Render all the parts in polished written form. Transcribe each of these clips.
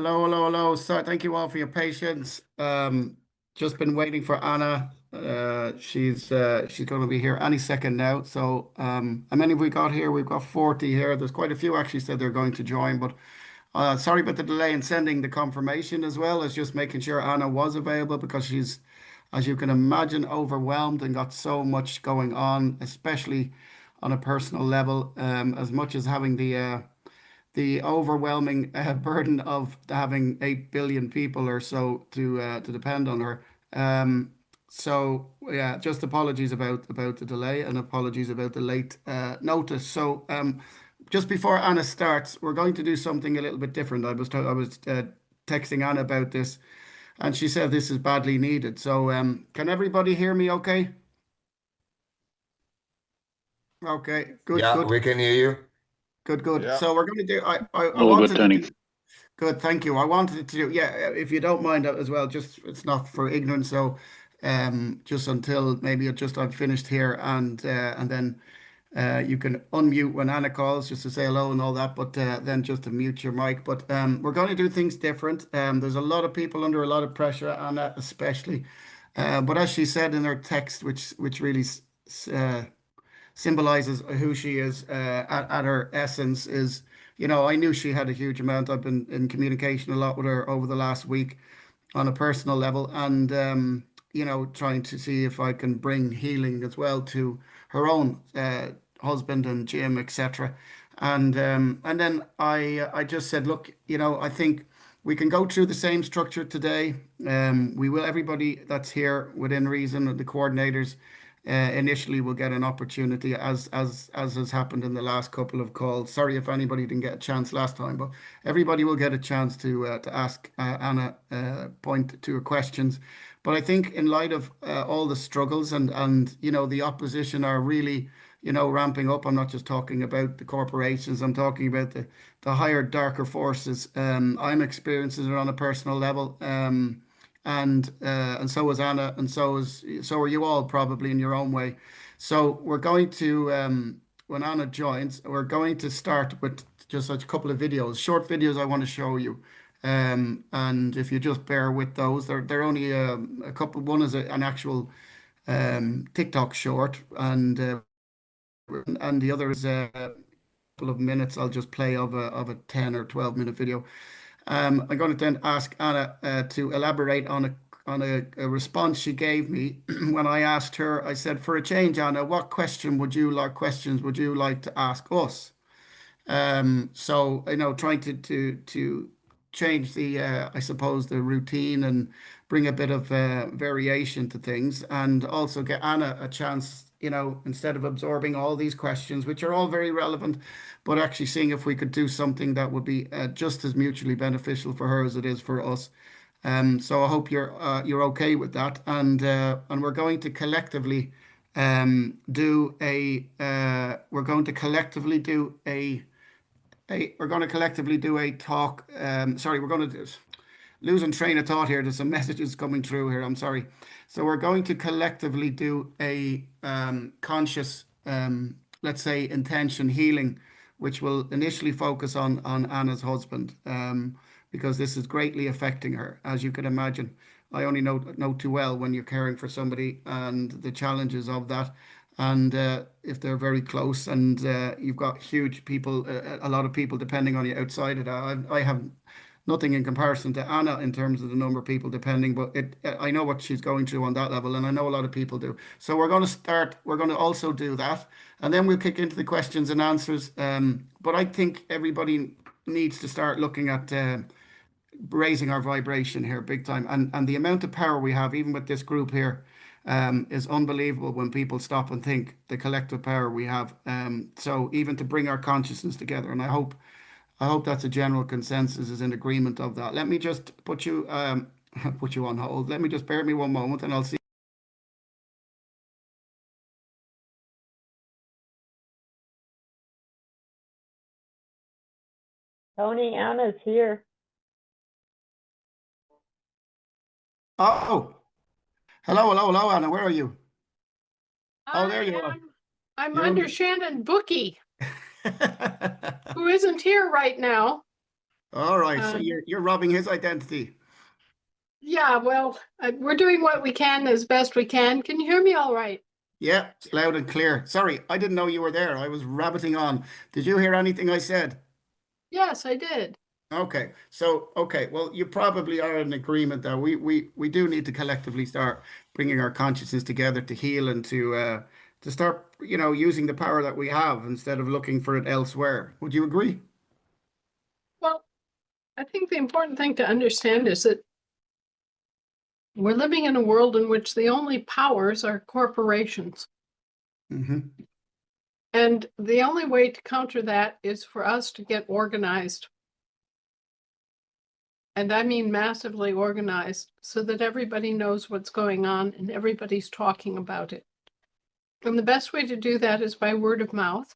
Hello, hello, hello. So thank you all for your patience. Just been waiting for Anna. She's going to be here any second now. So how many have we got here? We've got 40 here. There's quite a few actually said they're going to join, but sorry about the delay in sending the confirmation as well as just making sure Anna was available because she's, as you can imagine, overwhelmed and got so much going on, especially on a personal level. As much as having the overwhelming burden of having 8 billion people or so to depend on her. So yeah, just apologies about the delay and apologies about the late notice. So just before Anna starts, we're going to do something a little bit different. I was texting Anna about this, and she said this is badly needed. So can everybody hear me? Okay. Okay. Good. Yeah, Good. we can hear you. Good. Good. Yeah. So we're going to do. I All good, wanted to Tony. do. Good, thank you. I wanted to do, yeah, if you don't mind as well, just it's not for ignorance, so just until maybe just I've finished here and then you can unmute when Anna calls just to say hello and all that, but then just to mute your mic. But we're going to do things different. There's a lot of people under a lot of pressure, Anna especially. But as she said in her text, which really uh, symbolizes who she is at her essence is, I knew she had a huge amount. I've been in communication a lot with her over the last week on a personal level and, trying to see if I can bring healing as well to her own husband and Jim, etc. And then I just said, look, I think we can go through the same structure today. We will, everybody that's here within reason, the coordinators initially will get an opportunity as has happened in the last couple of calls. Sorry if anybody didn't get a chance last time, but everybody will get a chance to ask Anna point to her questions. But I think in light of all the struggles and the opposition are really ramping up. I'm not just talking about the corporations. I'm talking about the higher, darker forces. I'm experiencing it on a personal level. And so is Anna, and so are you all probably in your own way. So we're going to when Anna joins, we're going to start with just a couple of videos, short videos I want to show you. And if you just bear with those, they're only a couple. One is an actual TikTok short, and the other is a couple of minutes. I'll just play of a 10 or 12 minute video. I'm going to then ask Anna to elaborate on a response she gave me when I asked her. I said, for a change, Anna, what questions would you like to ask us? So trying to change the I suppose the routine and bring a bit of variation to things, and also get Anna a chance. Instead of absorbing all these questions, which are all very relevant, but actually seeing if we could do something that would be just as mutually beneficial for her as it is for us. So I hope you're okay with that, and we're going to collectively do a we're going to collectively do a we're going to collectively do a talk. Sorry, we're going to do losing train of thought here. There's some messages coming through here. I'm sorry. So we're going to collectively do a conscious, let's say, intention healing, which will initially focus on Anna's husband, because this is greatly affecting her, as you can imagine. I only know too well when you're caring for somebody and the challenges of that. And if they're very close and you've got huge people, a lot of people depending on you outside of that. I have nothing in comparison to Anna in terms of the number of people depending, but I know what she's going through on that level, and I know a lot of people do. So we're going to start, we're going to also do that, and then we'll kick into the questions and answers. But I think everybody needs to start looking at raising our vibration here big time. And the amount of power we have, even with this group here, is unbelievable when people stop and think the collective power we have. So even to bring our consciousness together, and I hope that's a general consensus is in agreement of that. Let me just put you put you on hold. Let me just bear with me one moment and I'll see. Tony, Anna's here. Oh, hello, Anna. Where are you? Oh, there you are. I'm You're under Shannon Bookie, who isn't here right now. All right, so Uh, you're robbing his identity. yeah, well, we're doing what we can as best we can. Can you hear me all right? Yeah, it's loud and clear. Sorry, I didn't know you were there. I was rabbiting on. Did you hear anything I said? Yes, I did. Okay, well, you probably are in agreement that we do need to collectively start bringing our consciousness together to heal and to start, using the power that we have instead of looking for it elsewhere. Would you agree? Well, I think the important thing to understand is that we're living in a world in which the only powers are corporations. Hmm. And the only way to counter that is for us to get organized. And I mean massively organized so that everybody knows what's going on and everybody's talking about it. And the best way to do that is by word of mouth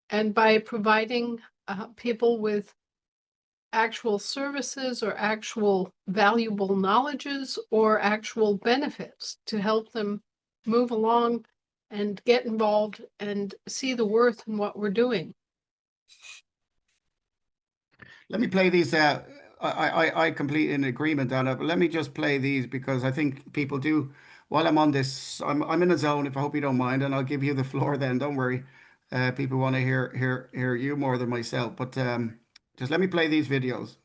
and by providing people with actual services or actual valuable knowledges or actual benefits to help them move along and get involved and see the worth in what we're doing. Let me play these. I completely in agreement on it, but let me just play these because I think people do. While I'm on this, I'm in a zone. If I hope you don't mind, and I'll give you the floor. Then don't worry. People want to hear you more than myself, but just let me play these videos.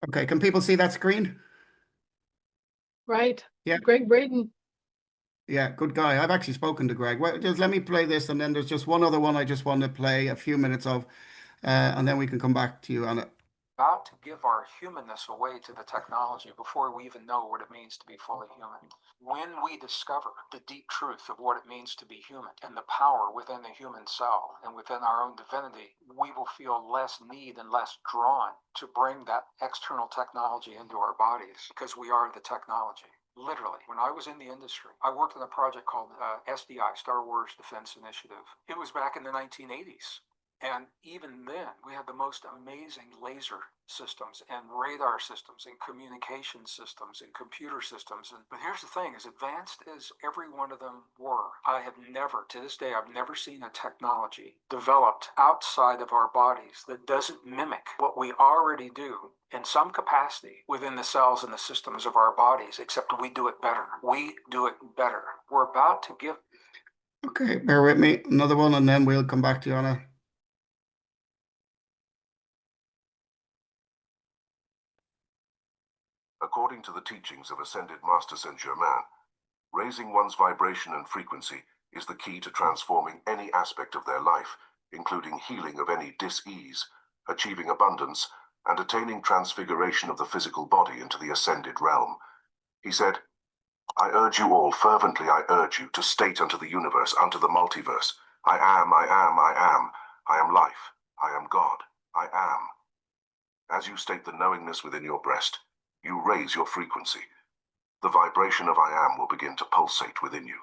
Okay, can people see that screen? Right? Yeah, Greg Braden. yeah, good guy. I've actually spoken to Greg. Well, just let me play this, and then there's just one other one I just want to play a few minutes of, and then we can come back to you on it. About to give our humanness away to the technology before we even know what it means to be fully human. When we discover the deep truth of what it means to be human and the power within the human cell and within our own divinity, we will feel less need and less drawn to bring that external technology into our bodies because we are the technology. Literally, when I was in the industry, I worked on a project called SDI, Star Wars Defense Initiative. It was back in the 1980s. And even then, we had the most amazing laser systems and radar systems and communication systems and computer systems. But here's the thing, as advanced as every one of them were, I have never, to this day, I've never seen a technology developed outside of our bodies that doesn't mimic what we already do in some capacity within the cells and the systems of our bodies, except we do it better. We do it better. We're about to give. Okay, bear with me. Another one, and then we'll come back to you on it. According to the teachings of Ascended Master Saint Germain, raising one's vibration and frequency is the key to transforming any aspect of their life, including healing of any dis-ease, achieving abundance, and attaining transfiguration of the physical body into the ascended realm. He said, I urge you all, fervently I urge you, to state unto the universe, unto the multiverse, I am, I am, I am, I am life, I am God, I am. As you state the knowingness within your breast, you raise your frequency. The vibration of I am will begin to pulsate within you.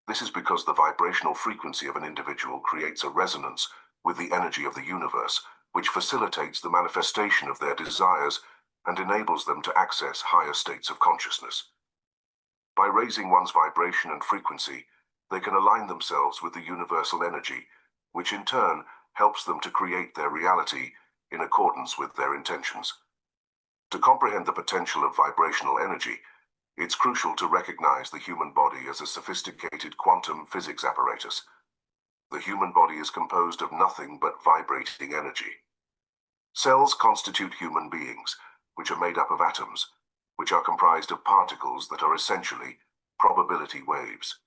This is because the vibrational frequency of an individual creates a resonance with the energy of the universe, which facilitates the manifestation of their desires and enables them to access higher states of consciousness. By raising one's vibration and frequency, they can align themselves with the universal energy, which in turn helps them to create their reality in accordance with their intentions. To comprehend the potential of vibrational energy, it's crucial to recognize the human body as a sophisticated quantum physics apparatus. The human body is composed of nothing but vibrating energy. Cells constitute human beings, which are made up of atoms, which are comprised of particles that are essentially probability waves.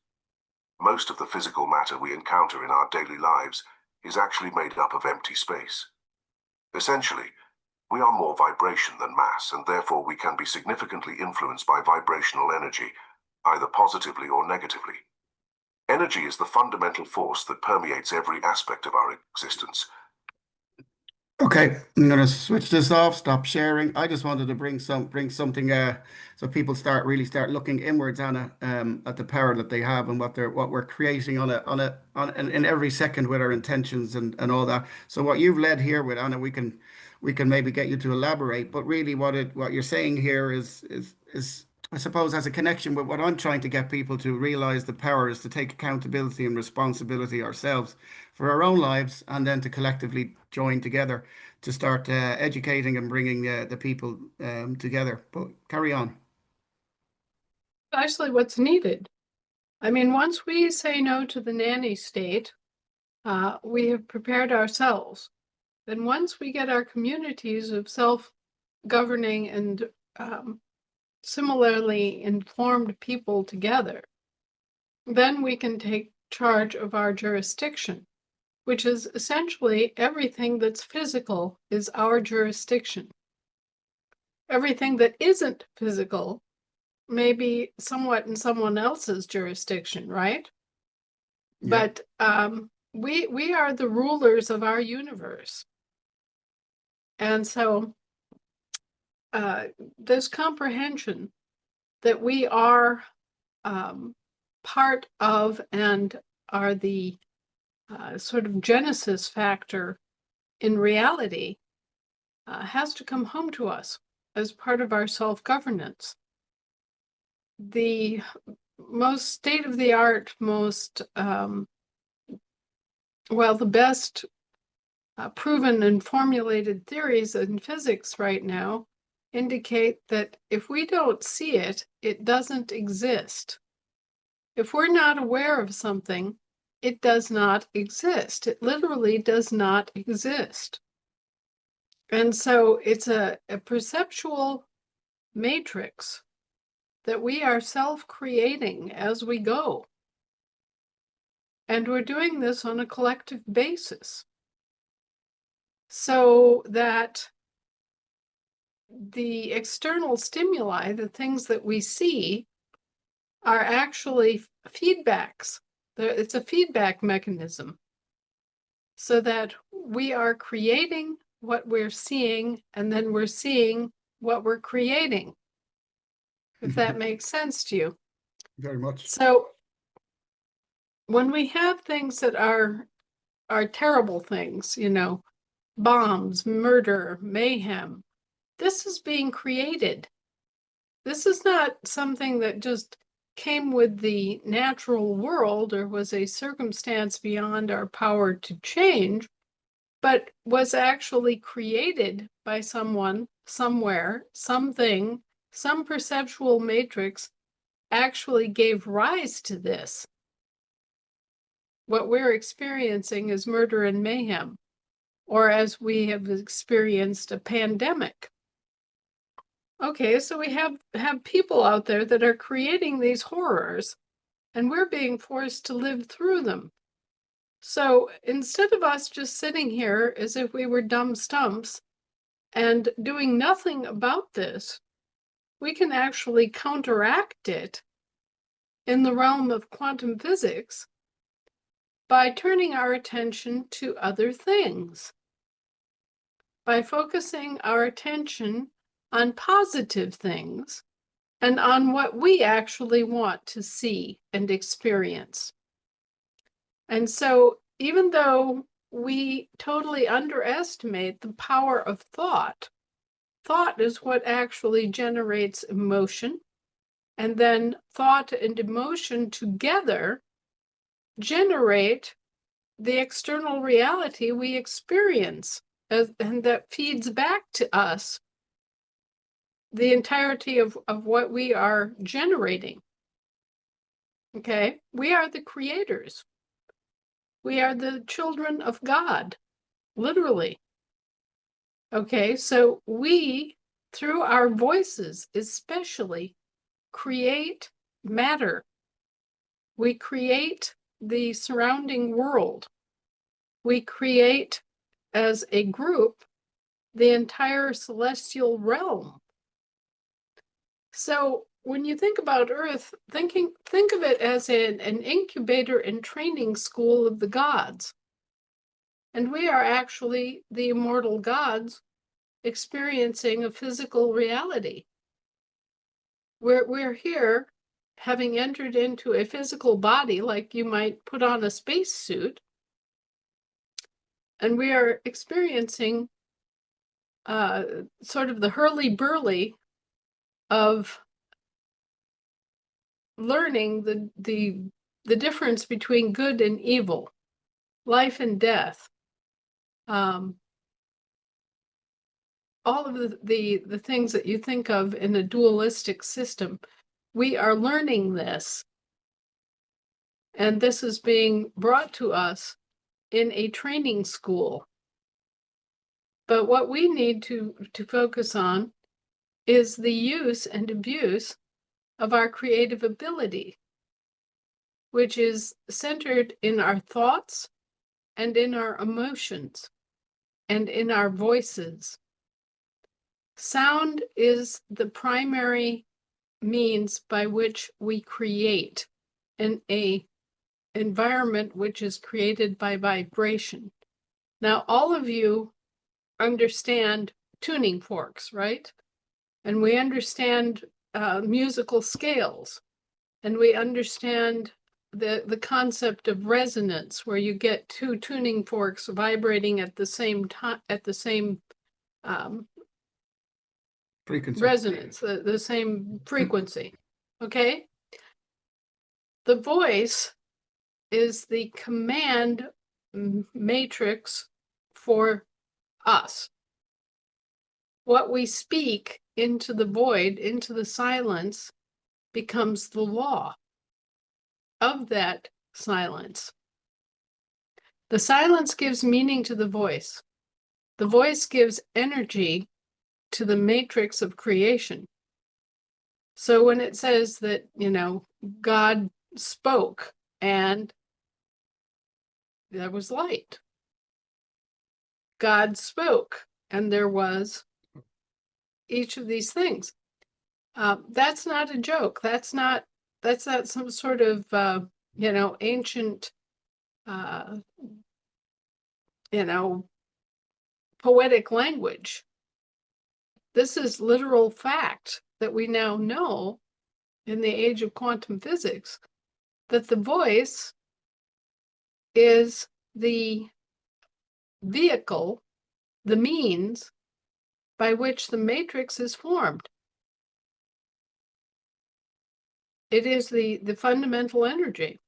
Most of the physical matter we encounter in our daily lives is actually made up of empty space. Essentially, we are more vibration than mass, and therefore we can be significantly influenced by vibrational energy, either positively or negatively. Energy is the fundamental force that permeates every aspect of our existence. Okay, I'm gonna switch this off, stop sharing. I just wanted to bring something so people really start looking inwards, Anna, at the power that they have and what we're creating in every second with our intentions and all that. So what you've led here with, Anna, we can maybe get you to elaborate, but really what you're saying here is I suppose as a connection with what I'm trying to get people to realize the power is to take accountability and responsibility ourselves for our own lives and then to collectively join together to start educating and bringing the people together. But carry on. Actually, what's needed. I mean, once we say no to the nanny state, we have prepared ourselves. Then once we get our communities of self-governing and similarly informed people together, then we can take charge of our jurisdiction, which is essentially everything that's physical is our jurisdiction. Everything that isn't physical may be somewhat in someone else's jurisdiction, right? Yeah. But we are the rulers of our universe. And so this comprehension that we are part of and are the sort of genesis factor in reality has to come home to us as part of our self-governance. The most state-of-the-art, the best proven and formulated theories in physics right now indicate that if we don't see it, it doesn't exist. If we're not aware of something, it does not exist. It literally does not exist. And so it's a perceptual matrix that we are self-creating as we go. And we're doing this on a collective basis, so that the external stimuli, the things that we see, are actually feedbacks. It's a feedback mechanism, so that we are creating what we're seeing, and then we're seeing what we're creating, if that makes sense to you. Very much. So when we have things that are terrible things, bombs, murder, mayhem, this is being created. This is not something that just came with the natural world or was a circumstance beyond our power to change, but was actually created by someone, somewhere, something, some perceptual matrix actually gave rise to this. What we're experiencing is murder and mayhem, or as we have experienced, a pandemic. Okay, so we have people out there that are creating these horrors, and we're being forced to live through them. So instead of us just sitting here as if we were dumb stumps and doing nothing about this, we can actually counteract it in the realm of quantum physics by turning our attention to other things, by focusing our attention on positive things and on what we actually want to see and experience. And so even though we totally underestimate the power of thought, thought is what actually generates emotion, and then thought and emotion together generate the external reality we experience, and that feeds back to us the entirety of what we are generating. Okay, we are the creators. We are the children of God, literally. Okay, so we, through our voices especially, create matter. We create the surrounding world. We create, as a group, the entire celestial realm. So when you think about Earth, think of it as an incubator and training school of the gods. And we are actually the immortal gods experiencing a physical reality. We're here, having entered into a physical body, like you might put on a spacesuit, and we are experiencing sort of the hurly-burly of learning the difference between good and evil, life and death. All of the things that you think of in a dualistic system, we are learning this. And this is being brought to us in a training school. But what we need to focus on is the use and abuse of our creative ability, which is centered in our thoughts and in our emotions and in our voices. Sound is the primary means by which we create in an environment which is created by vibration. Now, all of you understand tuning forks, right? And we understand musical scales, and we understand the concept of resonance, where you get two tuning forks vibrating at the same time, at the same Frequency. resonance, the same frequency. Okay? The voice is the command matrix for us. What we speak into the void, into the silence, becomes the law of that silence. The silence gives meaning to the voice. The voice gives energy to the matrix of creation. So when it says that, God spoke and there was light, God spoke and there was each of these things. That's not a joke. That's not some sort of, ancient, poetic language. This is literal fact that we now know in the age of quantum physics, that the voice is the vehicle, the means by which the matrix is formed. It is the fundamental energy.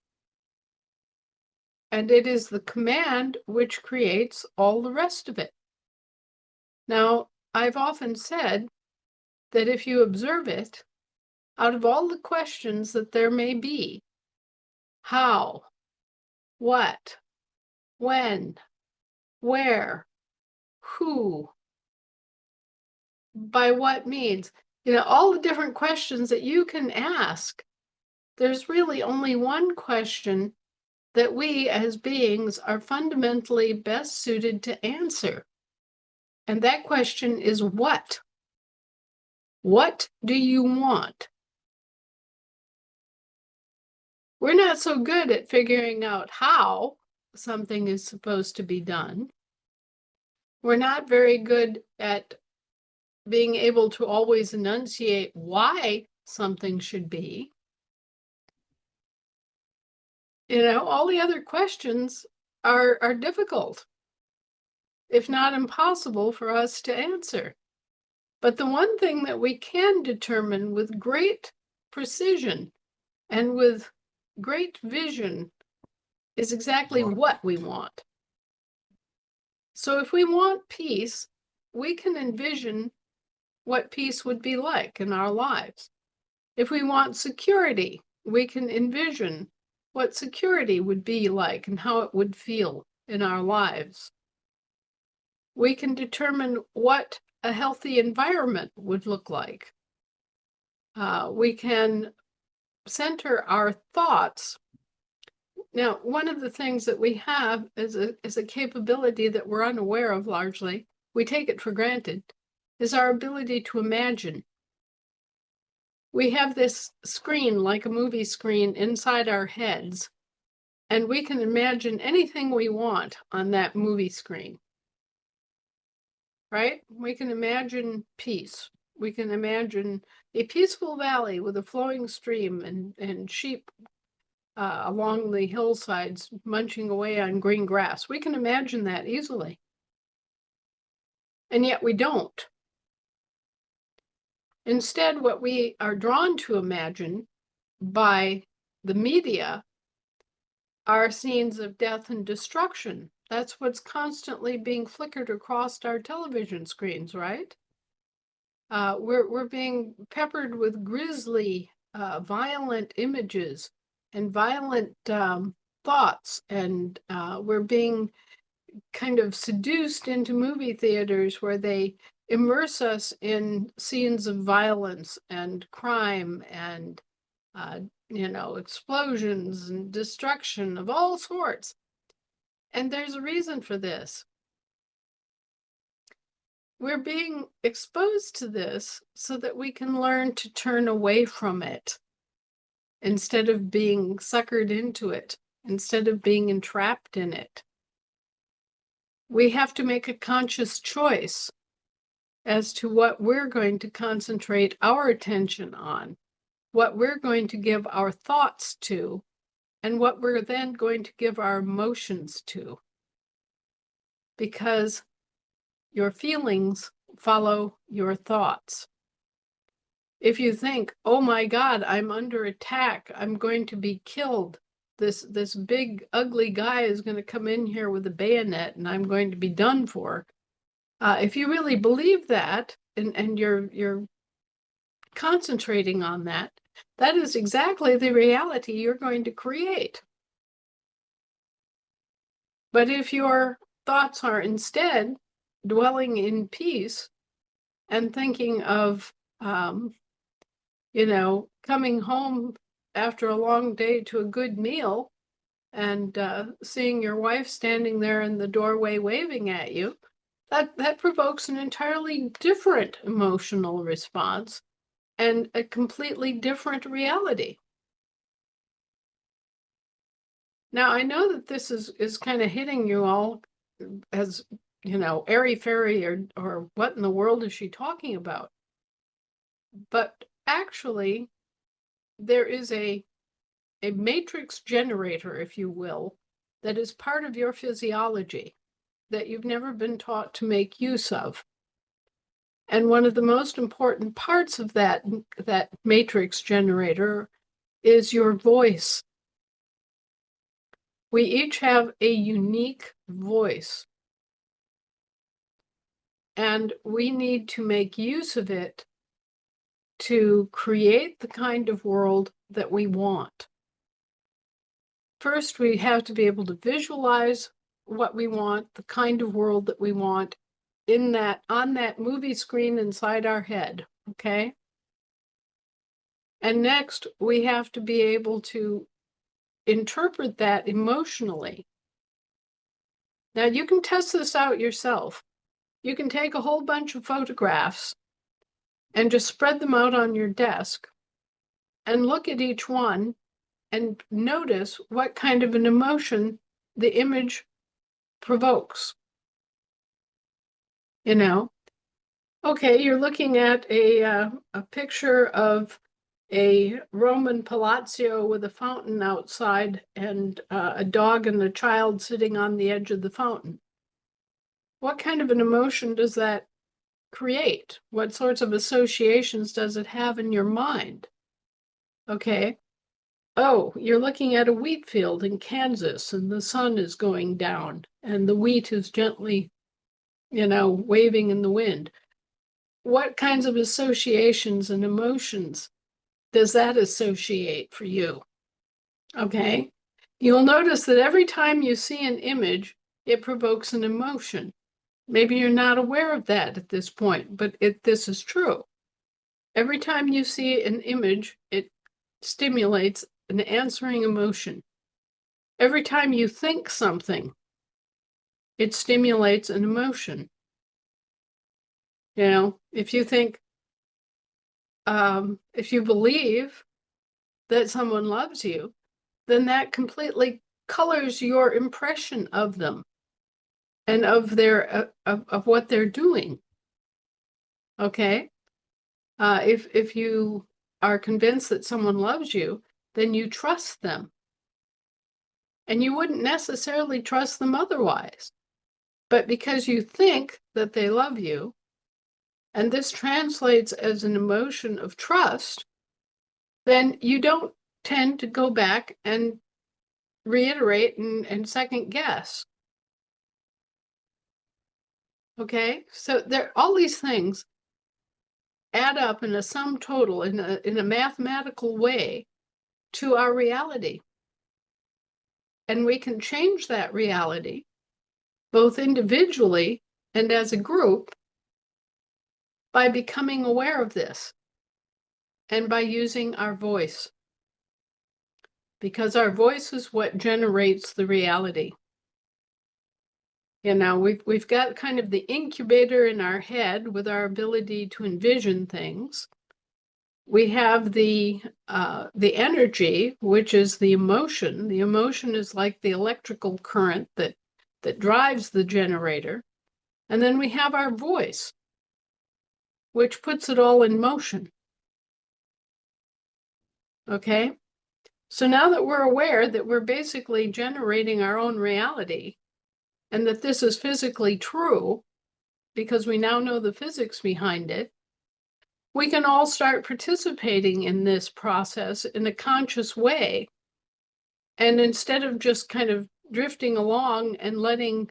And it is the command which creates all the rest of it. Now, I've often said that if you observe it, out of all the questions that there may be, how, what, when, where, who, by what means, all the different questions that you can ask, there's really only one question that we as beings are fundamentally best suited to answer. And that question is what? What do you want? We're not so good at figuring out how something is supposed to be done. We're not very good at being able to always enunciate why something should be. All the other questions are difficult, if not impossible, for us to answer. But the one thing that we can determine with great precision and with great vision is exactly what we want. So if we want peace, we can envision what peace would be like in our lives. If we want security, we can envision what security would be like and how it would feel in our lives. We can determine what a healthy environment would look like. We can center our thoughts. Now, one of the things that we have is a capability that we're unaware of largely, we take it for granted, is our ability to imagine. We have this screen, like a movie screen, inside our heads, and we can imagine anything we want on that movie screen. Right? We can imagine peace. We can imagine a peaceful valley with a flowing stream and sheep along the hillsides munching away on green grass. We can imagine that easily. And yet we don't. Instead, what we are drawn to imagine by the media are scenes of death and destruction. That's what's constantly being flickered across our television screens, right? We're being peppered with grisly, violent images and violent thoughts, and we're being kind of seduced into movie theaters where they immerse us in scenes of violence and crime and explosions and destruction of all sorts. And there's a reason for this. We're being exposed to this so that we can learn to turn away from it instead of being suckered into it, instead of being entrapped in it. We have to make a conscious choice as to what we're going to concentrate our attention on, what we're going to give our thoughts to, and what we're then going to give our emotions to. Because your feelings follow your thoughts. If you think, oh my God, I'm under attack, I'm going to be killed, this big ugly guy is going to come in here with a bayonet and I'm going to be done for. If you really believe that and you're concentrating on that, that is exactly the reality you're going to create. But if your thoughts are instead dwelling in peace and thinking of, coming home after a long day to a good meal and seeing your wife standing there in the doorway waving at you, that provokes an entirely different emotional response and a completely different reality. Now, I know that this is kind of hitting you all as, airy-fairy or what in the world is she talking about? But actually, there is a matrix generator, if you will, that is part of your physiology that you've never been taught to make use of. And one of the most important parts of that matrix generator is your voice. We each have a unique voice, and we need to make use of it to create the kind of world that we want. First, we have to be able to visualize what we want, the kind of world that we want on that movie screen inside our head, okay? And next, we have to be able to interpret that emotionally. Now, you can test this out yourself. You can take a whole bunch of photographs and just spread them out on your desk and look at each one and notice what kind of an emotion the image provokes. Okay, you're looking at a picture of a Roman palazzo with a fountain outside and a dog and a child sitting on the edge of the fountain. What kind of an emotion does that create? What sorts of associations does it have in your mind? Okay. Oh, you're looking at a wheat field in Kansas and the sun is going down and the wheat is gently, waving in the wind. What kinds of associations and emotions does that associate for you? Okay. You'll notice that every time you see an image, it provokes an emotion. Maybe you're not aware of that at this point, but this is true. Every time you see an image, it stimulates an answering emotion. Every time you think something, it stimulates an emotion. If you think, if you believe that someone loves you, then that completely colors your impression of them and of of what they're doing. Okay? If you are convinced that someone loves you, then you trust them. And you wouldn't necessarily trust them otherwise. But because you think that they love you, and this translates as an emotion of trust, then you don't tend to go back and reiterate and second guess. Okay, so there, all these things add up in a sum total, in a mathematical way, to our reality. And we can change that reality, both individually and as a group, by becoming aware of this and by using our voice. Because our voice is what generates the reality. You know, we've got kind of the incubator in our head with our ability to envision things. We have the energy, which is the emotion. The emotion is like the electrical current that drives the generator. And then we have our voice, which puts it all in motion. Okay? So now that we're aware that we're basically generating our own reality, and that this is physically true, because we now know the physics behind it, we can all start participating in this process in a conscious way. And instead of just kind of drifting along and letting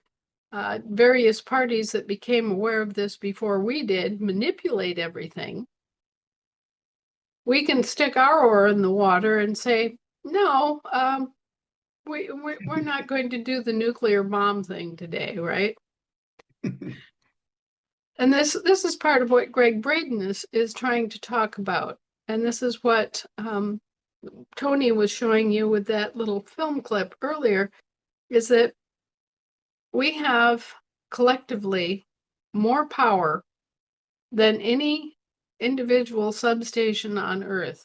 various parties that became aware of this before we did manipulate everything, we can stick our oar in the water and say, no, we're not going to do the nuclear bomb thing today, right? And this is part of what Greg Braden is trying to talk about. And this is what Tony was showing you with that little film clip earlier, is that we have collectively more power than any individual substation on Earth.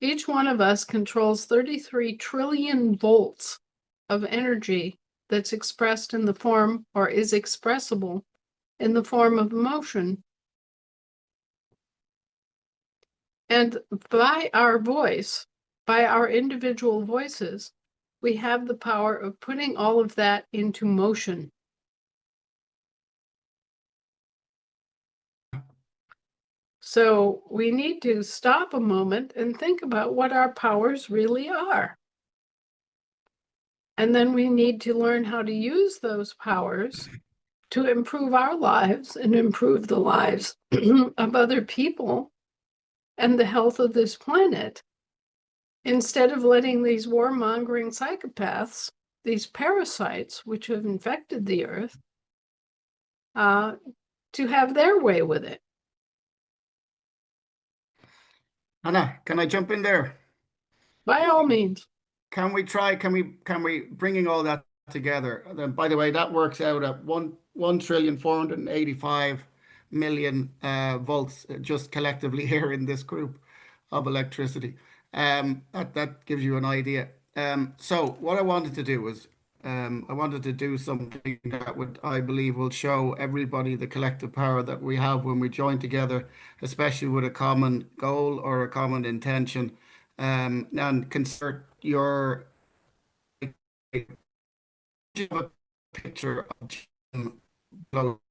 Each one of us controls 33 trillion volts of energy that's expressed in the form, or is expressible in the form of emotion. And by our voice, by our individual voices, we have the power of putting all of that into motion. So we need to stop a moment and think about what our powers really are. And then we need to learn how to use those powers to improve our lives and improve the lives of other people and the health of this planet, instead of letting these warmongering psychopaths, these parasites which have infected the earth, to have their way with it. Anna, can I jump in there? By all means. Can we bringing all that together? Then, by the way, that works out at 1,485,000,000 volts just collectively here in this group of electricity. That gives you an idea. So what I wanted to do was I wanted to do something that I believe will show everybody the collective power that we have when we join together, especially with a common goal or a common intention. And consider your a picture of Jim Blow.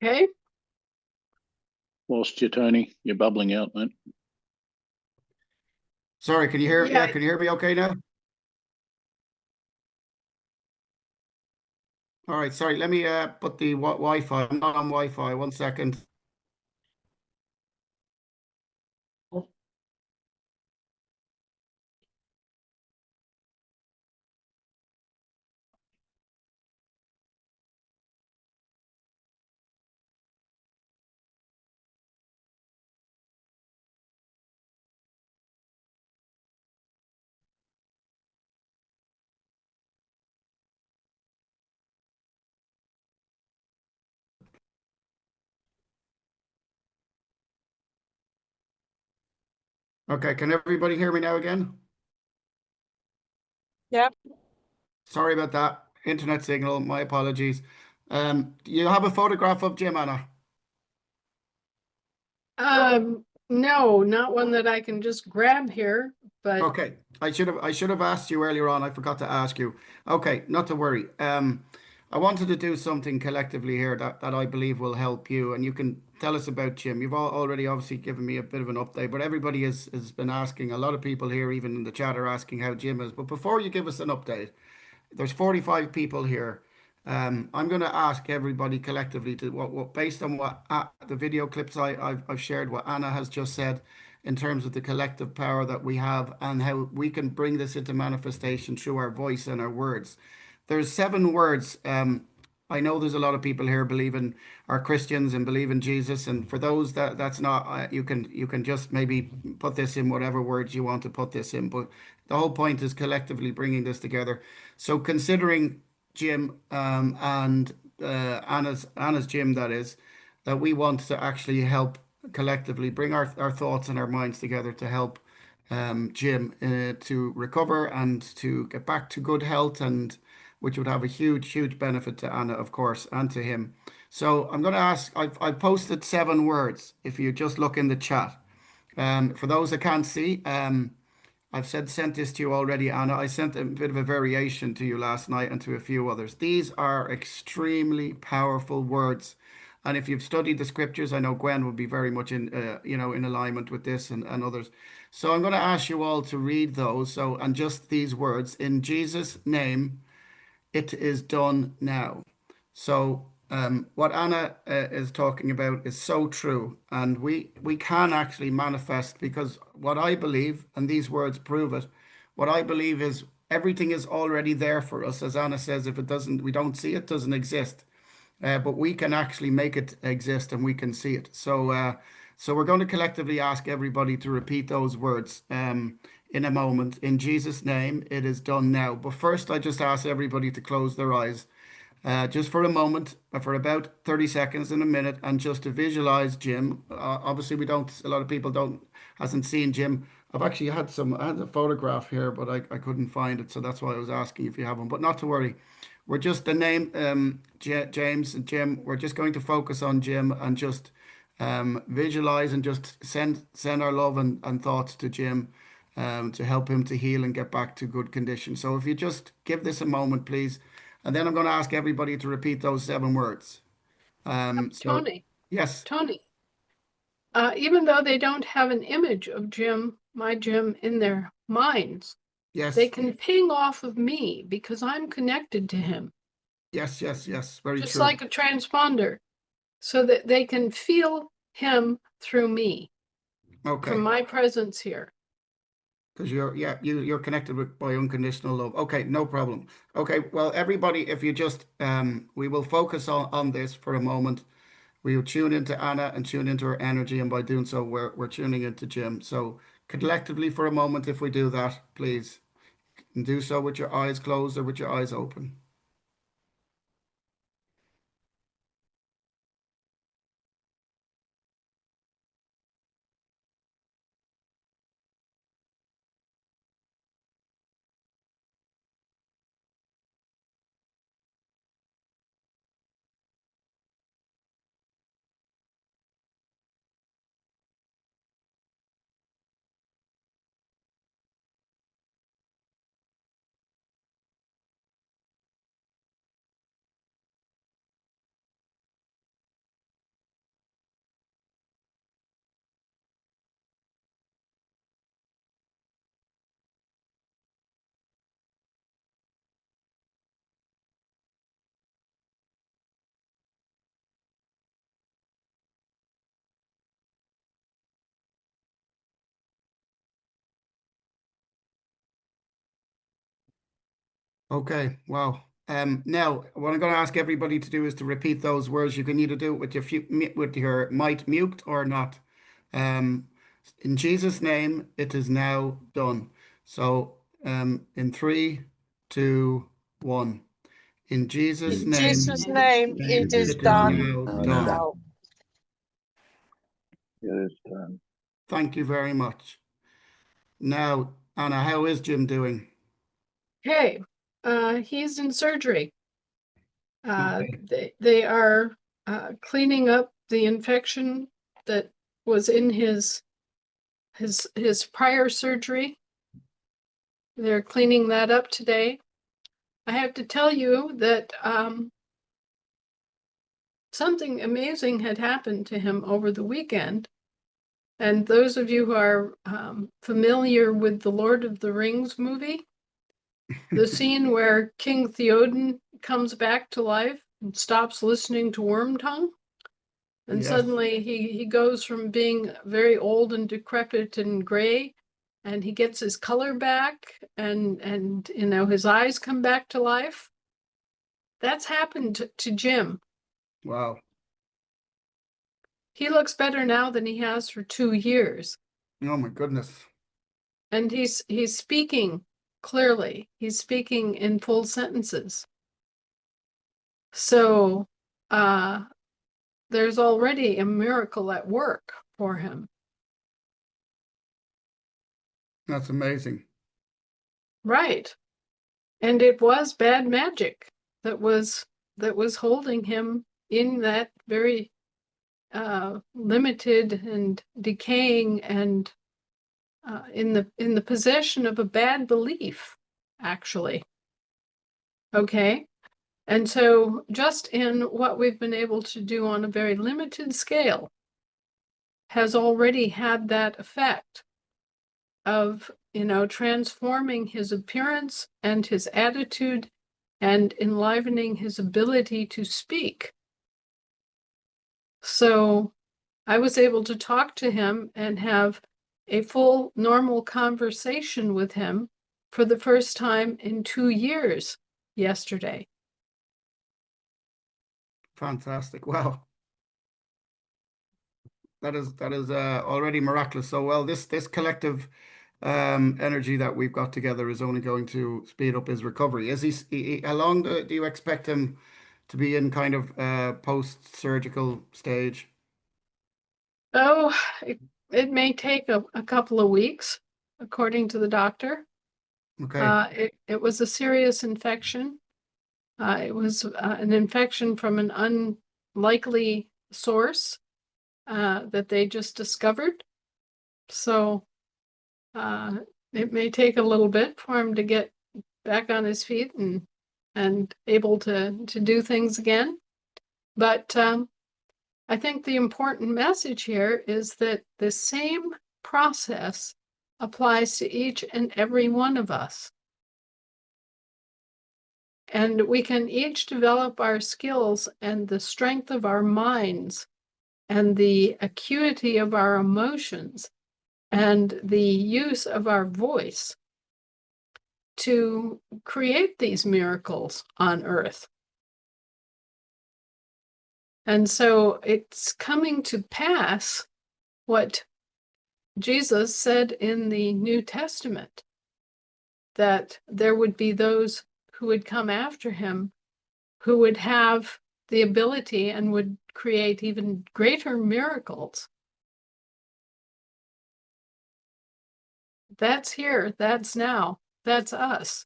Okay. Lost you, Tony. You're bubbling out, mate. Sorry, can you hear? Yeah. Can you hear me okay now? All right, sorry. Let me put the Wi-Fi. I'm not on Wi-Fi. 1 second. Okay, can everybody hear me now again? Yep. Sorry about that. Internet signal, my apologies. You have a photograph of Jim, Anna? No, not one that I can just grab here, but Okay, I should have asked you earlier on. I forgot to ask you. Okay, not to worry. I wanted to do something collectively here that I believe will help you, and you can tell us about Jim. You've already obviously given me a bit of an update, but everybody has been asking. A lot of people here, even in the chat, are asking how Jim is. But before you give us an update, there's 45 people here. I'm going to ask everybody collectively to what based on what the video clips I've shared, what Anna has just said, in terms of the collective power that we have and how we can bring this into manifestation through our voice and our words. There's 7 words. I know there's a lot of people here believing are Christians and believe in Jesus, and for those that's not, you can just maybe put this in whatever words you want to put this in. But the whole point is collectively bringing this together. So considering Jim and Anna's Jim, that is, that we want to actually help collectively bring our thoughts and our minds together to help Jim to recover and to get back to good health, and which would have a huge benefit to Anna, of course, and to him. So I'm going to ask, I've posted 7 words if you just look in the chat. For those that can't see, I've sent this to you already, Anna. I sent a bit of a variation to you last night and to a few others. These are extremely powerful words. And if you've studied the scriptures, I know Gwen will be very much in alignment with this and others. So I'm going to ask you all to read those. So, and just these words: in Jesus' name, it is done now. So what Anna is talking about is so true, and we can actually manifest, because what I believe, and these words prove it, what I believe is everything is already there for us. As Anna says, if it doesn't, we don't see it, doesn't exist. But we can actually make it exist, and we can see it. So we're going to collectively ask everybody to repeat those words in a moment. In Jesus' name, it is done now. But first, I just ask everybody to close their eyes just for a moment, for about 30 seconds in a minute, and just to visualize Jim. Obviously, a lot of people hasn't seen Jim. I've actually I had a photograph here, but I couldn't find it. So that's why I was asking if you have one, but not to worry. We're just the name, James and Jim. We're just going to focus on Jim and just visualize and just send our love and thoughts to Jim to help him to heal and get back to good condition. So if you just give this a moment, please. And then I'm going to ask everybody to repeat those 7 words. Tony, Yes, even though they don't have an image of Jim, my Jim, in their minds, yes, they can ping off of me because I'm connected to him, yes. Very just true. like a transponder, so that they can feel him through me, Okay. from my presence here. Because you're connected by unconditional love. Okay, no problem. Okay, well, everybody, if you just we will focus on this for a moment. We will tune into Anna and tune into her energy, and by doing so, we're tuning into Jim. So collectively for a moment, if we do that, please, and do so with your eyes closed or with your eyes open. Okay, wow. Now, what I'm going to ask everybody to do is to repeat those words. You can either do it with your mic mute or not. Um, in Jesus' name, it is now done. So, in 3, 2, 1. In Jesus' In name, Jesus' name, it is it is done now done. now. It is done. Thank you very much. Now, Anna, how is Jim doing? Okay, he's in surgery. Okay. They are cleaning up the infection that was in his prior surgery. They're cleaning that up today. I have to tell you that something amazing had happened to him over the weekend. And those of you who are familiar with the Lord of the Rings movie, the scene where King Theoden comes back to life and stops listening to Wormtongue, and Yes. suddenly he goes from being very old and decrepit and gray, and he gets his color back, and you know, his eyes come back to life. That's happened to Jim. Wow. He looks better now than he has for 2 years. Oh my goodness. And he's speaking clearly. He's speaking in full sentences. So there's already a miracle at work for him. That's amazing. Right. And it was bad magic that was holding him in that very limited and decaying and in the possession of a bad belief, actually. Okay. And so just in what we've been able to do on a very limited scale has already had that effect of, you know, transforming his appearance and his attitude and enlivening his ability to speak. So I was able to talk to him and have a full normal conversation with him for the first time in 2 years yesterday. Fantastic. Wow. That is already miraculous. So well, this collective energy that we've got together is only going to speed up his recovery. Is how long do you expect him to be in kind of post-surgical stage? Oh, it may take a couple of weeks, according to the doctor. Okay. It was a serious infection. It was an infection from an unlikely source that they just discovered. So it may take a little bit for him to get back on his feet and able to do things again. But I think the important message here is that the same process applies to each and every one of us. And we can each develop our skills and the strength of our minds and the acuity of our emotions and the use of our voice to create these miracles on earth. And so it's coming to pass what Jesus said in the New Testament, that there would be those who would come after him who would have the ability and would create even greater miracles. That's here, that's now, that's us,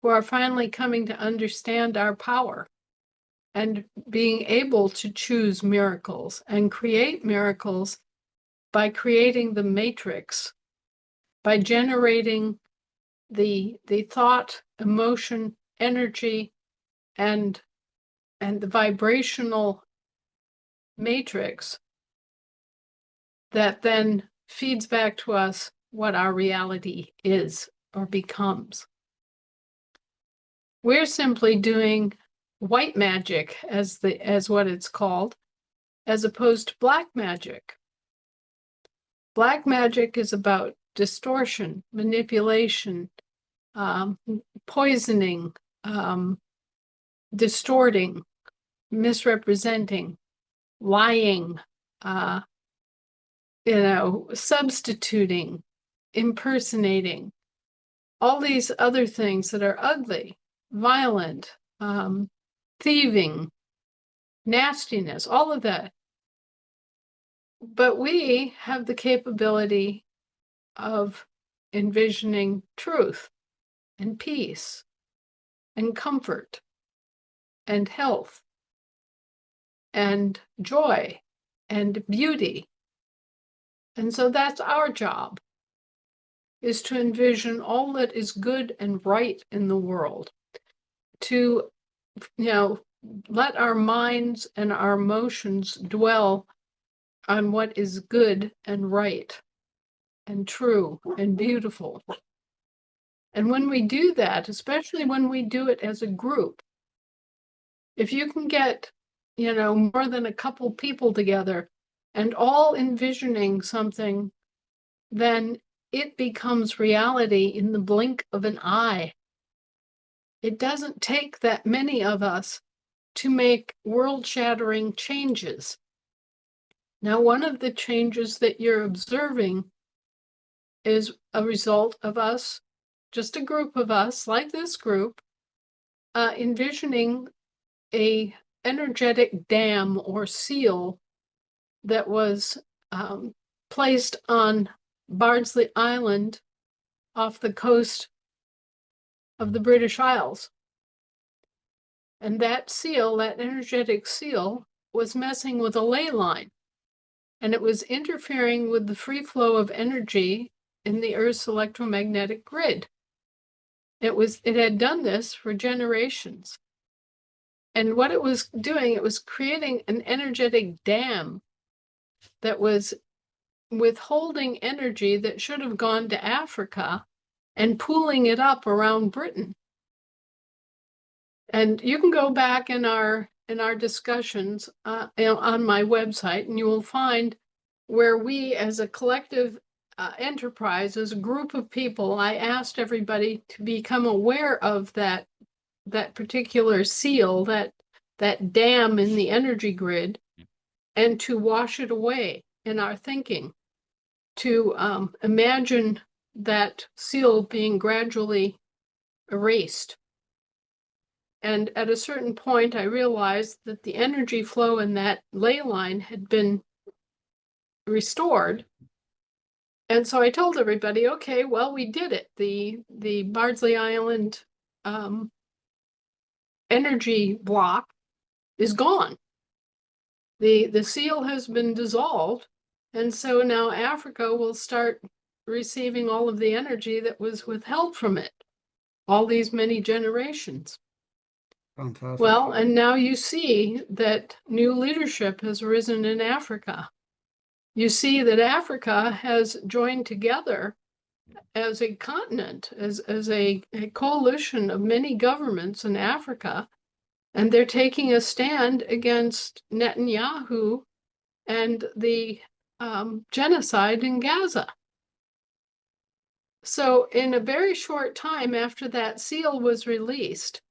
who are finally coming to understand our power and being able to choose miracles and create miracles by creating the matrix, by generating the thought, emotion, energy, and the vibrational matrix that then feeds back to us what our reality is or becomes. We're simply doing white magic as what it's called, as opposed to black magic. Black magic is about distortion, manipulation, poisoning, distorting, misrepresenting, lying, substituting, impersonating, all these other things that are ugly, violent, thieving, nastiness, all of that. But we have the capability of envisioning truth and peace and comfort and health and joy and beauty. And so that's our job, is to envision all that is good and right in the world, to, let our minds and our emotions dwell on what is good and right and true and beautiful. And when we do that, especially when we do it as a group, if you can get, more than a couple people together and all envisioning something, then it becomes reality in the blink of an eye. It doesn't take that many of us to make world-shattering changes. Now, one of the changes that you're observing is a result of us, just a group of us, like this group, envisioning a energetic dam or seal that was placed on Bardsley Island off the coast of the British Isles. And that seal, that energetic seal, was messing with a ley line, and it was interfering with the free flow of energy in the Earth's electromagnetic grid. It had done this for generations. And what it was doing, it was creating an energetic dam that was withholding energy that should have gone to Africa and pooling it up around Britain. And you can go back in our discussions on my website, and you will find where we, as a collective enterprise, as a group of people, I asked everybody to become aware of that particular seal, that dam in the energy grid, and to wash it away in our thinking, to imagine that seal being gradually erased. And at a certain point, I realized that the energy flow in that ley line had been restored. And so I told everybody, okay, well, we did it. The Bardsley Island energy block is gone. The seal has been dissolved. And so now Africa will start receiving all of the energy that was withheld from it all these many generations. Fantastic. Well, and now you see that new leadership has risen in Africa. You see that Africa has joined together as a continent, as a coalition of many governments in Africa, and they're taking a stand against Netanyahu and the genocide in Gaza. So in a very short time after that seal was released,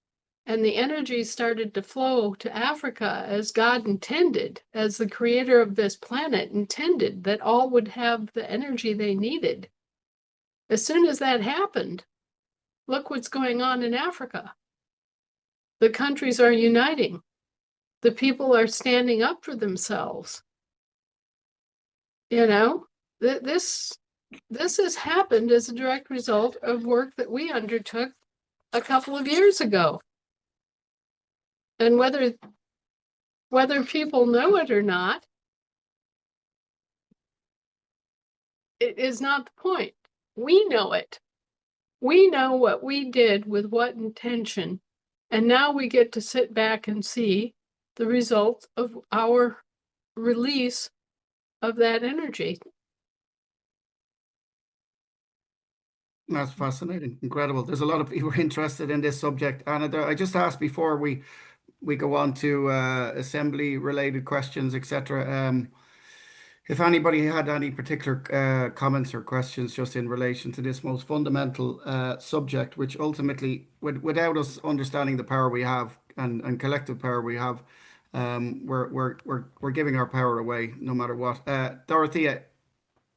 and the energy started to flow to Africa as God intended, as the creator of this planet intended, that all would have the energy they needed. As soon as that happened, look what's going on in Africa. The countries are uniting. The people are standing up for themselves. This has happened as a direct result of work that we undertook a couple of years ago. And whether people know it or not, it is not the point. We know it. We know what we did with what intention, and now we get to sit back and see the results of our release of that energy. That's fascinating, incredible. There's a lot of people interested in this subject, Anna. I just asked before we go on to assembly related questions, etc. If anybody had any particular comments or questions just in relation to this most fundamental subject, which ultimately, without us understanding the power we have and collective power we have, we're giving our power away no matter what. Dorothea,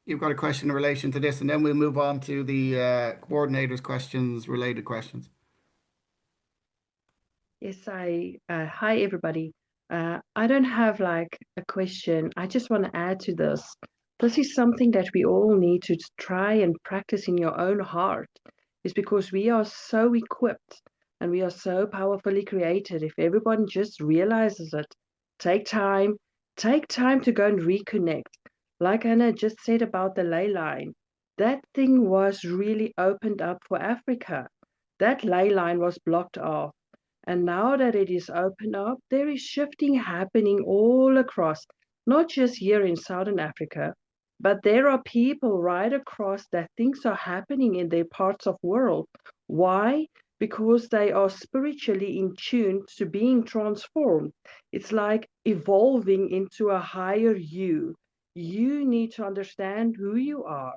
you've got a question in relation to this, and then we'll move on to the coordinators' questions, related questions. Yes, hi everybody. I don't have like a question. I just want to add to this. This is something that we all need to try and practice in your own heart, is because we are so equipped and we are so powerfully created. If everyone just realizes it, take time to go and reconnect. Like Anna just said about the ley line, that thing was really opened up for Africa. That ley line was blocked off. And now that it is opened up, there is shifting happening all across, not just here in Southern Africa, but there are people right across that things are happening in their parts of world. Why? Because they are spiritually in tune to being transformed. It's like evolving into a higher you. You need to understand who you are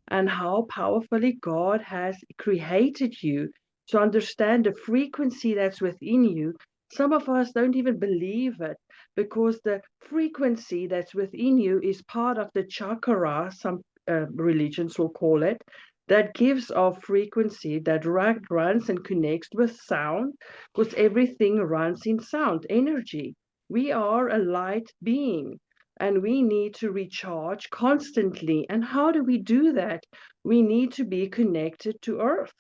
and how powerfully God has created you, to understand the frequency that's within you. Some of us don't even believe it because the frequency that's within you is part of the chakra, some religions will call it, that gives off frequency that runs and connects with sound, because everything runs in sound, energy. We are a light being and we need to recharge constantly. And how do we do that? We need to be connected to Earth.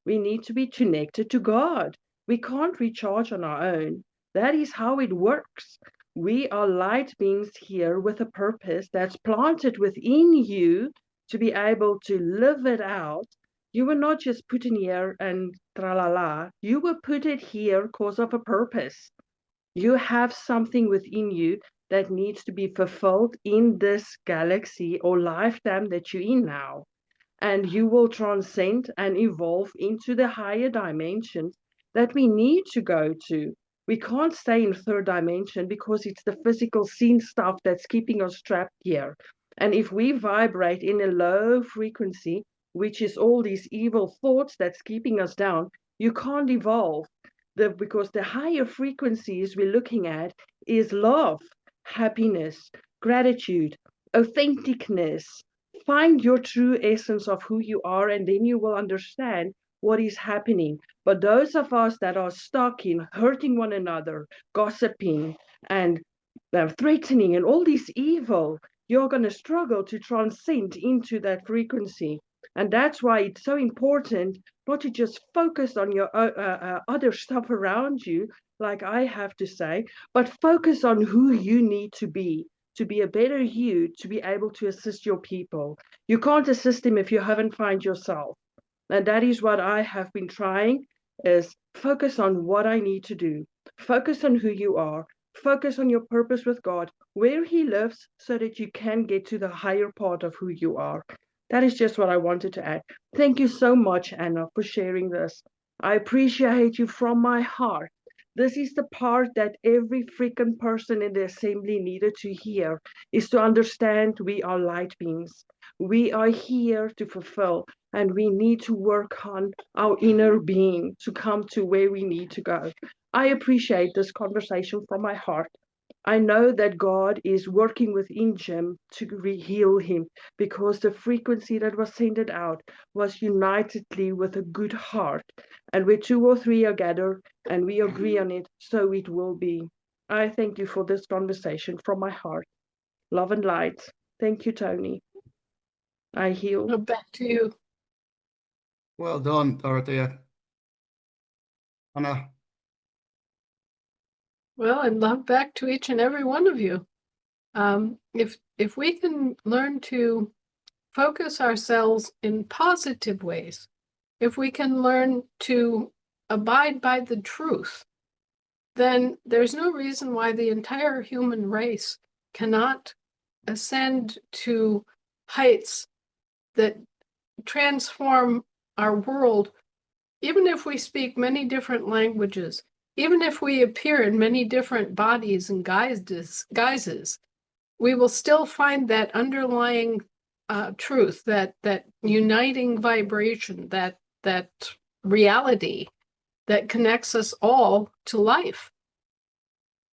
We need to be connected to God. We can't recharge on our own. That is how it works. We are light beings here with a purpose that's planted within you to be able to live it out. You were not just put in here and tra-la-la. You were put it here because of a purpose. You have something within you that needs to be fulfilled in this galaxy or lifetime that you're in now. And you will transcend and evolve into the higher dimensions that we need to go to. We can't stay in third dimension because it's the physical scene stuff that's keeping us trapped here. And if we vibrate in a low frequency, which is all these evil thoughts that's keeping us down, you can't evolve. Because the higher frequencies we're looking at is love, happiness, gratitude, authenticness. Find your true essence of who you are, and then you will understand what is happening. But those of us that are stuck in hurting one another, gossiping, and threatening, and all this evil, you're going to struggle to transcend into that frequency. And that's why it's so important not to just focus on your other stuff around you, like I have to say, but focus on who you need to be a better you, to be able to assist your people. You can't assist them if you haven't found yourself. And that is what I have been trying, is focus on what I need to do. Focus on who you are. Focus on your purpose with God, where He lives, so that you can get to the higher part of who you are. That is just what I wanted to add. Thank you so much, Anna, for sharing this. I appreciate you from my heart. This is the part that every freaking person in the assembly needed to hear, is to understand we are light beings. We are here to fulfill, and we need to work on our inner being to come to where we need to go. I appreciate this conversation from my heart. I know that God is working within Jim to heal him, because the frequency that was sent out was unitedly with a good heart. And where two or three are gathered and we agree on it, so it will be. I thank you for this conversation from my heart. Love and light. Thank you, Tony. I heal. Back to you. Well done, Dorothea. Anna. Well, and love back to each and every one of you. If we can learn to focus ourselves in positive ways, if we can learn to abide by the truth, then there's no reason why the entire human race cannot ascend to heights that transform our world, even if we speak many different languages, even if we appear in many different bodies and guises, we will still find that underlying truth, that uniting vibration, that reality that connects us all to life.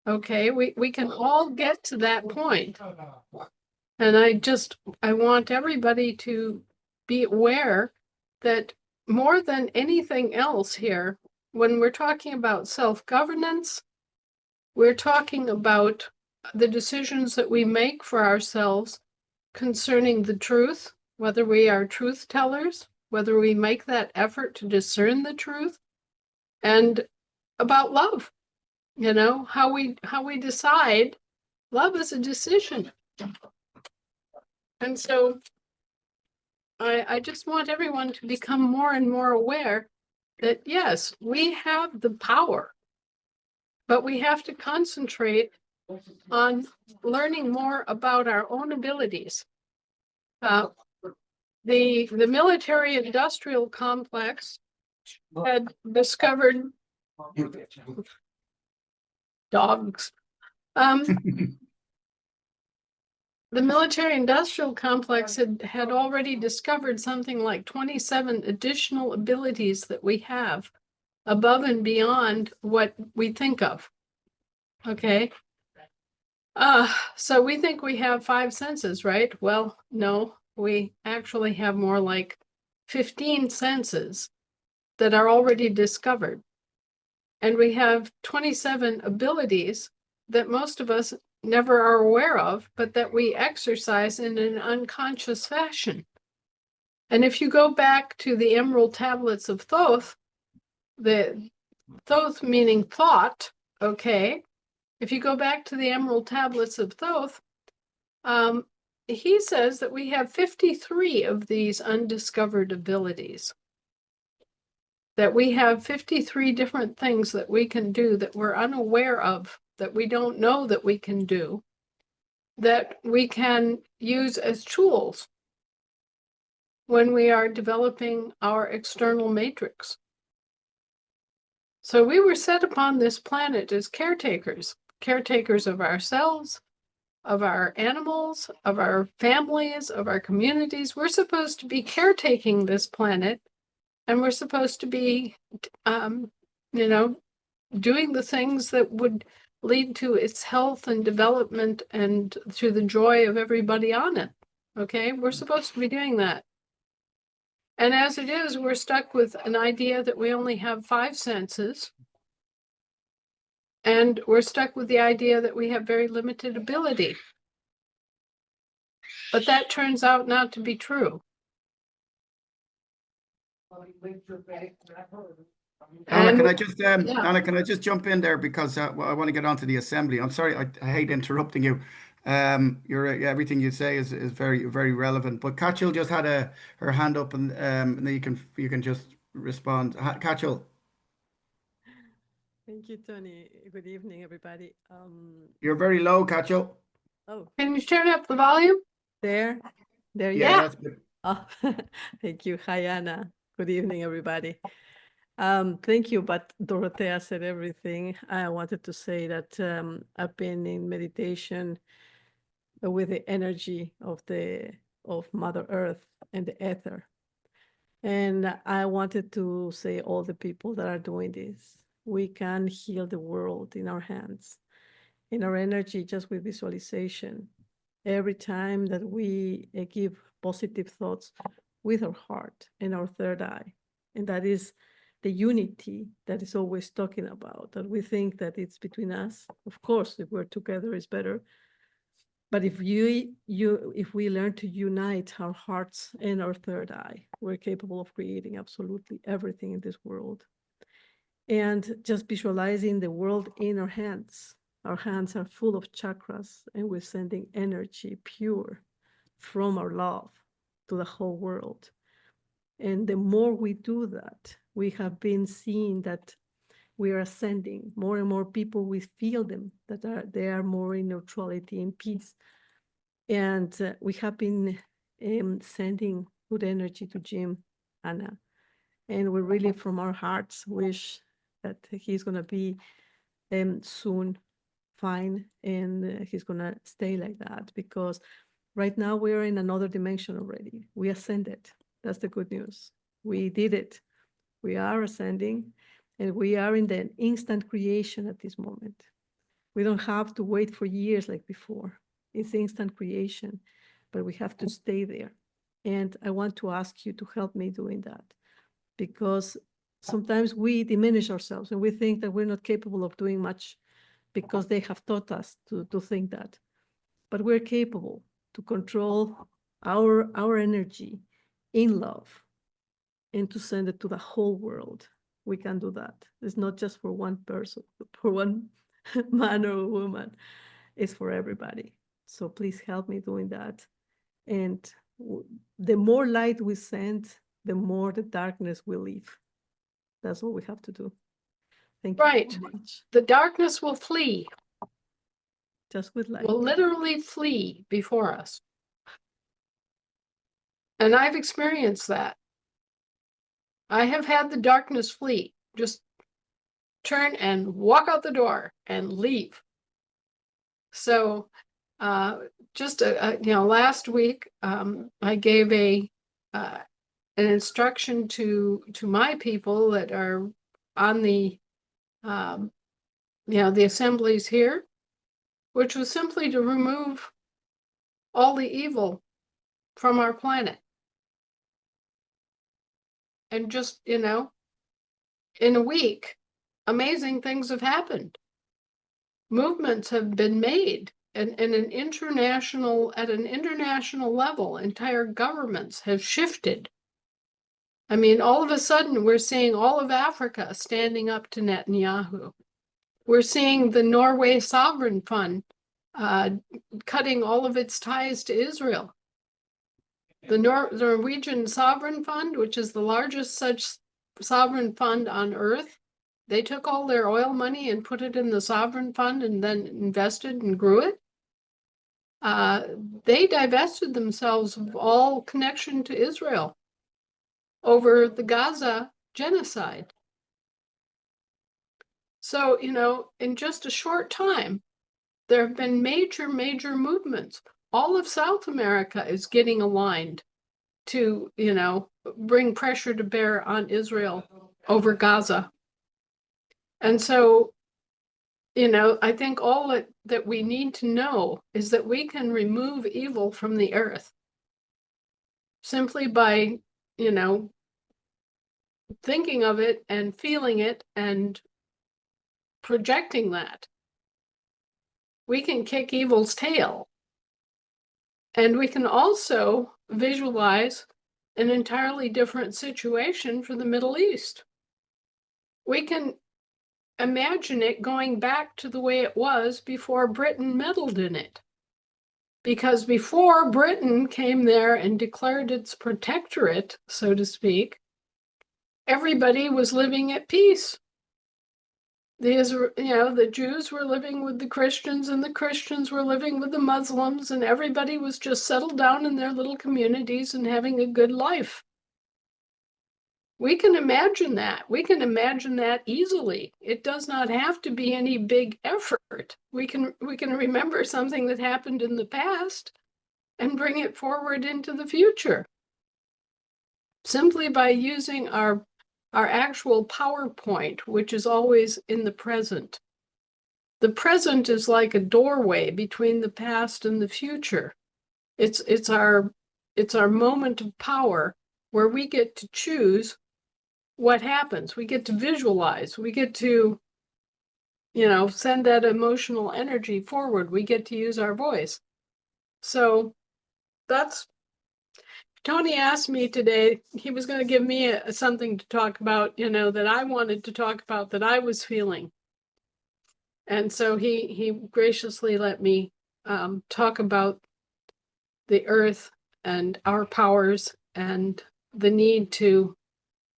Okay, we can all get to that point. And I want everybody to be aware that more than anything else here, when we're talking about self-governance, we're talking about the decisions that we make for ourselves concerning the truth, whether we are truth tellers, whether we make that effort to discern the truth, and about love. You know, how we decide. Love is a decision. And so I just want everyone to become more and more aware that, yes, we have the power but we have to concentrate on learning more about our own abilities. The military-industrial complex had discovered dogs. The military-industrial complex had already discovered something like 27 additional abilities that we have above and beyond what we think of. Okay. So we think we have 5 senses, right? Well, no, we actually have more like 15 senses that are already discovered. And we have 27 abilities that most of us never are aware of, but that we exercise in an unconscious fashion. And if you go back to the Emerald Tablets of Thoth, the Thoth meaning thought, okay? If you go back to the Emerald Tablets of Thoth, he says that we have 53 of these undiscovered abilities. That we have 53 different things that we can do that we're unaware of, that we don't know that we can do, that we can use as tools when we are developing our external matrix. So we were set upon this planet as caretakers, caretakers of ourselves, of our animals, of our families, of our communities. We're supposed to be caretaking this planet, and we're supposed to be, doing the things that would lead to its health and development and to the joy of everybody on it. Okay, we're supposed to be doing that. And as it is, we're stuck with an idea that we only have 5 senses. And we're stuck with the idea that we have very limited ability. But that turns out not to be true. Anna, can And I just Anna, can I just jump in there because I want to get onto the assembly. I'm sorry, I hate interrupting you. Everything you say is very, very relevant. But Kachil just had her hand up, and then you can just respond. Kachil, Thank you, Tony. Good evening, everybody. you're very low, Kachil. Oh, can you turn up the volume? there you Yeah, go. that's good. Oh, thank you. Hi, Anna. Good evening, everybody. Thank you, but Dorothea said everything. I wanted to say that I've been in meditation with the energy of Mother Earth and the ether. And I wanted to say all the people that are doing this, we can heal the world in our hands, in our energy, just with visualization. Every time that we give positive thoughts with our heart and our third eye, and that is the unity that is always talking about, that we think that it's between us. Of course, if we're together, it's better. But if we learn to unite our hearts and our third eye, we're capable of creating absolutely everything in this world. And just visualizing the world in our hands. Our hands are full of chakras, and we're sending energy pure from our love to the whole world. And the more we do that, we have been seeing that we are ascending. More and more people, we feel them, that they are more in neutrality and peace. And we have been sending good energy to Jim, Anna. And we really, from our hearts, wish that he's going to be soon fine, and he's going to stay like that, because right now we're in another dimension already. We ascended. That's the good news. We did it. We are ascending, and we are in the instant creation at this moment. We don't have to wait for years like before. It's instant creation, but we have to stay there. And I want to ask you to help me doing that, because sometimes we diminish ourselves and we think that we're not capable of doing much because they have taught us to think that. But we're capable to control our energy in love and to send it to the whole world. We can do that. It's not just for one person, for one man or a woman. It's for everybody. So please help me doing that. And the more light we send, the more the darkness will leave. That's all we have to do. Thank you Right. so much. The darkness will flee, Just with light. will literally flee before us. And I've experienced that. I have had the darkness flee, just turn and walk out the door and leave. So just last week I gave an instruction to my people that are on the the assemblies here, which was simply to remove all the evil from our planet. And just, in a week, amazing things have happened. Movements have been made and at an international level. Entire governments have shifted. I mean, all of a sudden, we're seeing all of Africa standing up to Netanyahu. We're seeing the Norway Sovereign Fund cutting all of its ties to Israel. The Norwegian Sovereign Fund, which is the largest such sovereign fund on earth, they took all their oil money and put it in the sovereign fund and then invested and grew it. They divested themselves of all connection to Israel over the Gaza genocide. So, in just a short time, there have been major movements. All of South America is getting aligned to, bring pressure to bear on Israel over Gaza. And so, I think all that we need to know is that we can remove evil from the earth simply by, thinking of it and feeling it and projecting that. We can kick evil's tail. And we can also visualize an entirely different situation for the Middle East. We can imagine it going back to the way it was before Britain meddled in it. Because before Britain came there and declared its protectorate, so to speak, everybody was living at peace. The Jews were living with the Christians and the Christians were living with the Muslims, and everybody was just settled down in their little communities and having a good life. We can imagine that. We can imagine that easily. It does not have to be any big effort. We can remember something that happened in the past and bring it forward into the future. Simply by using our actual PowerPoint, which is always in the present. The present is like a doorway between the past and the future. It's our moment of power where we get to choose what happens. We get to visualize. We get to, send that emotional energy forward. We get to use our voice. So Tony asked me today, he was going to give me something to talk about, that I wanted to talk about, that I was feeling. And so he graciously let me talk about the earth and our powers and the need to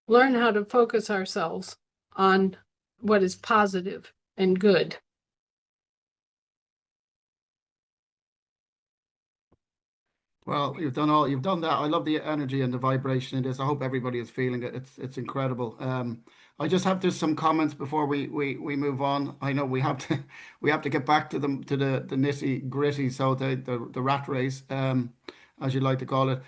learn how to focus ourselves on what is positive and good. Well, you've done that. I love the energy and the vibration in this. I hope everybody is feeling it. It's incredible. I just have just some comments before we move on. I know we have to get back to the nitty gritty, so the rat race, as you like to call it.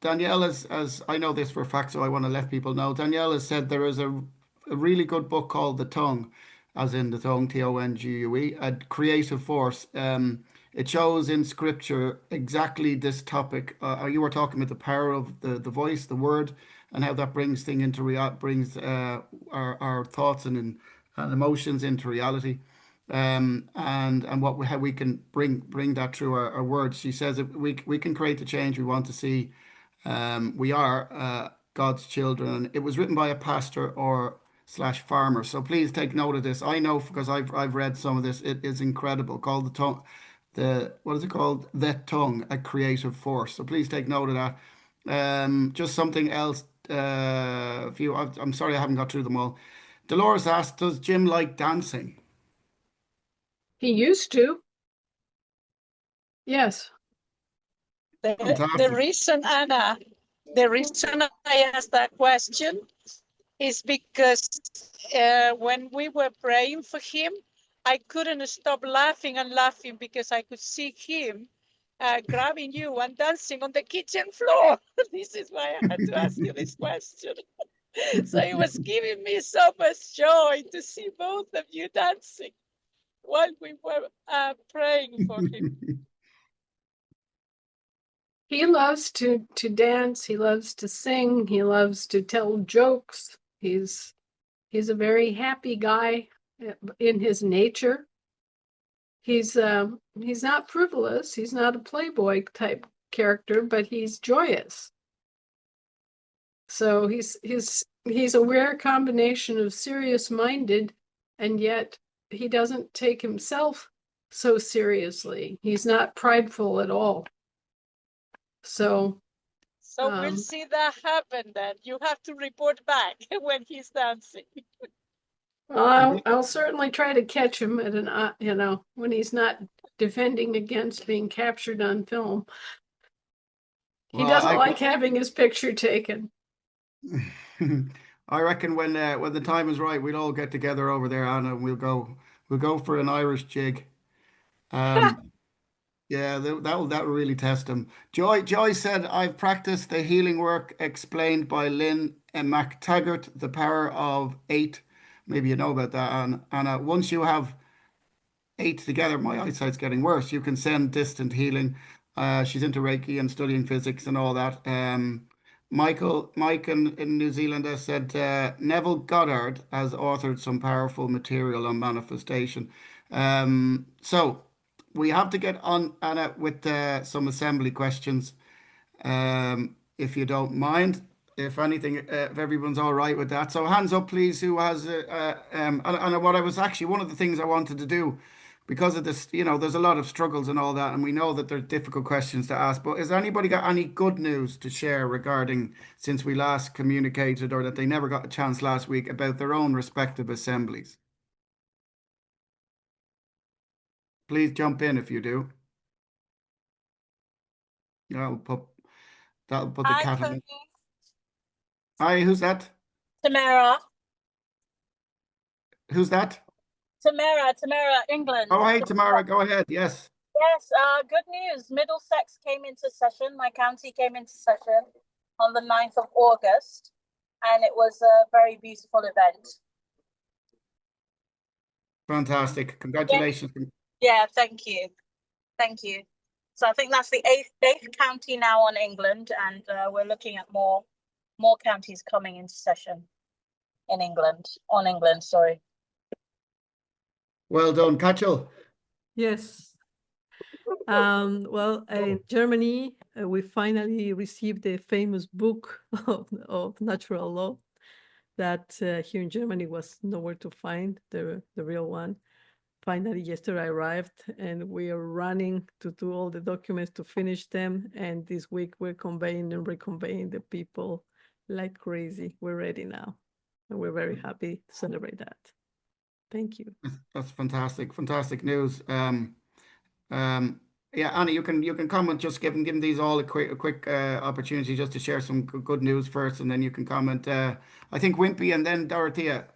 Danielle as I know this for a fact, so I want to let people know. Danielle has said there is a really good book called The Tongue, as in the tongue, Tongue, a creative force. It shows in scripture exactly this topic. You were talking about the power of the voice, the word, and how that brings brings our thoughts and emotions into reality, and how we can bring that through our words. She says that we can create the change we want to see. We are God's children. It was written by a pastor or / farmer. So please take note of this. I know because I've read some of this. It is incredible. Called The Tongue. What is it called? That Tongue, a creative force. So please take note of that. Just something else. I'm sorry I haven't got through them all. Dolores asked, does Jim like dancing? He used to. Yes. The Fantastic. reason, Anna, the reason I asked that question is because when we were praying for him, I couldn't stop laughing and laughing because I could see him grabbing you and dancing on the kitchen floor. This is why I had to ask you this question. So it was giving me so much joy to see both of you dancing while we were praying for him. He loves to dance. He loves to sing. He loves to tell jokes. He's a very happy guy in his nature. He's not frivolous. He's not a playboy type character, but he's joyous. So he's a rare combination of serious-minded, and yet he doesn't take himself so seriously. He's not prideful at all. So we'll see that happen then. You have to report back when he's dancing. well, I'll certainly try to catch him at an when he's not defending against being captured on film. He Well, doesn't like having his picture taken. I reckon when the time is right, we'll all get together over there, Anna, and we'll go for an Irish jig. Yeah, that'll really test him. Joy said, I've practiced the healing work explained by Lynn and MacTaggart, the power of 8. Maybe you know about that, Anna. Once you have 8 together, my eyesight's getting worse. You can send distant healing. She's into Reiki and studying physics and all that. Mike in New Zealand has said Neville Goddard has authored some powerful material on manifestation. So we have to get on, Anna, with some assembly questions, if you don't mind. If anything, if everyone's all right with that. So hands up, please, who has and what I was actually one of the things I wanted to do because of this, there's a lot of struggles and all that, and we know that there's difficult questions to ask. But has anybody got any good news to share regarding since we last communicated, or that they never got a chance last week about their own respective assemblies? Please jump in if you do. That'll put the Hi, cat in. Tony. Hi, who's that? Tamara. Who's that? Tamara, England. Oh, hey, Tamara, go ahead. Yes. Yes, good news. Middlesex came into session. My county came into session on the 9th of August, and it was a very beautiful event. Fantastic. Congratulations. Yeah, thank you. Thank you. So I think that's the eighth county now on England, and we're looking at more counties coming into session in England, sorry. Well done, Kachel. Yes. Well, in Germany, we finally received the famous book of natural law that here in Germany was nowhere to find, the real one. Finally, yesterday arrived, and we are running to do all the documents to finish them. And this week we're conveying and reconveying the people like crazy. We're ready now, and we're very happy to celebrate that. Thank you. That's fantastic. Fantastic news. Yeah, Annie, you can comment. Just give them these all a quick opportunity just to share some good news first, and then you can comment. I think Wimpy and then Dorothea.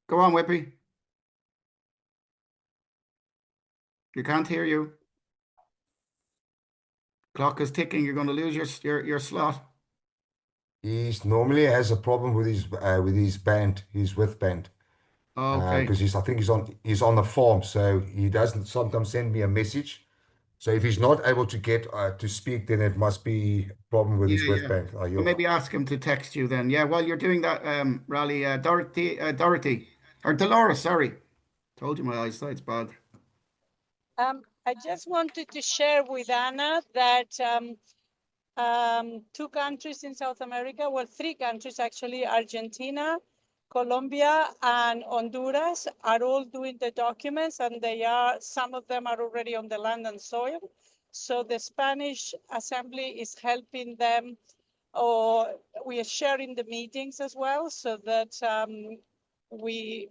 Go on, Wimpy. You can't hear you. Clock is ticking. You're going to lose your slot. He's normally has a problem with his band, his with band. Okay. Because I think he's on the farm, so he doesn't sometimes send me a message. So if he's not able to get to speak, then it must be a problem with his with band. Well, maybe ask him to text you then. Yeah, while you're doing that, Raleigh, Dorothy, or Dolores, sorry. Told you my eyesight's bad. I just wanted to share with Anna that 2 countries in South America, well, 3 countries actually, Argentina, Colombia, and Honduras are all doing the documents, and some of them are already on the land and soil. So the Spanish Assembly is helping them, or we are sharing the meetings as well, so that we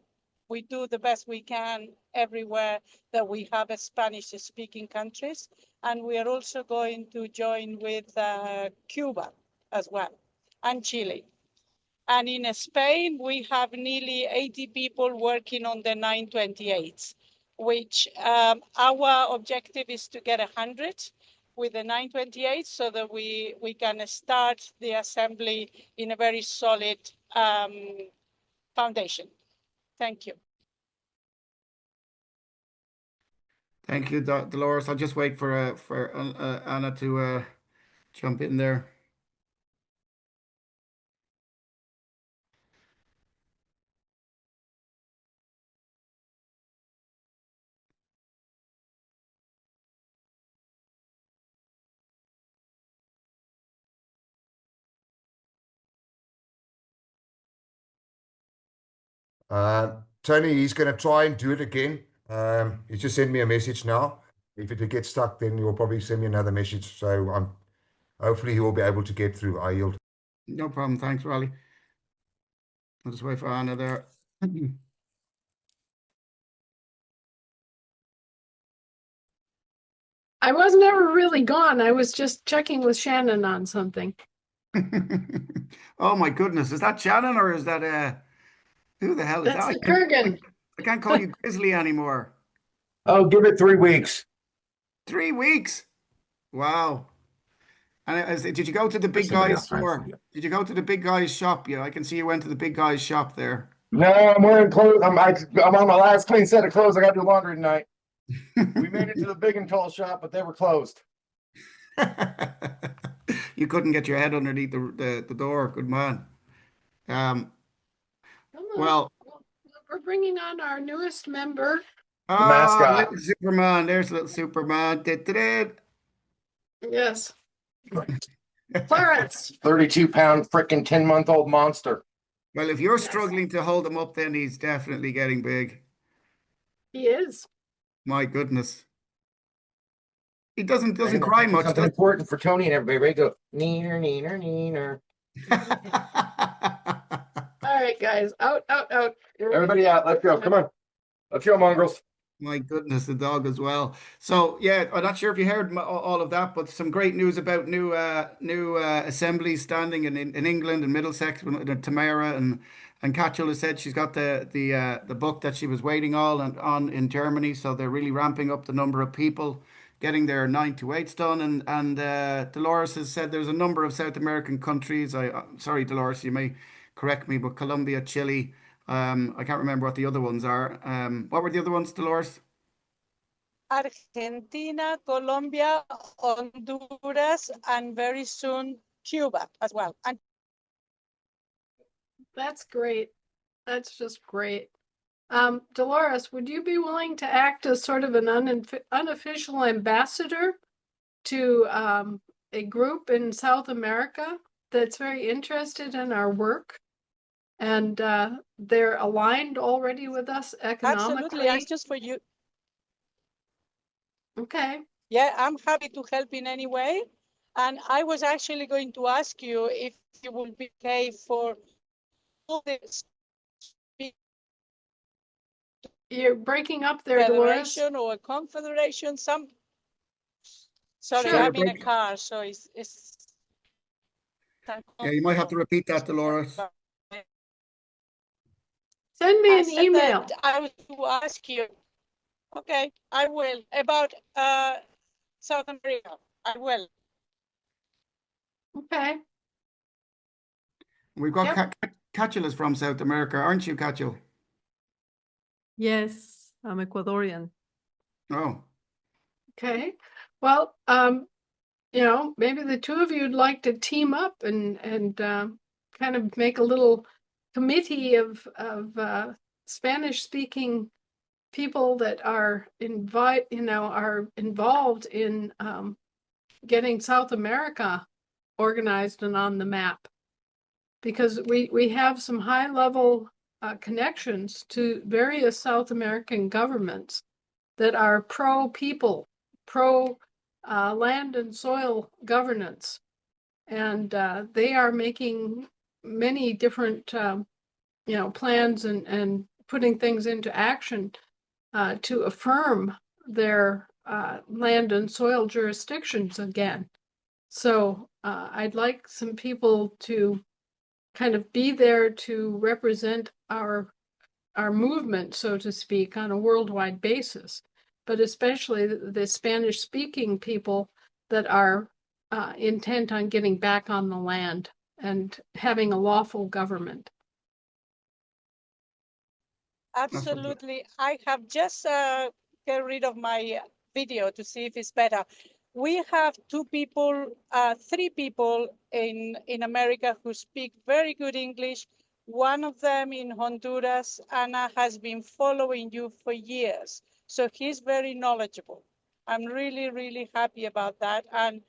do the best we can everywhere that we have a Spanish-speaking countries. And we are also going to join with Cuba as well, and Chile. And in Spain, we have nearly 80 people working on the 928s, which our objective is to get 100 with the 928 so that we can start the assembly in a very solid foundation. Thank you. Thank you, Dolores. I'll just wait for Anna to jump in there. Tony, he's going to try and do it again. He just sent me a message now. If it gets stuck, then he'll probably send me another message. So hopefully he will be able to get through. I yield. No problem. Thanks, Raleigh. I'll just wait for Anna there. I was never really gone. I was just checking with Shannon on something. Oh my goodness. Is that Shannon or is that who the hell is That's that? the Kurgan. I can't call you Grizzly anymore. Oh, give it 3 weeks. 3 weeks. Wow. And did you go to the big guy's store? Did you go to the big guy's shop? Yeah, I can see you went to the big guy's shop there. No, I'm wearing clothes. I'm on my last clean set of clothes. I got to do laundry tonight. We made it to the big and tall shop, but they were closed. You couldn't get your head underneath the door. Good man. Well, we're bringing on our newest member. Mascot. Little Superman. There's little Superman. Yes. Clarence. 32-pound freaking 10-month-old monster. Well, if you're struggling to hold him up, then he's definitely getting big. He is. My goodness. He doesn't cry much. Something important for Tony and everybody. Ready? Go neener, neener, neener. All right, guys. Out. Everybody out. Let's go. Come on. Let's go, mongrels. My goodness, the dog as well. So yeah, I'm not sure if you heard all of that, but some great news about new assemblies standing in England and Middlesex. Tamara and Catull has said she's got the book that she was waiting on in Germany. So they're really ramping up the number of people getting their 928s done. And Dolores has said there's a number of South American countries. Sorry, Dolores, you may correct me, but Colombia, Chile. I can't remember what the other ones are. What were the other ones, Dolores? Argentina, Colombia, Honduras, and very soon Cuba as well. And that's great. That's just great. Dolores, would you be willing to act as sort of an unofficial ambassador to a group in South America that's very interested in our work? And they're aligned already with us economically. Absolutely, it's just for you. Okay. Yeah, I'm happy to help in any way. And I was actually going to ask you if you would be okay for all this. You're breaking up there, Dolores. Federation or a confederation, some. Sorry, Sure. I'm in a car, so it's. Yeah, you might have to repeat that, Dolores. Send me an email. I was to ask you. Okay, I will. About South America, I will. Okay. We've got Catull is from South America, aren't you, Catull? Yes, I'm Ecuadorian. Oh. Okay. Well, maybe the two of you'd like to team up and kind of make a little committee of Spanish-speaking people that are involved in getting South America organized and on the map, because we have some high-level connections to various South American governments that are pro-people, pro land and soil governance. And they are making many different, plans and putting things into action to affirm their land and soil jurisdictions again. So I'd like some people to kind of be there to represent our movement, so to speak, on a worldwide basis, but especially the Spanish-speaking people that are intent on getting back on the land and having a lawful government. Absolutely. I have just get rid of my video to see if it's better. We have three people in America who speak very good English. One of them in Honduras, Anna, has been following you for years. So he's very knowledgeable. I'm really, really happy about that. And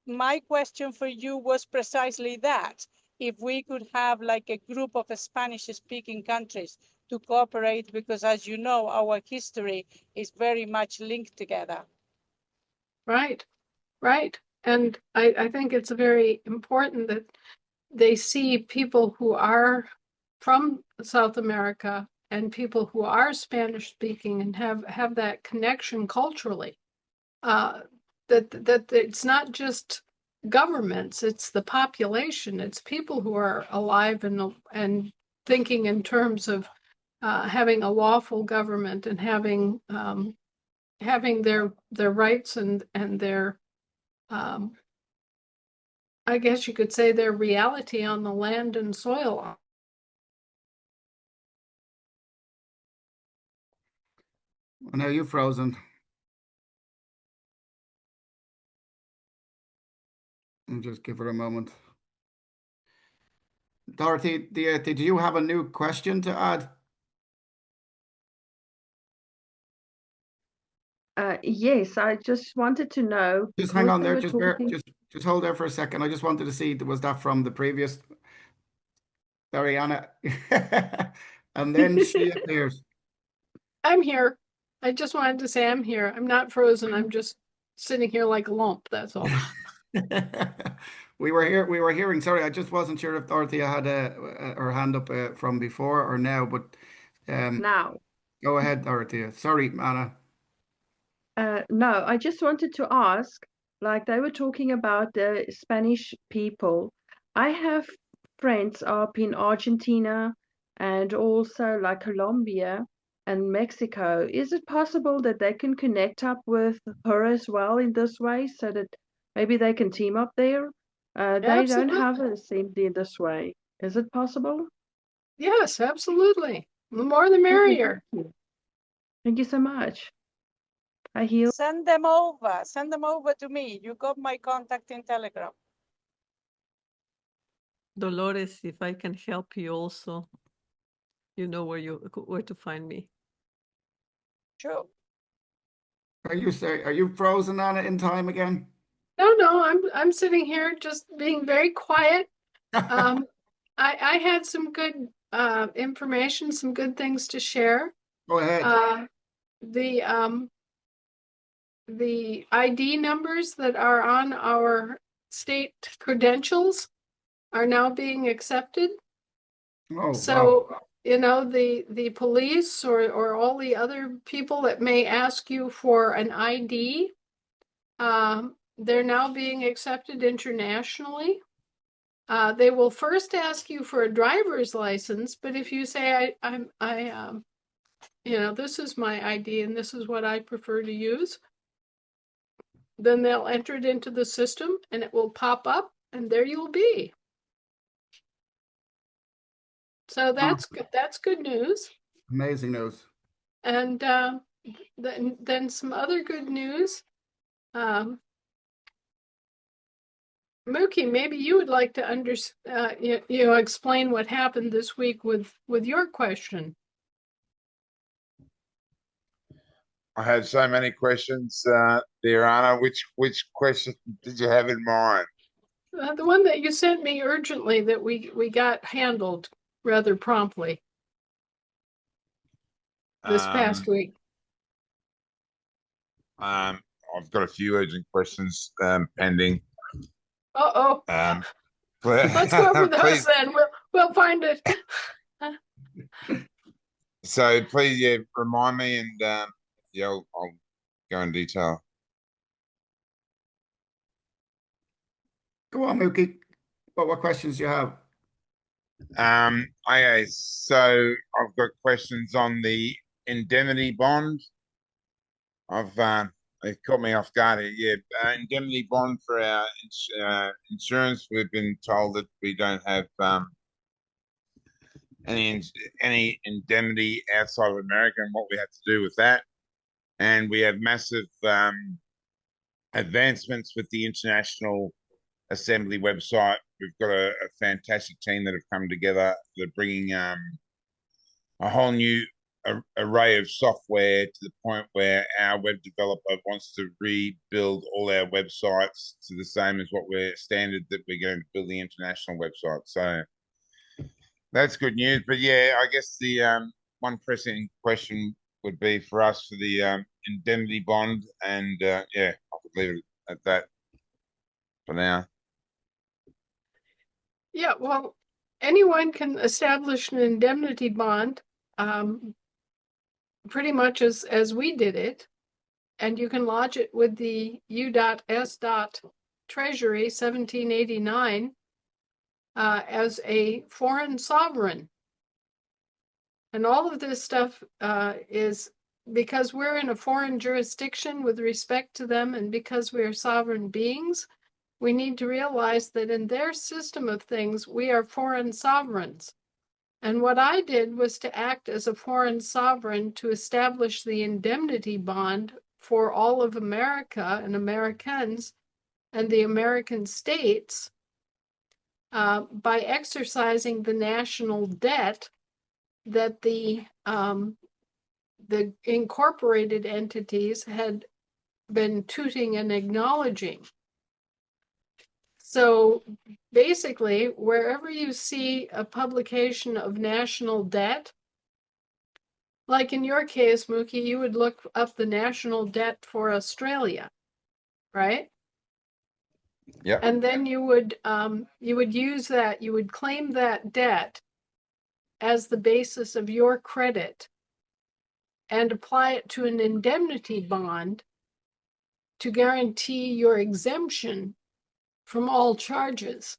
my question for you was precisely that. If we could have like a group of Spanish-speaking countries to cooperate, because as you know, our history is very much linked together. Right, right. And I think it's very important that they see people who are from South America and people who are Spanish speaking and have that connection culturally. That it's not just governments, it's the population, it's people who are alive and thinking in terms of having a lawful government and having their rights and their I guess you could say their reality on the land and soil. I know you're frozen. I'll just give her a moment. Dorothy, did you have a new question to add? Yes, I just wanted to know. Just hang on there. Just Just hold there for a second. I just wanted to see, was that from the previous? Sorry, Anna. And then she appears. I'm here. I just wanted to say I'm here. I'm not frozen. I'm just sitting here like a lump. That's all. We were hearing. Sorry, I just wasn't sure if Dorothea had her hand up from before or now. But now. Go ahead, Dorothea. Sorry, Anna. No, I just wanted to ask, like they were talking about the Spanish people. I have friends up in Argentina and also like Colombia and Mexico. Is it possible that they can connect up with her as well in this way so that maybe they can team up there? They don't have a assembly in this way. Is it possible? Yes, absolutely. The more the merrier. Thank you so much. I heal. Send them over to me. You got my contact in Telegram. Dolores, if I can help you also, you know where to find me. Sure. Are you frozen, Anna, in time again? No, I'm sitting here just being very quiet. I had some good information, some good things to share. Go ahead. The ID numbers that are on our state credentials are now being accepted. Oh, so wow. The police or all the other people that may ask you for an ID, they're now being accepted internationally. They will first ask you for a driver's license, but if you say this is my ID and this is what I prefer to use, then they'll enter it into the system and it will pop up and there you'll be. So that's good. That's good news. Amazing news. And then some other good news. Mookie, maybe you would like to explain what happened this week with your question. I had so many questions there, Anna. Which question did you have in mind? The one that you sent me urgently that we got handled rather promptly this past week. I I've got a few urgent questions pending. Uh-oh. Let's go over those Please, then. We'll find it. so please, yeah, remind me, and yeah, I'll go in detail. Go on, Mookie. What questions do you have? Okay, so I've got questions on the indemnity bond. It caught me off guard here. Yeah, indemnity bond for our insurance. We've been told that we don't have any indemnity outside of America, and what we have to do with that. And we have massive advancements with the International Assembly website. We've got a fantastic team that have come together. They're bringing a whole new array of software to the point where our web developer wants to rebuild all our websites to the same as what we're standard that we're going to build the international website. So that's good news. But yeah, I guess the one pressing question would be for us for the indemnity bond, and yeah, I could leave it at that for now. Yeah, well, anyone can establish an indemnity bond, pretty much as we did it, and you can lodge it with the U.S. Treasury 1789 as a foreign sovereign. And all of this stuff is because we're in a foreign jurisdiction with respect to them, and because we are sovereign beings, we need to realize that in their system of things, we are foreign sovereigns. And what I did was to act as a foreign sovereign to establish the indemnity bond for all of America and Americans and the American states by exercising the national debt that the incorporated entities had been tooting and acknowledging. So basically, wherever you see a publication of national debt, like in your case, Mookie, you would look up the national debt for Australia, right? Yeah. And then you would use that, you would claim that debt as the basis of your credit and apply it to an indemnity bond to guarantee your exemption from all charges.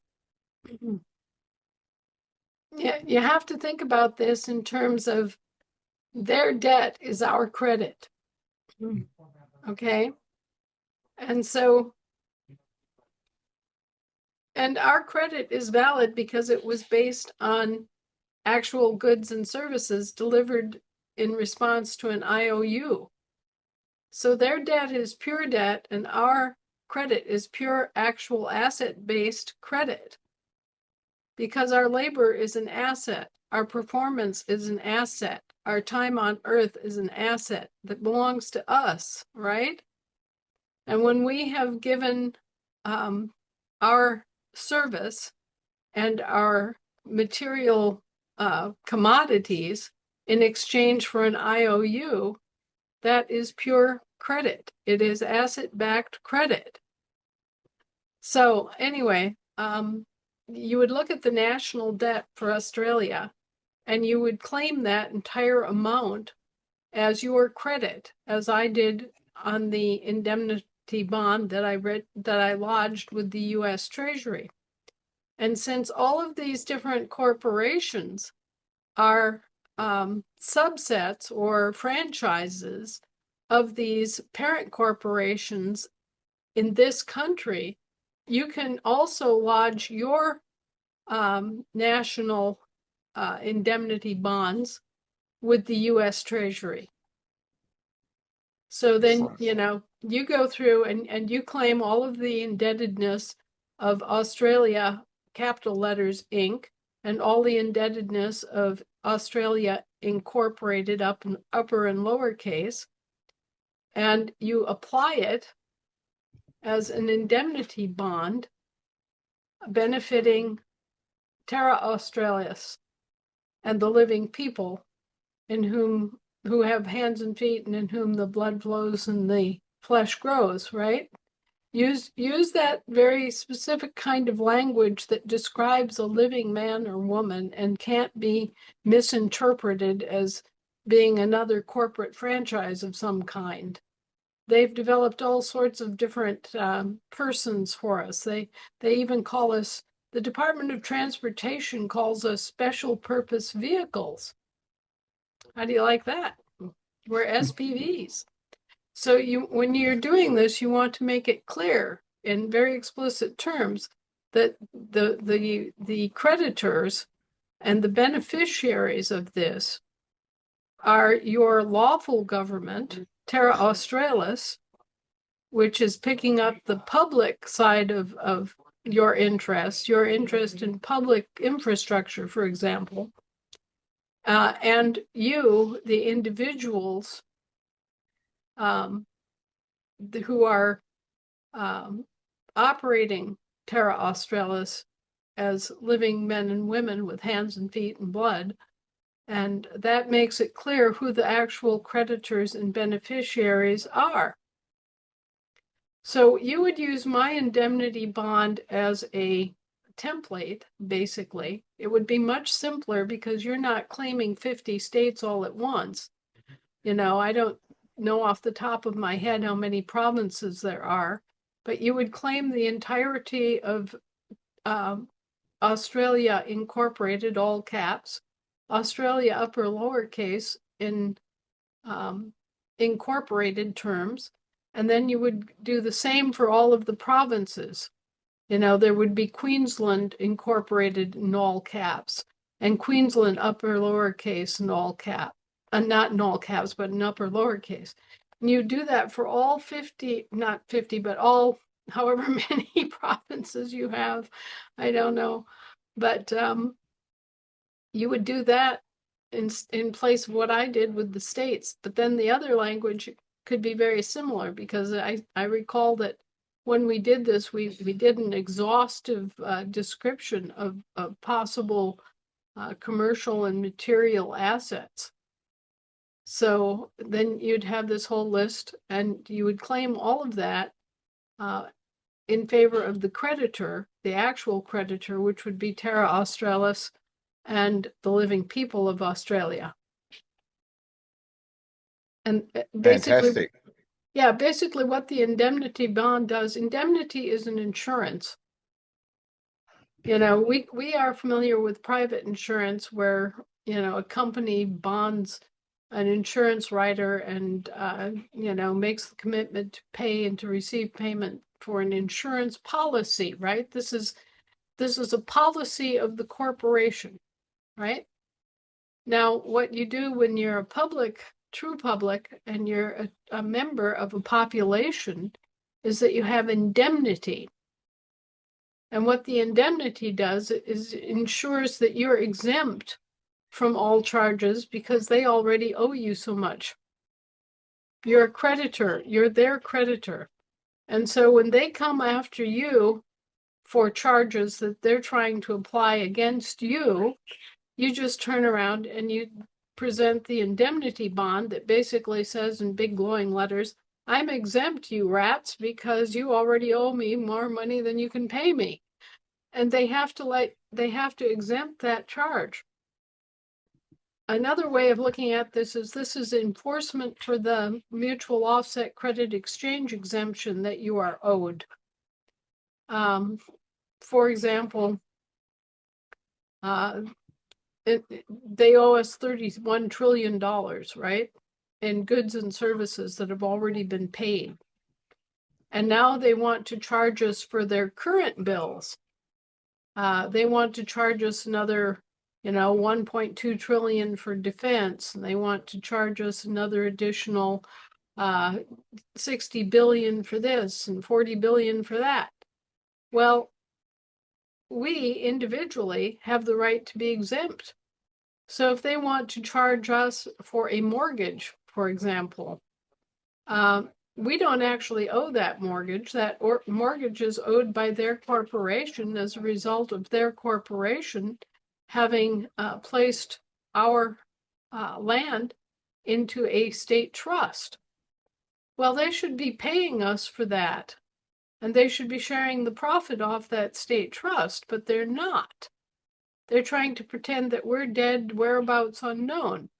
Yeah, you have to think about this in terms of their debt is our credit. Okay? And so, and our credit is valid because it was based on actual goods and services delivered in response to an IOU. So their debt is pure debt, and our credit is pure actual asset-based credit. Because our labor is an asset, our performance is an asset, our time on earth is an asset that belongs to us, right? And when we have given our service and our material commodities in exchange for an IOU, that is pure credit. It is asset-backed credit. So anyway, you would look at the national debt for Australia, and you would claim that entire amount as your credit, as I did on the indemnity bond that I lodged with the U.S. Treasury. And since all of these different corporations are subsets or franchises of these parent corporations in this country, you can also lodge your national indemnity bonds with the U.S. Treasury. So then, you know, you go through and you claim all of the indebtedness of Australia, capital letters, Inc., and all the indebtedness of Australia Incorporated, upper and lowercase, and you apply it as an indemnity bond benefiting Terra Australis and the living people who have hands and feet and in whom the blood flows and the flesh grows, right? Use that very specific kind of language that describes a living man or woman and can't be misinterpreted as being another corporate franchise of some kind. They've developed all sorts of different persons for us. They even call us, the Department of Transportation calls us special purpose vehicles. How do you like that? We're SPVs. So when you're doing this, you want to make it clear in very explicit terms that the creditors and the beneficiaries of this are your lawful government, Terra Australis, which is picking up the public side of your interest in public infrastructure, for example, and you, the individuals who are operating Terra Australis as living men and women with hands and feet and blood. And that makes it clear who the actual creditors and beneficiaries are. So you would use my indemnity bond as a template, basically. It would be much simpler because you're not claiming 50 states all at once. You know, I don't know off the top of my head how many provinces there are, but you would claim the entirety of Australia Incorporated, all caps, Australia upper lowercase in incorporated terms, and then you would do the same for all of the provinces. You know, there would be Queensland Incorporated in all caps, and Queensland upper lowercase in all caps. Not in all caps, but in upper lowercase. And you do that for all 50, not 50, but all however many provinces you have. I don't know. But you would do that in place of what I did with the states. But then the other language could be very similar, because I recall that when we did this, we did an exhaustive description of possible commercial and material assets. So then you'd have this whole list, and you would claim all of that in favor of the creditor, the actual creditor, which would be Terra Australis and the living people of Australia. And basically, Fantastic. yeah, basically what the indemnity bond does, indemnity is an insurance. You know, we are familiar with private insurance where, you know, a company bonds an insurance writer and, you know, makes the commitment to pay and to receive payment for an insurance policy, right? This is a policy of the corporation, right? Now, what you do when you're a public, true public, and you're a member of a population is that you have indemnity. And what the indemnity does is ensures that you're exempt from all charges because they already owe you so much. You're a creditor, you're their creditor. And so when they come after you for charges that they're trying to apply against you, you just turn around and you present the indemnity bond that basically says in big glowing letters, I'm exempt, you rats, because you already owe me more money than you can pay me. And they have to exempt that charge. Another way of looking at this is enforcement for the mutual offset credit exchange exemption that you are owed. For example, they owe us $31 trillion, right? In goods and services that have already been paid. And now they want to charge us for their current bills. They want to charge us another, you know, 1.2 trillion for defense, and they want to charge us another additional 60 billion for this and 40 billion for that. Well, we individually have the right to be exempt. So if they want to charge us for a mortgage, for example, we don't actually owe that mortgage. That mortgage is owed by their corporation as a result of their corporation having placed our land into a state trust. Well, they should be paying us for that. And they should be sharing the profit off that state trust, but they're not. They're trying to pretend that we're dead, whereabouts unknown.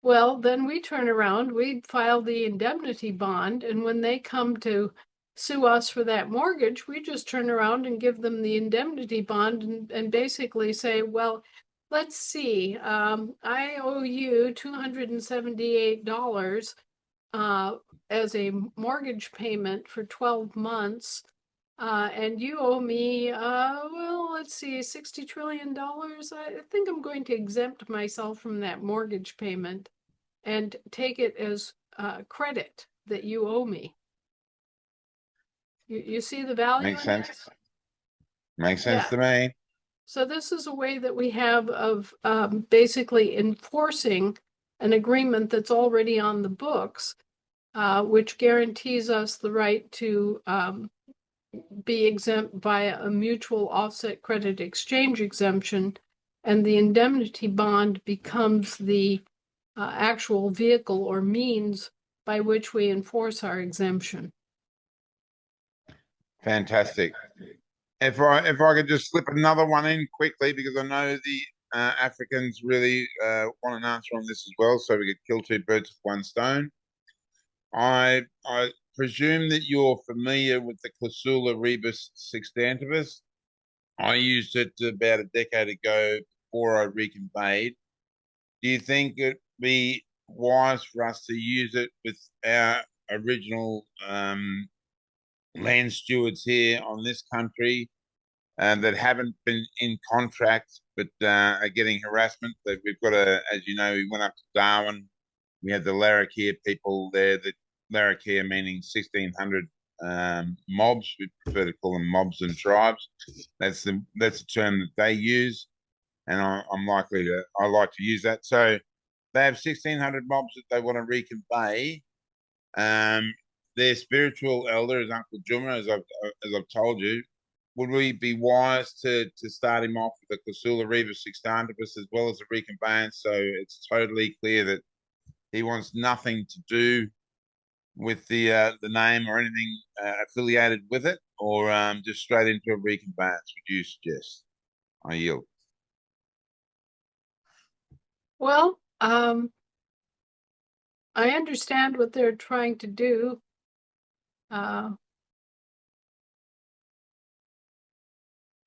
Well, then we turn around, we file the indemnity bond, and when they come to sue us for that mortgage, we just turn around and give them the indemnity bond and basically say, well, let's see, I owe you $278 as a mortgage payment for 12 months. And you owe me, well, let's see, $60 trillion. I think I'm going to exempt myself from that mortgage payment and take it as credit that you owe me. You see the value Makes in sense. this? Makes sense Yeah. to me. So this is a way that we have of basically enforcing an agreement that's already on the books, which guarantees us the right to be exempt via a mutual offset credit exchange exemption, and the indemnity bond becomes the actual vehicle or means by which we enforce our exemption. Fantastic. If I could just slip another one in quickly, because I know the Africans really want an answer on this as well, so we could kill two birds with one stone. I presume that you're familiar with the Clausula rebus sextantibus. I used it about a decade ago before I reconveyed. Do you think it'd be wise for us to use it with our original land stewards here on this country that haven't been in contract but are getting harassment? That we've got as you know, we went up to Darwin. We had the Larrakia people there. The Larrakia meaning 1600 mobs. We prefer to call them mobs than tribes. That's the term that they use, and I like to use that. So they have 1600 mobs that they want to reconvey. Their spiritual elder is Uncle Juma, as I've told you. Would we be wise to start him off with the Clausula rebus sextantibus as well as the reconveyance, so it's totally clear that he wants nothing to do with the name or anything affiliated with it, or just straight into a reconveyance? Would you suggest? I yield. Well, I understand what they're trying to do.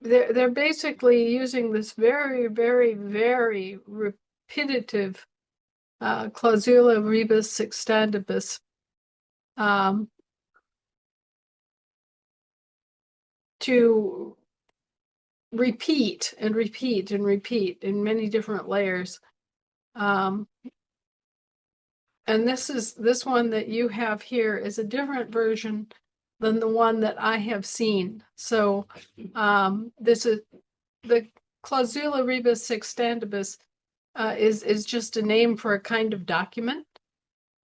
They're basically using this very, very, very repetitive Clausula rebus sextantibus to repeat and repeat and repeat in many different layers. And this one that you have here is a different version than the one that I have seen. So this is the Clausula rebus sextantibus is just a name for a kind of document.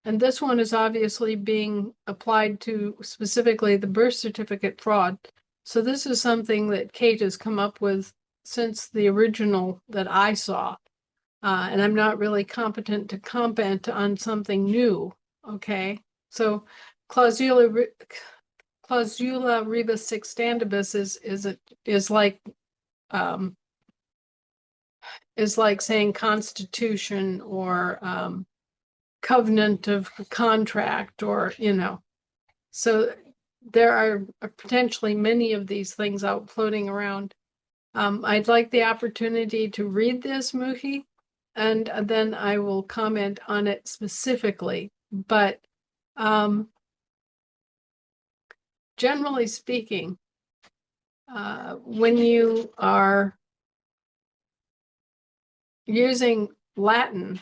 And this one is obviously being applied to specifically the birth certificate fraud. So this is something that Kate has come up with since the original that I saw. And I'm not really competent to comment on something new, okay? So Clausula rebus sextantibus is like saying constitution or covenant of contract, or so there are potentially many of these things out floating around. I'd like the opportunity to read this, Muhi, and then I will comment on it specifically. But generally speaking, when you are using Latin,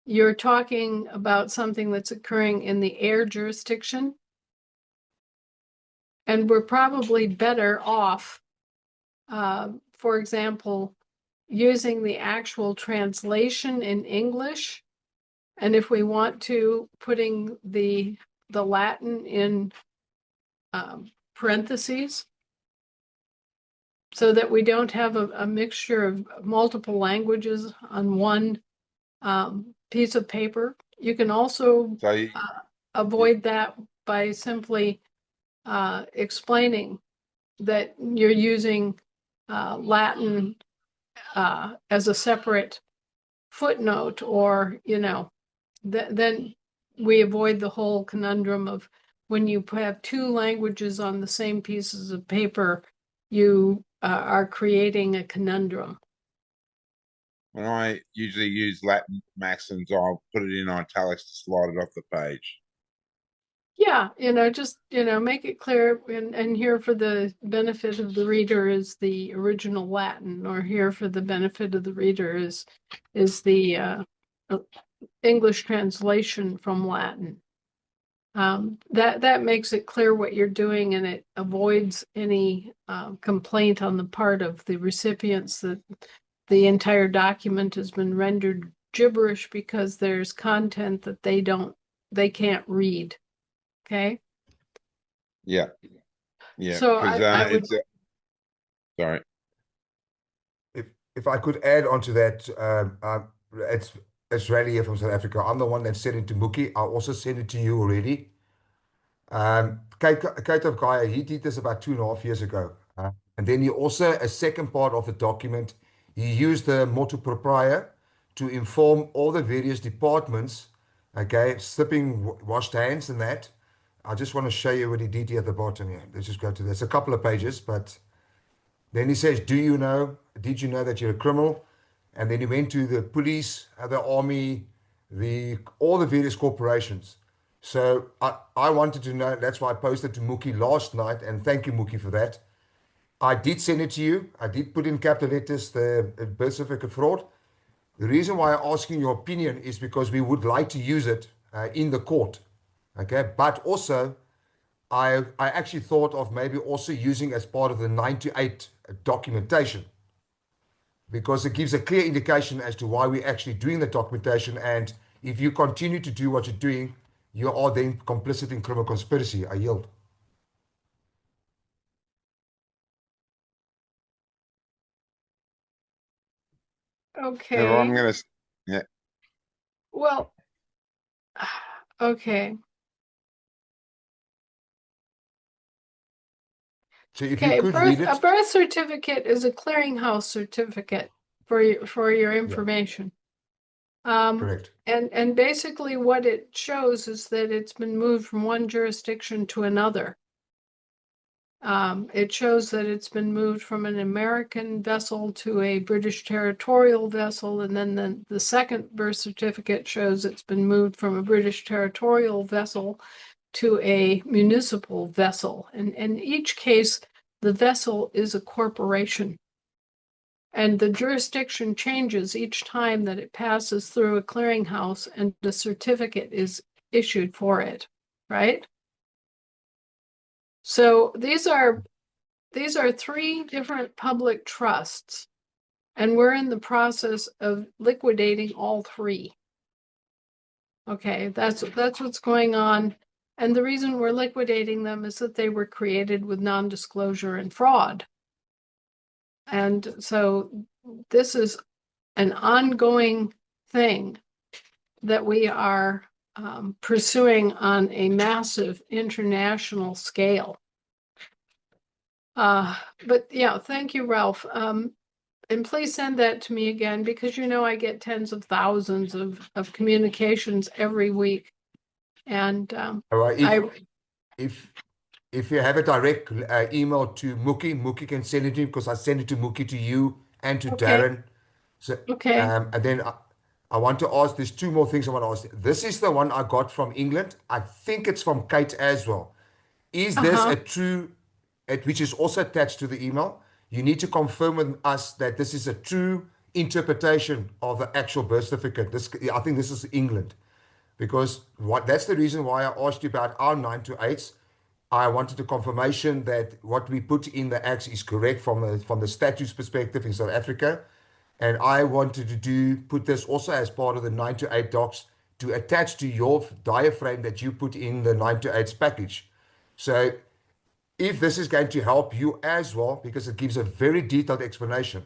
you're talking about something that's occurring in the air jurisdiction. And we're probably better off, for example, using the actual translation in English. And if we want to, putting the Latin in parentheses, so that we don't have a mixture of multiple languages on one piece of paper. You can also avoid that by simply explaining that you're using Latin as a separate footnote, or, then we avoid the whole conundrum of when you have two languages on the same pieces of paper, you are creating a conundrum. When I usually use Latin maxims, I'll put it in italics to slide it off the page. Yeah, just, make it clear, and here for the benefit of the reader is the original Latin, or here for the benefit of the reader is the English translation from Latin. That makes it clear what you're doing, and it avoids any complaint on the part of the recipients that the entire document has been rendered gibberish because there's content that they can't read. Okay. Yeah. Yeah. So Because I would. Sorry. If I could add on to that, it's Rally here from South Africa. I'm the one that sent it to Mookie. I also sent it to you already. Kate of Gaia, he did this about 2.5 years ago. And then he also, a second part of the document, he used the motu proprio to inform all the various departments, okay, slipping washed hands and that. I just want to show you what he did here at the bottom here. Let's just go to this. A couple of pages, but then he says, did you know that you're a criminal? And then he went to the police, the army, all the various corporations. So I wanted to know, that's why I posted to Mookie last night, and thank you, Mookie, for that. I did send it to you. I did put in capital letters the birth certificate fraud. The reason why I'm asking your opinion is because we would like to use it in the court, okay? But also, I actually thought of maybe also using as part of the 9 to 8 documentation, because it gives a clear indication as to why we're actually doing the documentation. And if you continue to do what you're doing, you are then complicit in criminal conspiracy. I yield. Okay. Yeah, well, I'm gonna. Yeah. Well, okay. So if Okay, you could read a it. birth certificate is a clearinghouse certificate for your information. Correct. And basically what it shows is that it's been moved from one jurisdiction to another. It shows that it's been moved from an American vessel to a British territorial vessel, and then the second birth certificate shows it's been moved from a British territorial vessel to a municipal vessel. And in each case, the vessel is a corporation. And the jurisdiction changes each time that it passes through a clearinghouse and the certificate is issued for it, right? So these are 3 different public trusts, and we're in the process of liquidating all 3. Okay, that's what's going on. And the reason we're liquidating them is that they were created with non-disclosure and fraud. And so this is an ongoing thing that we are pursuing on a massive international scale. But yeah, thank you, Ralph. And please send that to me again, because I get tens of thousands of communications every week. And All right, if you have a direct email to Mookie can send it to me, because I send it to Mookie, to you, and to Darren. So, okay. And then I want to ask, there's 2 more things I want to ask. This is the one I got from England. I think it's from Kate as well. Is this a true, which is also attached to the email? You need to confirm with us that this is a true interpretation of the actual birth certificate. I think this is England, because that's the reason why I asked you about our 9 to 8s. I wanted a confirmation that what we put in the acts is correct from the statutes perspective in South Africa. And I wanted to put this also as part of the 9 to 8 docs to attach to your diaphragm that you put in the 9 to 8s package. So if this is going to help you as well, because it gives a very detailed explanation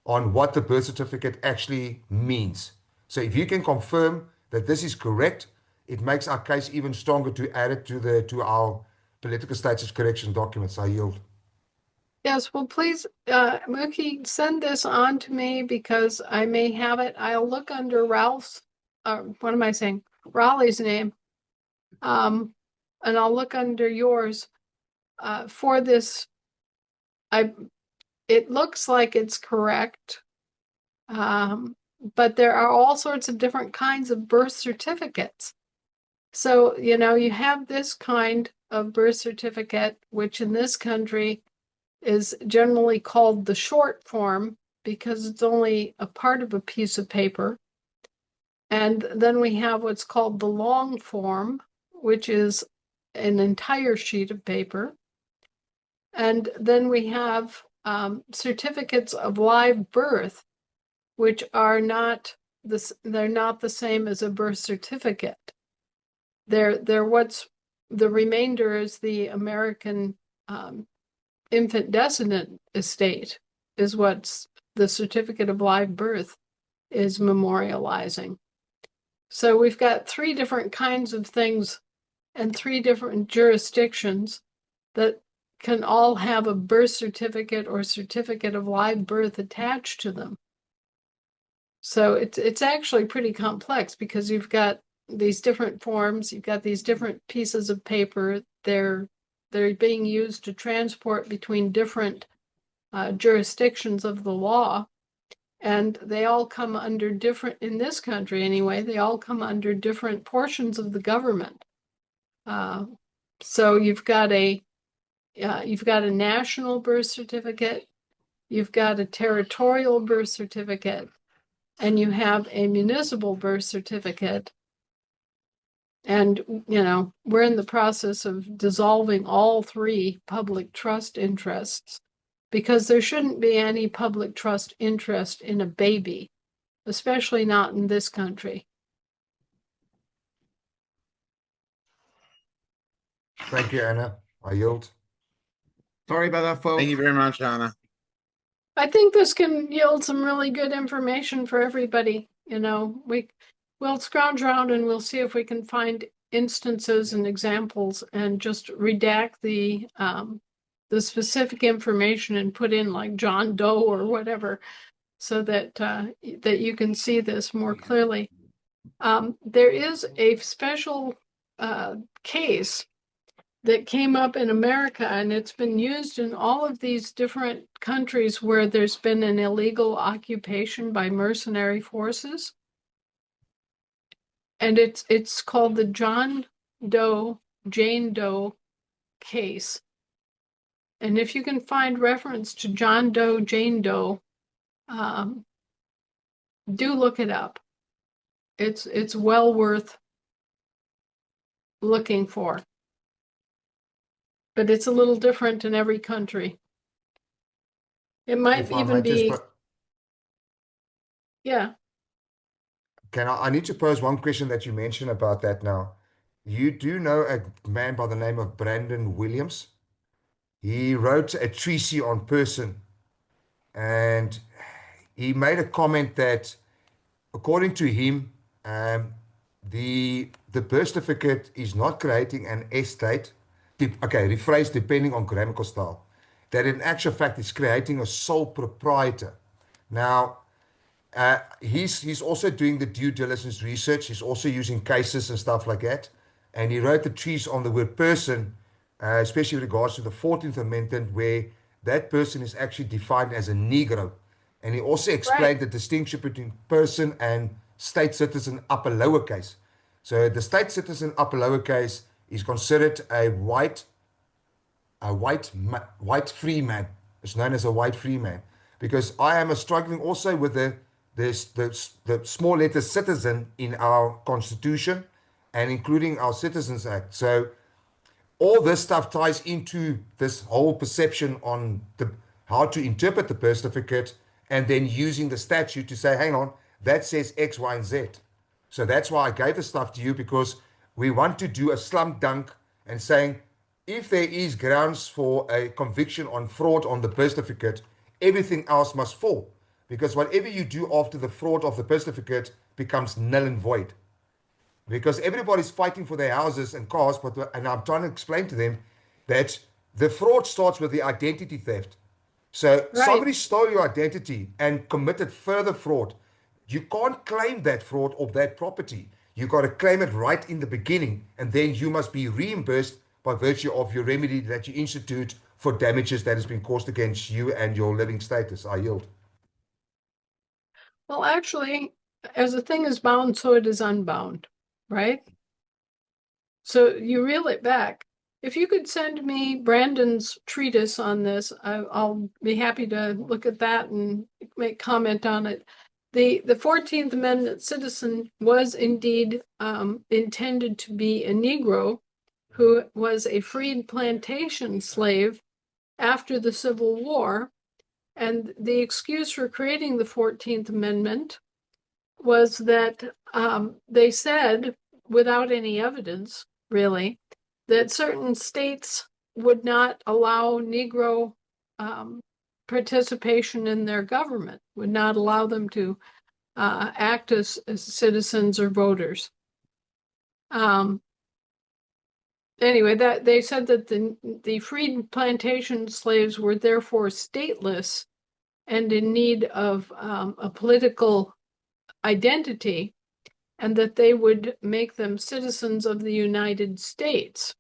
on what the birth certificate actually means. So if you can confirm that this is correct, it makes our case even stronger to add it to our political status correction documents. I yield. Yes, well, please, Mookie, send this on to me because I may have it. I'll look under Ralph's, what am I saying? Raleigh's name. And I'll look under yours, for this. It looks like it's correct. But there are all sorts of different kinds of birth certificates. So, you know, you have this kind of birth certificate, which in this country is generally called the short form because it's only a part of a piece of paper. And then we have what's called the long form, which is an entire sheet of paper. And then we have certificates of live birth, which are not they're not the same as a birth certificate. They're what's the remainder is the American infant descendant estate is what's the certificate of live birth is memorializing. So we've got 3 different kinds of things and 3 different jurisdictions that can all have a birth certificate or certificate of live birth attached to them. So it's actually pretty complex because you've got these different forms, you've got these different pieces of paper. They're being used to transport between different jurisdictions of the law, and they all come under different, in this country anyway, they all come under different portions of the government. So you've got a national birth certificate, you've got a territorial birth certificate, and you have a municipal birth certificate. And, you know, we're in the process of dissolving all 3 public trust interests because there shouldn't be any public trust interest in a baby, especially not in this country. Thank you, Anna. I yield. Sorry about that, folks. Thank you very much, Anna. I think this can yield some really good information for everybody. You know, we'll scrounge around and we'll see if we can find instances and examples and just redact the specific information and put in like John Doe or whatever so that that you can see this more clearly. There is a special case that came up in America, and it's been used in all of these different countries where there's been an illegal occupation by mercenary forces. And it's called the John Doe, Jane Doe case. And if you can find reference to John Doe, Jane Doe, do look it up. It's well worth looking for. But it's a little different in every country. It might If I even might just be, po- yeah. I need to pose one question that you mentioned about that now. You do know a man by the name of Brandon Williams? He wrote a treatise on person, and he made a comment that, according to him, the birth certificate is not creating an estate. Okay, rephrase depending on grammatical style. That in actual fact is creating a sole proprietor. Now, he's also doing the due diligence research. He's also using cases and stuff like that. And he wrote a treatise on the word person, especially with regards to the 14th Amendment, where that person is actually defined as a Negro. And he also explained the distinction between person and state citizen upper lowercase. So the state citizen upper lowercase is considered a white free man. It's known as a white free man, because I am struggling also with the small letter citizen in our constitution and including our Citizens Act. So all this stuff ties into this whole perception on how to interpret the birth certificate, and then using the statute to say, hang on, that says X, Y, and Z. So that's why I gave the stuff to you, because we want to do a slump dunk and saying, if there is grounds for a conviction on fraud on the birth certificate, everything else must fall. Because whatever you do after the fraud of the birth certificate becomes null and void. because everybody's fighting for their houses and cars. And I'm trying to explain to them that the fraud starts with the identity theft. So Right. somebody stole your identity and committed further fraud. You can't claim that fraud of that property. You got to claim it right in the beginning, and then you must be reimbursed by virtue of your remedy that you institute for damages that has been caused against you and your living status. I yield. Well, actually, as a thing is bound, so it is unbound, right? So you reel it back. If you could send me Brandon's treatise on this, I'll be happy to look at that and make comment on it. The 14th Amendment citizen was indeed intended to be a Negro who was a freed plantation slave after the Civil War. And the excuse for creating the 14th Amendment was that they said, without any evidence, really, that certain states would not allow Negro participation in their government, would not allow them to act as citizens or voters. Anyway, that they said that the freed plantation slaves were therefore stateless and in need of a political identity, and that they would make them citizens of the United States.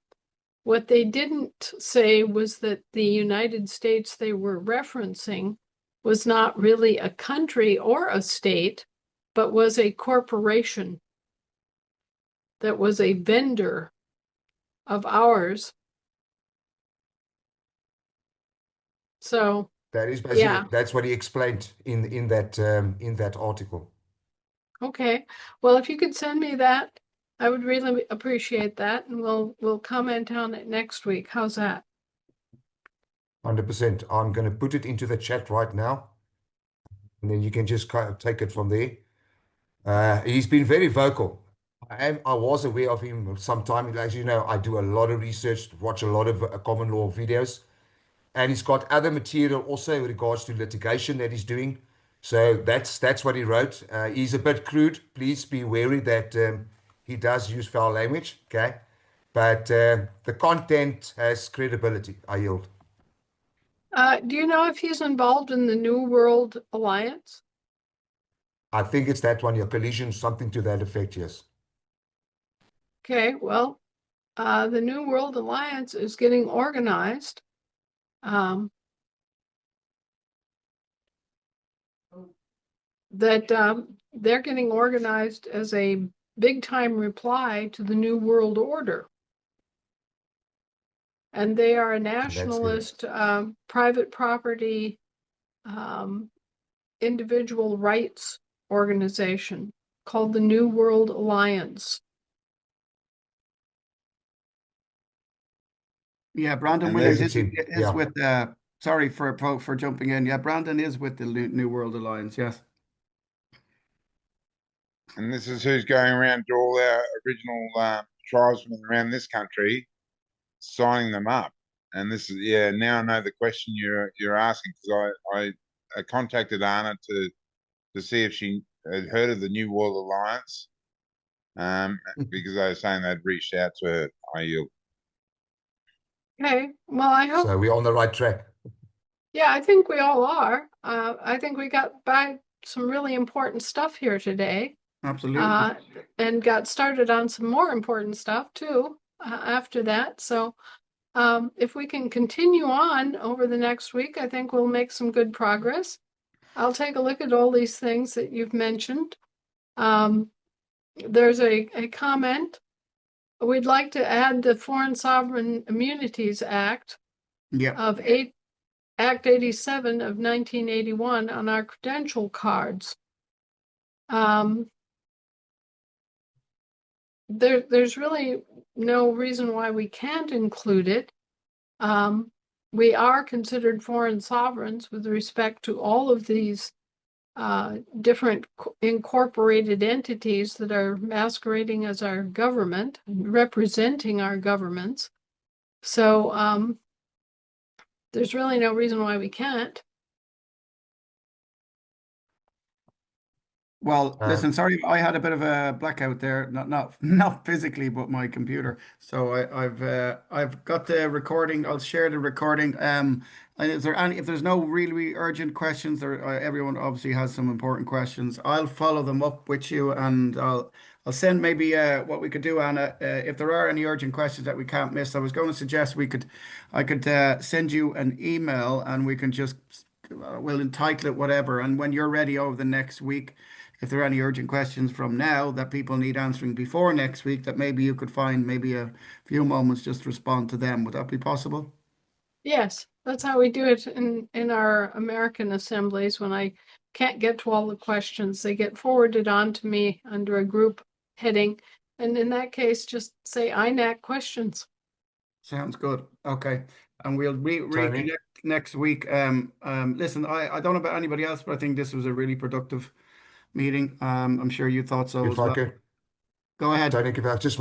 What they didn't say was that the United States they were referencing was not really a country or a state, but was a corporation that was a vendor of ours. So that is basically, yeah. that's what he explained in that article. Okay. Well, if you could send me that, I would really appreciate that, and we'll comment on it next week. How's that? 100%. I'm going to put it into the chat right now, and then you can just kind of take it from there. He's been very vocal. I was aware of him sometime. As you know, I do a lot of research, watch a lot of common law videos, and he's got other material also in regards to litigation that he's doing. So that's what he wrote. He's a bit crude. Please be wary that he does use foul language. Okay, but the content has credibility. I yield. Do you know if he's involved in the New World Alliance? I think it's that one, your collision, something to that effect, yes. Okay, well, the New World Alliance is getting organized. They're getting organized as a big time reply to the New World Order. And they are a nationalist, private property, individual rights organization called the New World Alliance. Yeah, Brandon And Williams there's is with sorry for jumping in. Yeah, Brandon is with the New World Alliance, yes. And this is who's going around to all our original tribesmen around this country, signing them up. And this is, yeah, now I know the question you're asking, because I contacted Anna to see if she had heard of the New World Alliance, because they were saying they'd reached out to her. I yield. Okay, well, I hope. So we're on the right track. Yeah, I think we all are. I think we got by some really important stuff here today. Absolutely. And got started on some more important stuff too after that. So if we can continue on over the next week, I think we'll make some good progress. I'll take a look at all these things that you've mentioned. There's a comment. We'd like to add the Foreign Sovereign Immunities Act of Act 87 of 1981 on our credential cards. There's really no reason why we can't include it. We are considered foreign sovereigns with respect to all of these different incorporated entities that are masquerading as our government, representing our governments. So there's really no reason why we can't. Well, listen, sorry, I had a bit of a blackout there, not physically, but my computer. So I've got the recording. I'll share the recording. And is there any? If there's no really urgent questions, there everyone obviously has some important questions. I'll follow them up with you, and I'll send maybe what we could do, Anna. If there are any urgent questions that we can't miss, I was going to suggest I could send you an email, and we can just we'll entitle it whatever. And when you're ready over the next week, if there are any urgent questions from now that people need answering before next week, that maybe you could find maybe a few moments just to respond to them. Would that be possible? Yes, that's how we do it in our American assemblies. When I can't get to all the questions, they get forwarded on to me under a group heading. And in that case, just say INAC questions. Sounds good. Okay. And we'll Tony? reconnect next week. Listen, I don't know about anybody else, but I think this was a really productive meeting. I'm sure you thought so as If I well. can, Go ahead. Tony, can I just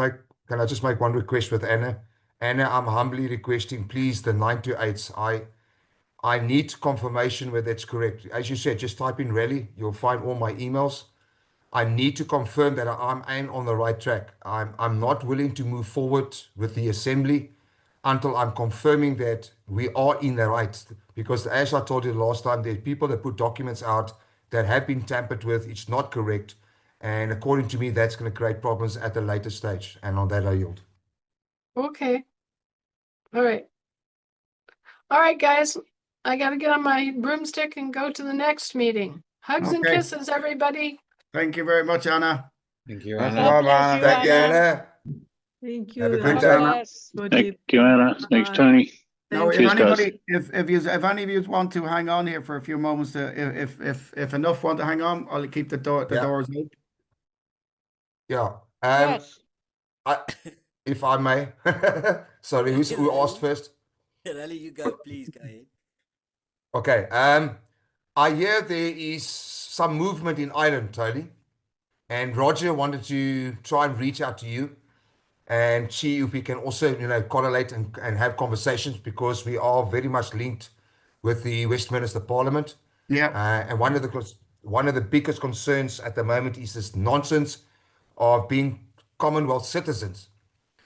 make one request with Anna? Anna, I'm humbly requesting, please, the 928s. I need confirmation whether that's correct. As you said, just type in rally. You'll find all my emails. I need to confirm that I'm on the right track. I'm not willing to move forward with the assembly until I'm confirming that we are in the right. Because as I told you the last time, there's people that put documents out that have been tampered with. It's not correct. And according to me, that's going to create problems at a later stage. And on that, I yield. Okay. All right. All right, guys. I got to get on my broomstick and go to the next meeting. Hugs and Okay. kisses, everybody. Thank you very much, Anna. Thank you, Thanks a Anna. lot, bless Anna. you, Thank you, Anna. Thank you. Have a good God day. bless. Good Thank evening. you, Anna. Thanks, Bye. Tony. No, if Thank you. Cheers, anybody, if any of you want to hang on here for a few moments, if enough want to hang on, I'll keep the Yeah. doors open. Yeah. Yes. If I may. Sorry, who asked first? Rally, you go, please go ahead. Okay. I hear there is some movement in Ireland, Tony. And Roger wanted to try and reach out to you and see if we can also, correlate and have conversations, because we are very much linked with the Westminster Parliament. Yeah. And one of the biggest concerns at the moment is this nonsense of being Commonwealth citizens.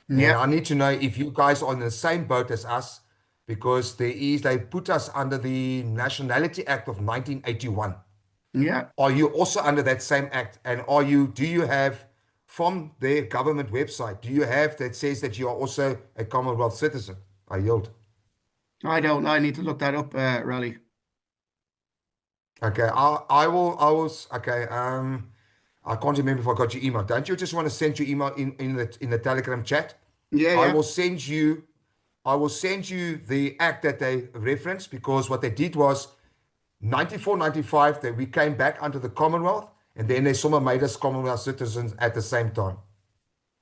And Yeah. I need to know if you guys are in the same boat as us, because they put us under the Nationality Act of 1981. Yeah. Are you also under that same act? And do you have from their government website, do you have that says that you are also a Commonwealth citizen? I yield. I don't know. I need to look that up, Raleigh. Okay, I will, okay, I can't remember if I got your email. Don't you just want to send your email in the Telegram chat? Yeah, I yeah. will send you the act that they referenced, because what they did was 94, 95, that we came back under the Commonwealth, and then they somehow made us Commonwealth citizens at the same time.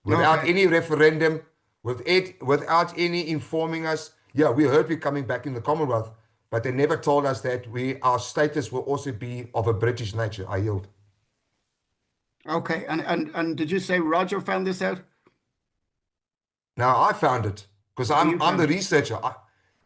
Without Okay. any referendum, without any informing us. Yeah, we heard we're coming back in the Commonwealth, but they never told us that our status will also be of a British nature. I yield. Okay. And did you say Roger found this out? Now I found it because you I'm found the it. researcher.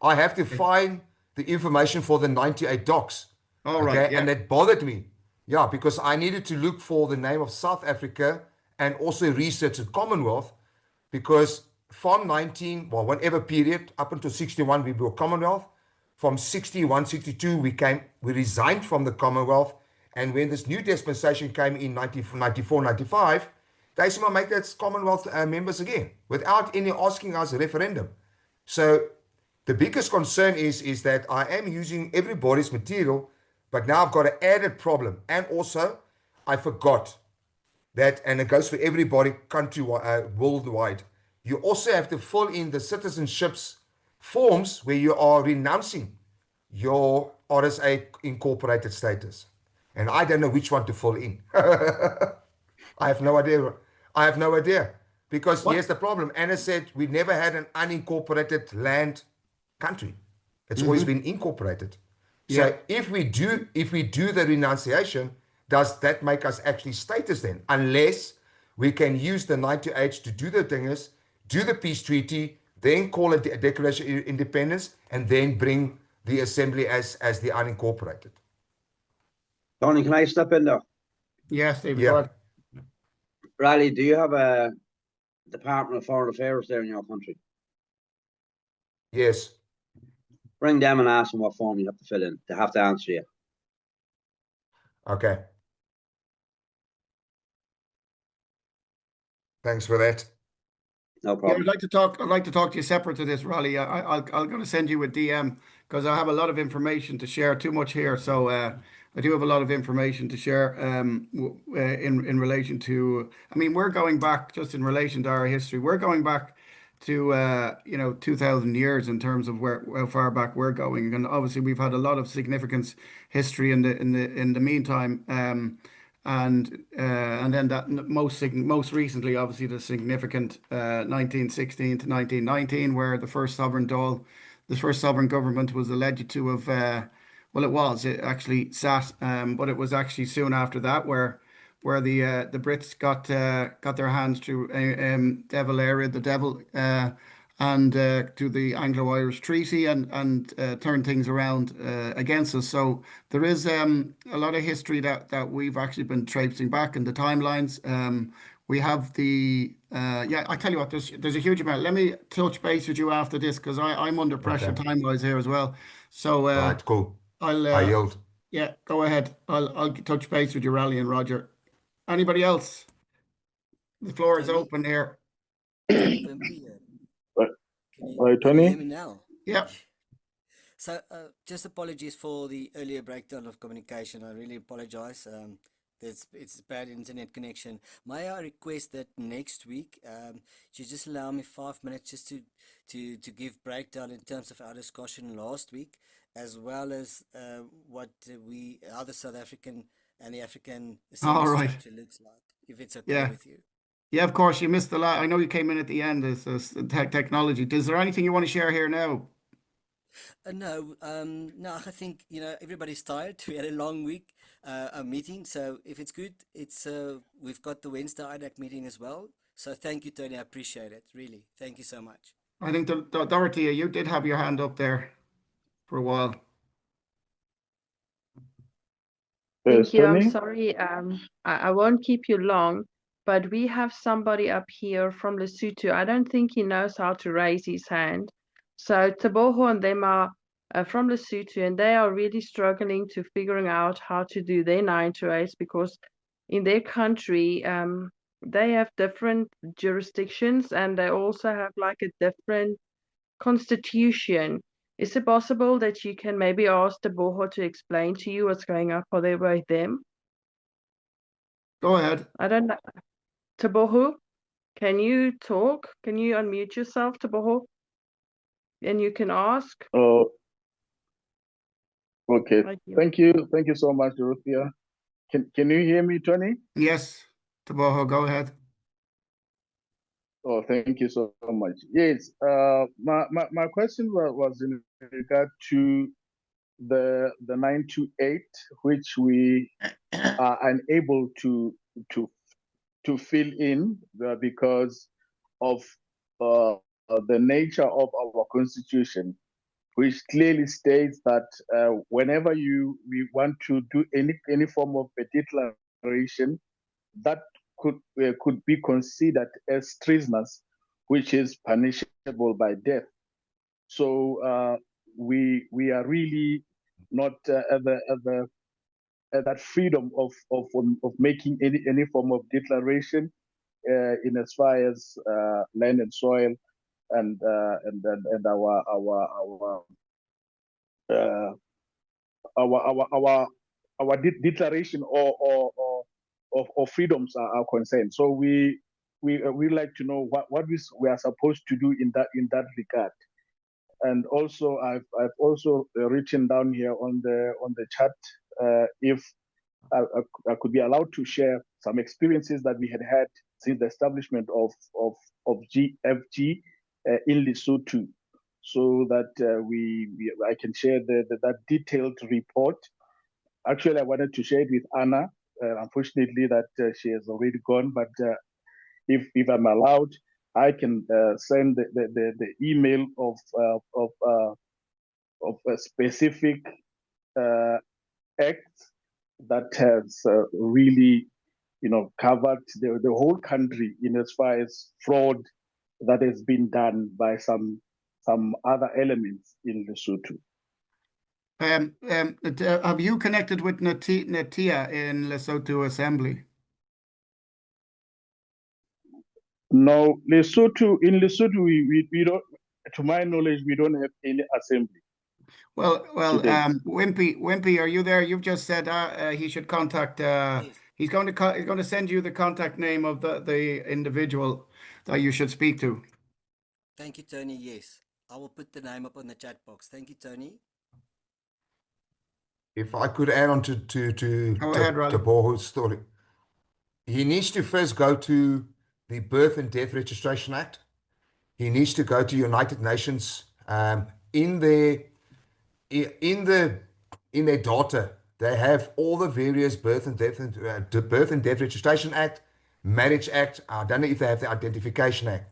I have to find the information for the 98 docs. All right. Yeah. And that bothered me. Yeah, because I needed to look for the name of South Africa and also research the Commonwealth, because from whatever period up until 61 we were Commonwealth. From 61, 62 we resigned from the Commonwealth, and when this new dispensation came in 94, 95, they somehow make that Commonwealth members again without any asking us a referendum. So the biggest concern is that I am using everybody's material, but now I've got an added problem. And also, I forgot that, and it goes for everybody worldwide, you also have to fill in the citizenships forms where you are renouncing your RSA incorporated status. And I don't know which one to fill in. I have no idea. Because here's the problem. Anna said we never had an unincorporated land country. It's always been incorporated. Yeah. So if we do the renunciation, does that make us actually status then? Unless we can use the 98 to do the things, do the peace treaty, then call it the Declaration of Independence, and then bring the assembly as the unincorporated. Tony, can I step in there? Yes, David, Yeah. go ahead. Riley, do you have a Department of Foreign Affairs there in your country? Yes. Ring them and ask them what form you have to fill in. They have to answer you. Okay. Thanks for that. No Yeah, problem. I'd like to talk to you separate to this, Raleigh. I'm going to send you a DM because I have a lot of information to share. Too much here, so I do have a lot of information to share. In relation to, I mean, we're going back just in relation to our history. We're going back to 2,000 years in terms of how far back we're going, and obviously we've had a lot of significant history in the meantime. And then that most recently, obviously, the significant 1916 to 1919, where the first sovereign government was alleged to have, it actually sat, but it was actually soon after that where the Brits got their hands through Devil area, the devil, and to the Anglo-Irish Treaty and turned things around against us. So there is a lot of history that we've actually been traipsing back in the timelines. We have I tell you what, there's a huge amount. Let me touch base with you after this because I'm under pressure Okay. time-wise here as well. So Right, cool. I I'll yield. yeah, go ahead. I'll touch base with you, Raleigh and Roger. Anybody else? The floor is Tony? open here. Tony Wimpy here. Can Tony? you hear me now? Yeah. So, just apologies for the earlier breakdown of communication. I really apologize. It's bad internet connection. May I request that next week, you just allow me 5 minutes just to give breakdown in terms of our discussion last week, as well as how the South African and the African All assembly right. structure looks like, if it's okay Yeah. with you. Yeah, of course. You missed the I know you came in at the end. This technology. Is there anything you want to share here now? No, no, I think, everybody's tired. We had a long week, a meeting. So if it's good, we've got the Wednesday IDAC meeting as well. So thank you, Tony. I appreciate it. Really. Thank you so much. I think Dorothea, you did have your hand up there for a while. Thank you. I'm Tony? sorry. I won't keep you long, but we have somebody up here from Lesotho. I don't think he knows how to raise his hand. So Teboho and them are from Lesotho, and they are really struggling to figuring out how to do their 9 to 8 because in their country, they have different jurisdictions and they also have like a different constitution. Is it possible that you can maybe ask Teboho to explain to you what's going on for there with them? Go ahead. I don't know. Teboho, can you talk? Can you unmute yourself, Teboho? And you can ask. Oh, okay. Thank you. Thank you so much, Dorothea. Can you hear me, Tony? Yes, Teboho, go ahead. Oh, thank you so much. Yes, my question was in regard to the 928, which we are unable to fill in because of the nature of our constitution, which clearly states that whenever we want to do any form of a declaration, that could be considered as treasonous, which is punishable by death. So we are really not at that freedom of making any form of declaration in as far as land and soil and our declaration or freedoms are concerned. So we like to know what we are supposed to do in that regard. And also I've also written down here on the chat if I could be allowed to share some experiences that we had since the establishment of GFG in Lesotho, so that I can share that detailed report. Actually, I wanted to share it with Anna. Unfortunately, that she has already gone. But if I'm allowed, I can send the email of a specific act that has really covered the whole country in as far as fraud that has been done by some other elements in Lesotho. Have you connected with Natia in Lesotho Assembly? No, in Lesotho, we don't, to my knowledge, we don't have any assembly. Well, today. Wimpy, are you there? You've just said he should contact. Yes. He's going to send you the contact name of the individual that you should speak to. Thank you, Tony. Yes, I will put the name up on the chat box. Thank you, Tony. If I could add on to Go ahead, Riley. Boho's story. He needs to first go to the Birth and Death Registration Act. He needs to go to United Nations. In their data, they have all the various Birth and Death Registration Act, Marriage Act. I don't know if they have the Identification Act.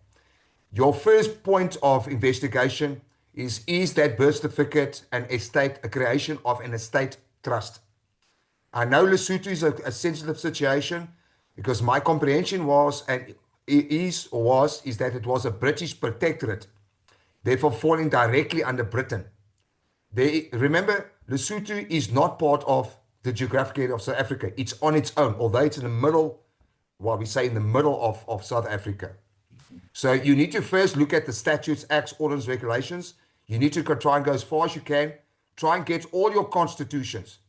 Your first point of investigation is that birth certificate a creation of an estate trust. I know Lesotho is a sensitive situation because my comprehension was that it was a British protectorate, therefore falling directly under Britain. Remember, Lesotho is not part of the geographic area of South Africa. It's on its own, although it's in the middle, we say in the middle of South Africa. So you need to first look at the statutes, acts, ordinances, regulations. You need to try and go as far as you can. Try and get all your constitutions.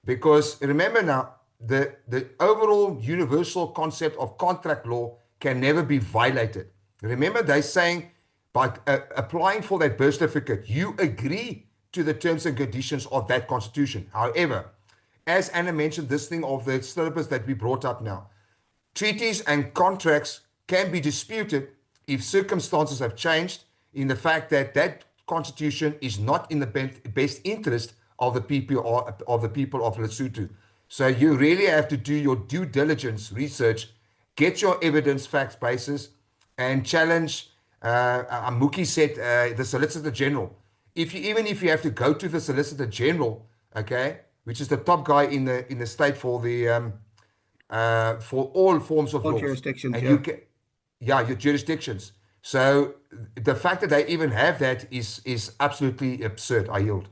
Because remember now, the overall universal concept of contract law can never be violated. Remember, they're saying by applying for that birth certificate, you agree to the terms and conditions of that constitution. However, as Anna mentioned, this thing of the syllabus that we brought up now, treaties and contracts can be disputed if circumstances have changed in the fact that that constitution is not in the best interest of the people of Lesotho. So you really have to do your due diligence research, get your evidence facts basis, and challenge. Amuki said the Solicitor General. Even if you have to go to the Solicitor General, okay, which is the top guy in the state for the for all forms of All laws, jurisdictions, and yeah. your jurisdictions. So the fact that they even have that is absolutely absurd. I yield.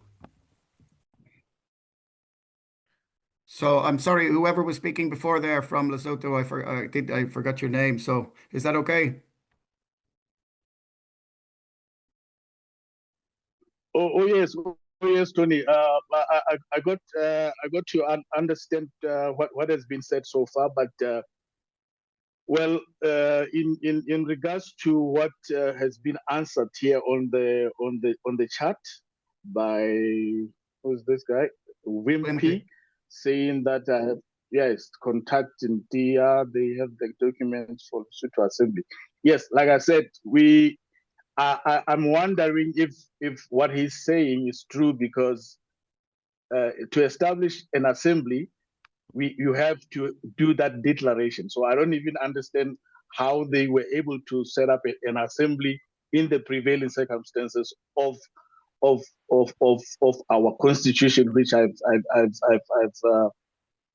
So I'm sorry, whoever was speaking before there from Lesotho, I forgot your name. So is that okay? Oh yes, Tony. I got to understand what has been said so far, but well, in regards to what has been answered here on the chat by who's this guy, Wimpy, saying that yes, contacting DR, they have the documents for Lesotho Assembly. Yes, like I said, I'm wondering if what he's saying is true, because to establish an assembly, you have to do that declaration. So I don't even understand how they were able to set up an assembly in the prevailing circumstances of our constitution, which I've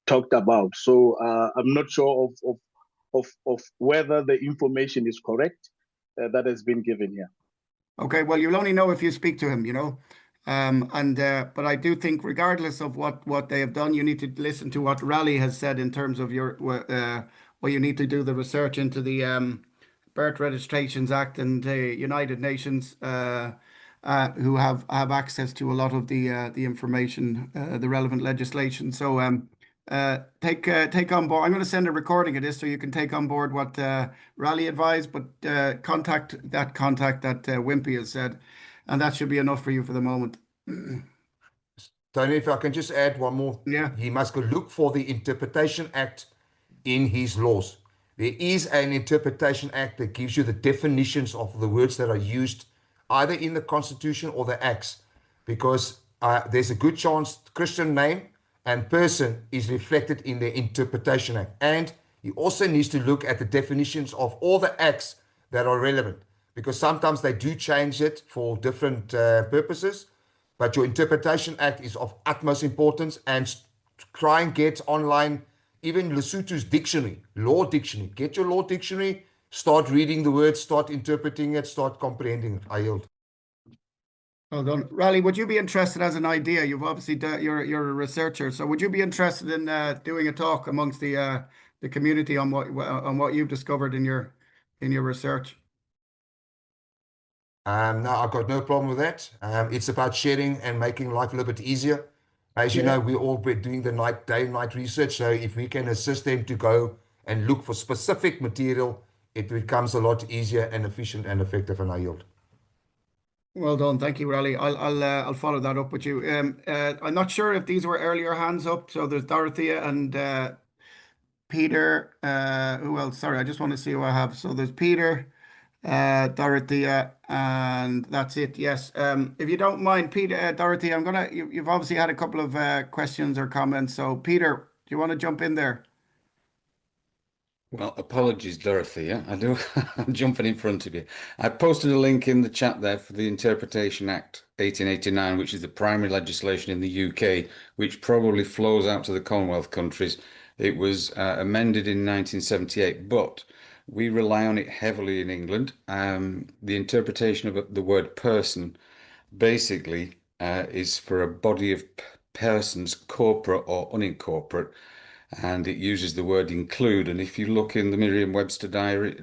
talked about. So I'm not sure of whether the information is correct that has been given here. Okay, well, you'll only know if you speak to him, but I do think, regardless of what they have done, you need to listen to what Raleigh has said in terms of you need to do the research into the Birth Registrations Act and the United Nations, who have access to a lot of the information, the relevant legislation. So take on board. I'm going to send a recording of this so you can take on board what Raleigh advised, but contact that Wimpy has said, and that should be enough for you for the moment. Tony, if I can just add one more. Yeah. He must go look for the Interpretation Act in his laws. There is an Interpretation Act that gives you the definitions of the words that are used either in the Constitution or the Acts, because there's a good chance Christian name and person is reflected in the Interpretation Act. And he also needs to look at the definitions of all the acts that are relevant, because sometimes they do change it for different purposes. But your Interpretation Act is of utmost importance, and try and get online even Lesotho's dictionary, law dictionary. Get your law dictionary, start reading the words, start interpreting it, start comprehending it. I yield. Well done. Raleigh, would you be interested as an idea? You've obviously you're a researcher, so would you be interested in doing a talk amongst the community on what you've discovered in your research? No, I've got no problem with that. It's about sharing and making life a little bit easier. As you Yeah. know, we're all doing the day and night research. So if we can assist them to go and look for specific material, it becomes a lot easier and efficient and effective, and I yield. Well done, thank you, Raleigh. I'll follow that up with you. I'm not sure if these were earlier hands up. So there's Dorothea and Peter. Who else? Sorry, I just want to see who I have. So there's Peter, Dorothea, and that's it. Yes. If you don't mind, Peter, Dorothea, you've obviously had a couple of questions or comments. So Peter, do you want to jump in there? Well, apologies, Dorothea. I'm jumping in front of you. I posted a link in the chat there for the Interpretation Act 1889, which is the primary legislation in the UK, which probably flows out to the Commonwealth countries. It was amended in 1978, but we rely on it heavily in England. The interpretation of the word person basically is for a body of persons, corporate or unincorporate, and it uses the word include. And if you look in the Merriam-Webster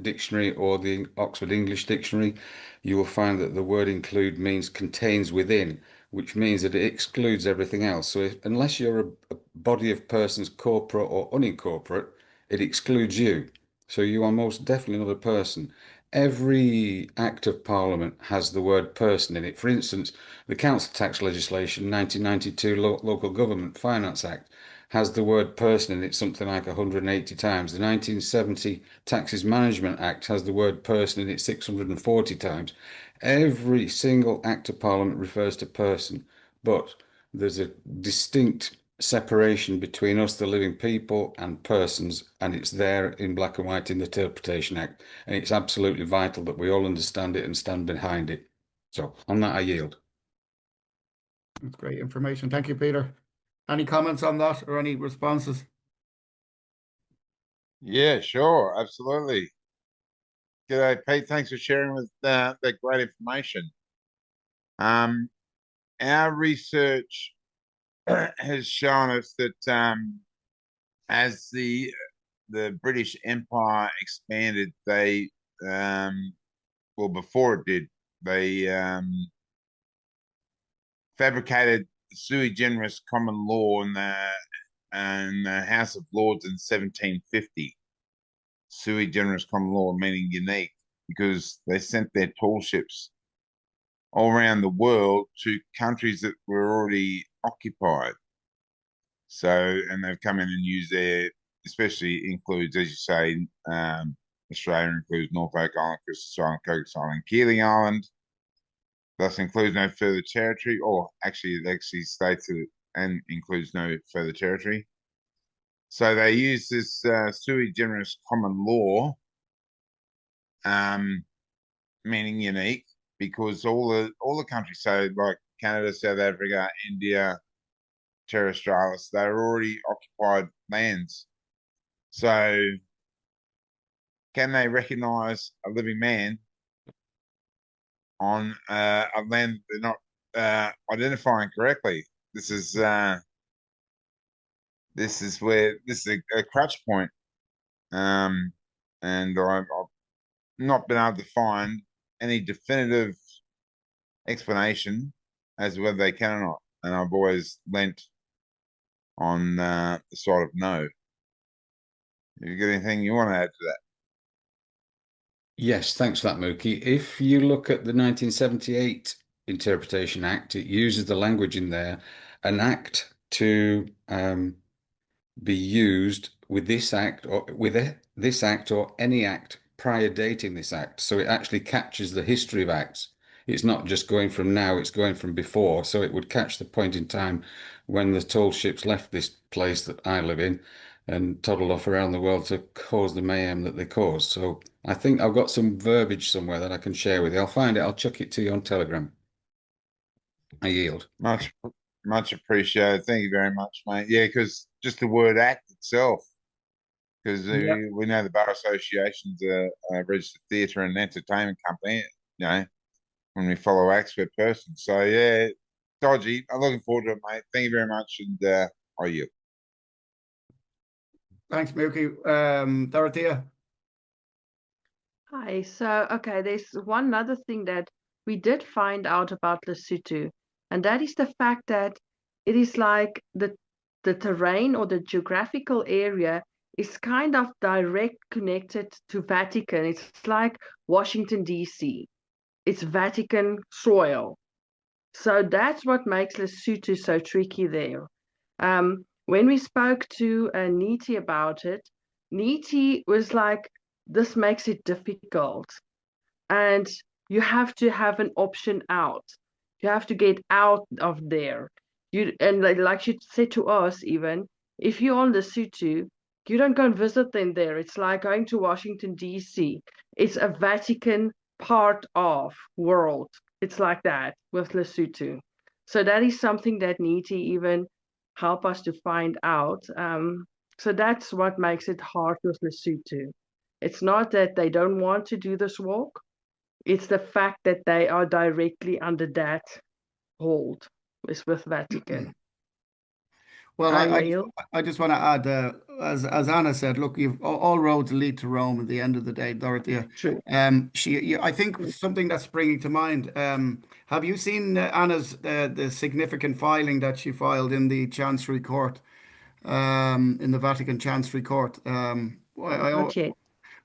dictionary or the Oxford English Dictionary, you will find that the word include means contains within, which means that it excludes everything else. So unless you're a body of persons, corporate or unincorporate, it excludes you. So you are most definitely not a person. Every Act of Parliament has the word person in it. For instance, the council tax legislation, 1992 Local Government Finance Act, has the word person in it something like 180 times. The 1970 Taxes Management Act has the word person in it 640 times. Every single Act of Parliament refers to person, but there's a distinct separation between us, the living people, and persons, and it's there in black and white in the Interpretation Act, and it's absolutely vital that we all understand it and stand behind it. So on that, I yield. That's great information. Thank you, Peter. Any comments on that or any responses? Yeah, sure, absolutely. G'day, Pete. Thanks for sharing with that great information. Our research has shown us that as the British Empire expanded, they well, before it did, they fabricated sui generis common law in the House of Lords in 1750. Sui generis common law meaning unique, because they sent their tall ships all around the world to countries that were already occupied. So, and they've come in and used their, especially includes, as you say, Australia includes Norfolk Island, Christmas Island, Cocos Island, Keeling Island. Thus includes no further territory, or actually it actually states it and includes no further territory. So they use this sui generis common law, meaning unique, because all the countries, so like Canada, South Africa, India, Terra Australis, they're already occupied lands. So can they recognise a living man on a land they're not identifying correctly? This is a crutch point, and I've not been able to find any definitive explanation as to whether they can or not, and I've always lent on the side of no. Have you got anything you want to add to that? Yes, thanks for that, Mookie. If you look at the 1978 Interpretation Act, it uses the language in there, an act to be used with this act or this act or any act prior dating this act. So it actually captures the history of acts. It's not just going from now, it's going from before. So it would catch the point in time when the tall ships left this place that I live in and toddled off around the world to cause the mayhem that they caused. So I think I've got some verbiage somewhere that I can share with you. I'll find it. I'll chuck it to you on Telegram. I yield. Much appreciated. Thank you very much, mate. Yeah, because just the word act itself because Yeah. we know the Bar Association's a registered theatre and entertainment company, you know, when we follow acts per person. So, yeah, dodgy. I'm looking forward to it, mate. Thank you very much, and I yield. Thanks, Mookie. Dorothea. Hi. So, okay, there's one other thing that we did find out about Lesotho, and that is the fact that it is like the terrain or the geographical area is kind of direct connected to Vatican. It's like Washington, D.C. It's Vatican soil. So that's what makes Lesotho so tricky there. When we spoke to Niti about it, Niti was like, this makes it difficult. And you have to have an option out. You have to get out of there. And like she said to us, even if you're on Lesotho, you don't go and visit them there. It's like going to Washington, D.C. It's a Vatican part of world. It's like that with Lesotho. So that is something that Niti even help us to find out. So that's what makes it hard with Lesotho. It's not that they don't want to do this walk. It's the fact that they are directly under that hold is with Vatican. Well, Yael? I just want to add, as Anna said, look, all roads lead to Rome at the end of the day, Dorothea. True. I think something that's springing to mind. Have you seen Anna's the significant filing that she filed in the Chancery Court, in the Vatican Chancery Court? Not yet.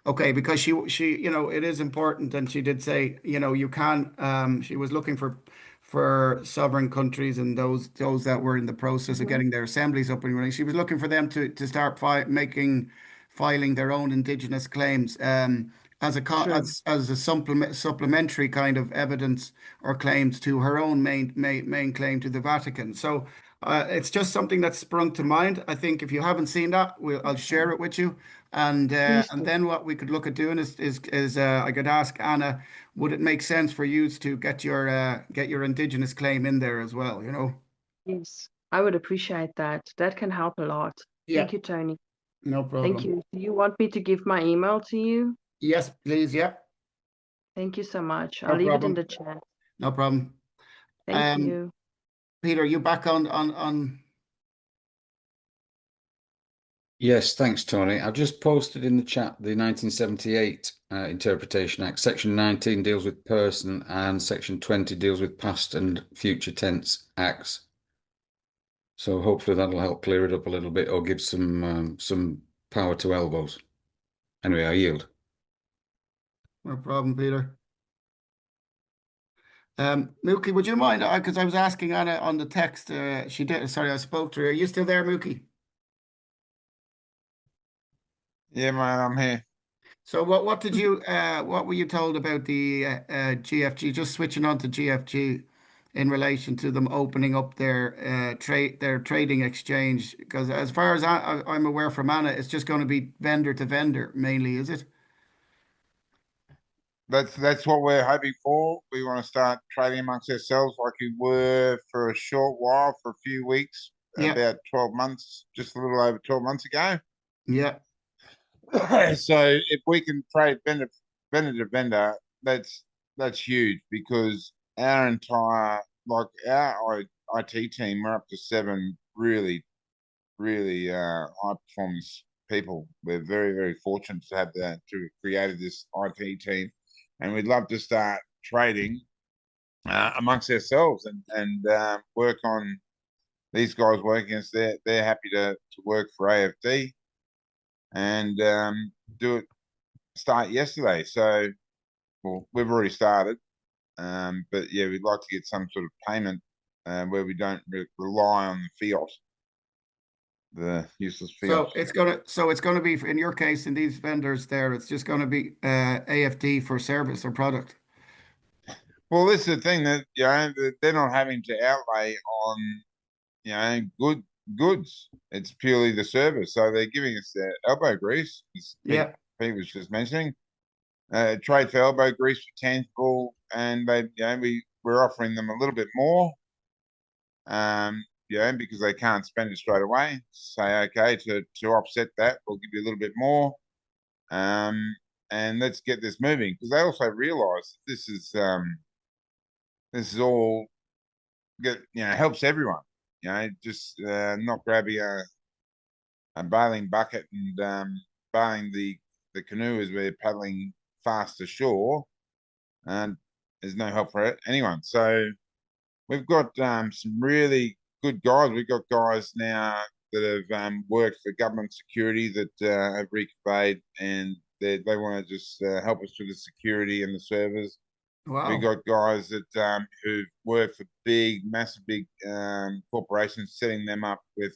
Okay, because she it is important, and she did say you can. She was looking for sovereign countries and those that were in the process of getting their assemblies up and running. She was looking for them to start filing their own indigenous claims as a supplementary kind of evidence or claims to her own main claim to the Vatican. So it's just something that sprung to mind. I think if you haven't seen that, I'll share it with you. And then what we could look at doing is I could ask Anna, would it make sense for you to get your indigenous claim in there as well? Yes, I would appreciate that. That can help a lot. Yeah, Thank you, Tony. no Thank problem. you. Do you want me to give my email to you? Yes, please. Yeah, Thank you so much. no I'll leave it in problem. the chat. No problem. Thank you. Peter, you back on? Yes, thanks, Tony. I've just posted in the chat the 1978 Interpretation Act. Section 19 deals with person and Section 20 deals with past and future tense acts. So hopefully that'll help clear it up a little bit or give some power to elbows. Anyway, I yield. No problem, Peter. Mookie, would you mind? Because I was asking Anna on the text. She did. Sorry, I spoke to her. Are you still there, Mookie? Yeah, man, I'm here. So what were you told about the GFG? Just switching on to GFG in relation to them opening up their trading exchange. Because as far as I'm aware from Anna, it's just going to be vendor to vendor mainly, is it? That's what we're hoping for. We want to start trading amongst ourselves like we were for a short while, for a few weeks, Yeah. about 12 months, just a little over 12 months ago. Yeah. So if we can trade vendor to vendor, that's huge, because our entire, like our IT team, we're up to 7 really high performance people. We're very, very fortunate to have that, to have created this IT team, and we'd love to start trading amongst ourselves and work on these guys working us. They're happy to work for AFD and do it. Start yesterday, so well, we've already started, but yeah, we'd like to get some sort of payment where we don't rely on the fiat. The useless fiat. So it's gonna be, in your case, in these vendors there, it's just gonna be AFD for service or product. Well, this is the thing, that they're not having to outlay on goods. It's purely the service. So they're giving us their elbow grease. Yeah. Pete was just mentioning. Trade for elbow grease for tangible, and we're offering them a little bit more. yeah, because they can't spend it straight away, say, okay, to offset that, we'll give you a little bit more. And let's get this moving, because they also realise this is all helps everyone. Just not grabbing a bailing bucket and bailing the canoe as we're paddling fast ashore, and there's no help for anyone. So we've got some really good guys. We've got guys now that have worked for government security that have reconveyed, and they want to just help us through the security and the servers. Wow. We got guys that who've worked for massive big corporations, setting them up with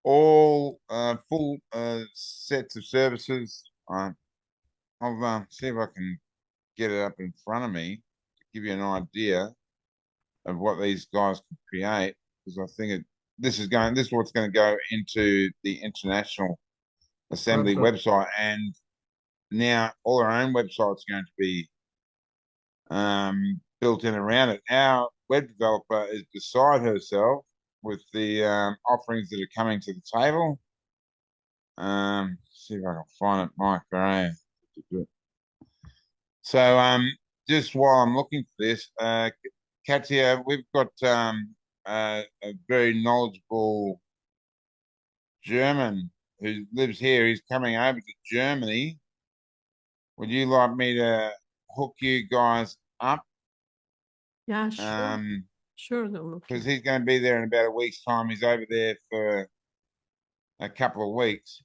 all full sets of services. I'll see if I can get it up in front of me to give you an idea of what these guys can create, because I think this is what's going to go into the International Assembly website, and now all our own websites are going to be built in around it. Our web developer is beside herself with the offerings that are coming to the table. See if I can find it, Mike. So just while I'm looking for this, Katya, we've got a very knowledgeable German who lives here. He's coming over to Germany. Would you like me to hook you guys up? Yeah, sure. Sure, because he's going to be there in about a week's time. He's over there for a couple of weeks,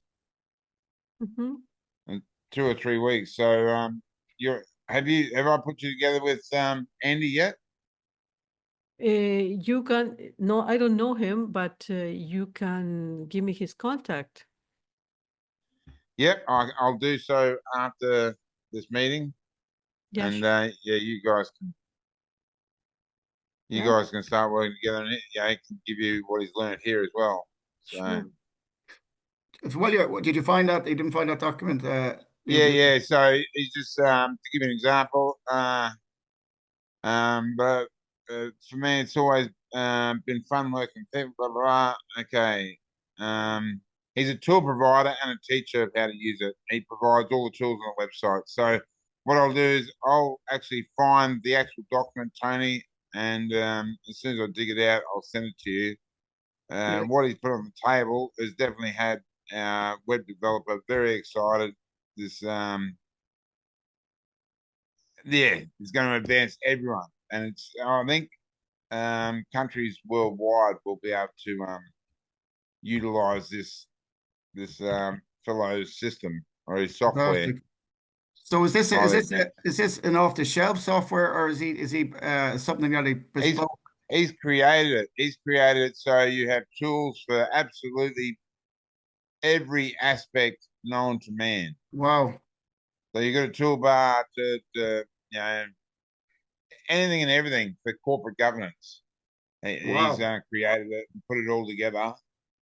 and 2 or 3 weeks. So have I put you together with Andy yet? You can, no, I don't know him, but you can give me his contact. Yep, I'll do so after this meeting. Yeah, and sure. you guys can. You guys can start working together, and he can give you what he's learned here as well. So, well, did you find that? You didn't find that document? yeah. So he's just to give you an example. But for me, it's always been fun working with people. Blah, blah, blah. Okay. He's a tool provider and a teacher of how to use it. He provides all the tools on the website. So what I'll do is I'll actually find the actual document, Tony, and as soon as I dig it out, I'll send it to you. What he's put on the table has definitely had our web developer very excited. This, it's going to advance everyone, and I think countries worldwide will be able to utilize this fellow's system or his software. Fantastic. So is this an off-the-shelf software, or is he something that he bespoke? He's created it. He's created it so you have tools for absolutely every aspect known to man. Wow. So you got a toolbar to anything and everything for corporate governance. He's created it and put it all together.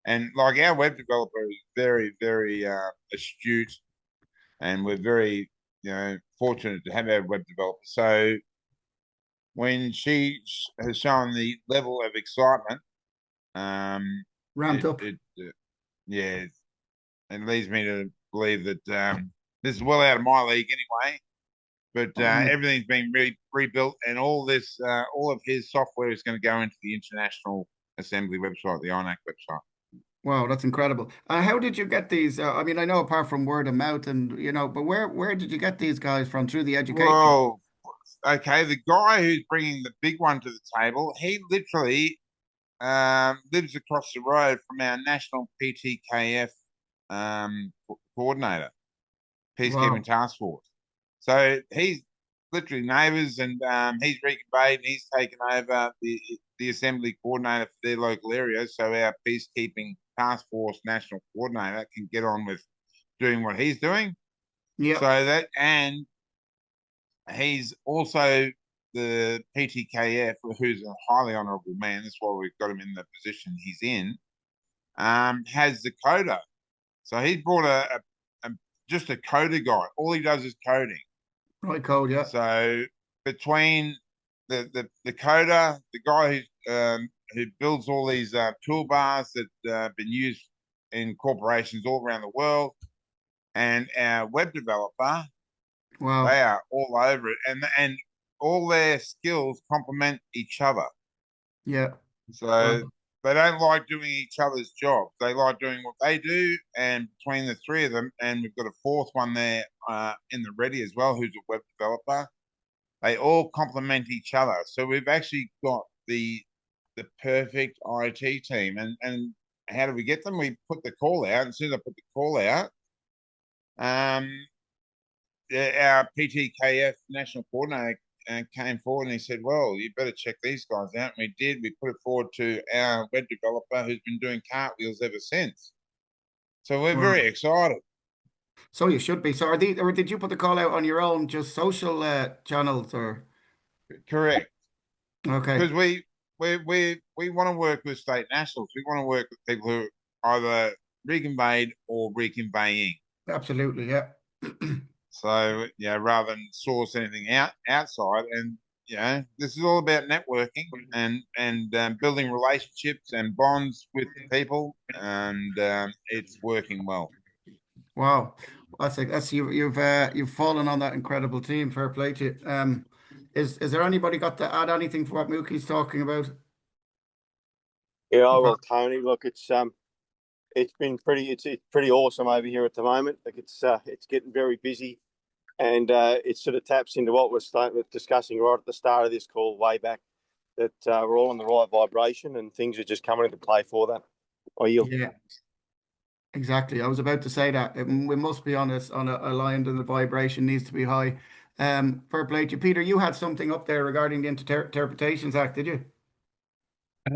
And like our web developer is very, very astute, and we're very fortunate to have our web developer. So when she has shown the level of excitement, ramped up. It leads me to believe that this is well out of my league anyway. But everything's been rebuilt, and all of his software is going to go into the International Assembly website, the INAC website. Wow, that's incredible. How did you get these? I mean, I know apart from word of mouth, and but where did you get these guys from? Through the education? Well, okay, the guy who's bringing the big one to the table, he literally lives across the road from our national PTKF coordinator, Peacekeeping Task Force. So he's literally neighbours, and he's reconveyed, and he's taken over the assembly coordinator for their local area, so our peacekeeping task force national coordinator can get on with doing what he's doing. Yeah. So and he's also the PTKF, who's a highly honourable man. That's why we've got him in the position he's in. Has the coder, so he's brought just a coder guy. All he does is coding. Right, code, yeah. So between the coder, the guy who's who builds all these toolbars that have been used in corporations all around the world, and our web developer. Wow. They are all over it, and all their skills complement each other. Yeah. So Wow. they don't like doing each other's jobs. They like doing what they do, and between the three of them, and we've got a fourth one there in the ready as well, who's a web developer. They all complement each other. So we've actually got the perfect IT team. And how do we get them? We put the call out. And as soon as I put the call out, our PTKF national coordinator came forward and he said, well, you better check these guys out. And we did. We put it forward to our web developer who's been doing cartwheels ever since. So we're very excited. So you should be. So are these, or did you put the call out on your own, just social channels, or? Correct. Okay. Because we want to work with state nationals. We want to work with people who are either reconveyed or reconveying. Absolutely, yeah. So yeah, rather than source anything outside, and this is all about networking and building relationships and bonds with people, and it's working well. Wow, that's you've fallen on that incredible team. Fair play to you. Is there anybody got to add anything for what Mookie's talking about? Yeah, well, Tony, look, it's been it's pretty awesome over here at the moment. Like it's getting very busy, and it sort of taps into what we're discussing right at the start of this call way back, that we're all on the right vibration and things are just coming into play for that. Yeah, exactly. I was about to say that we must be on a line, and the vibration needs to be high. Fair play to you, Peter. You had something up there regarding the Interpretations Act, did you?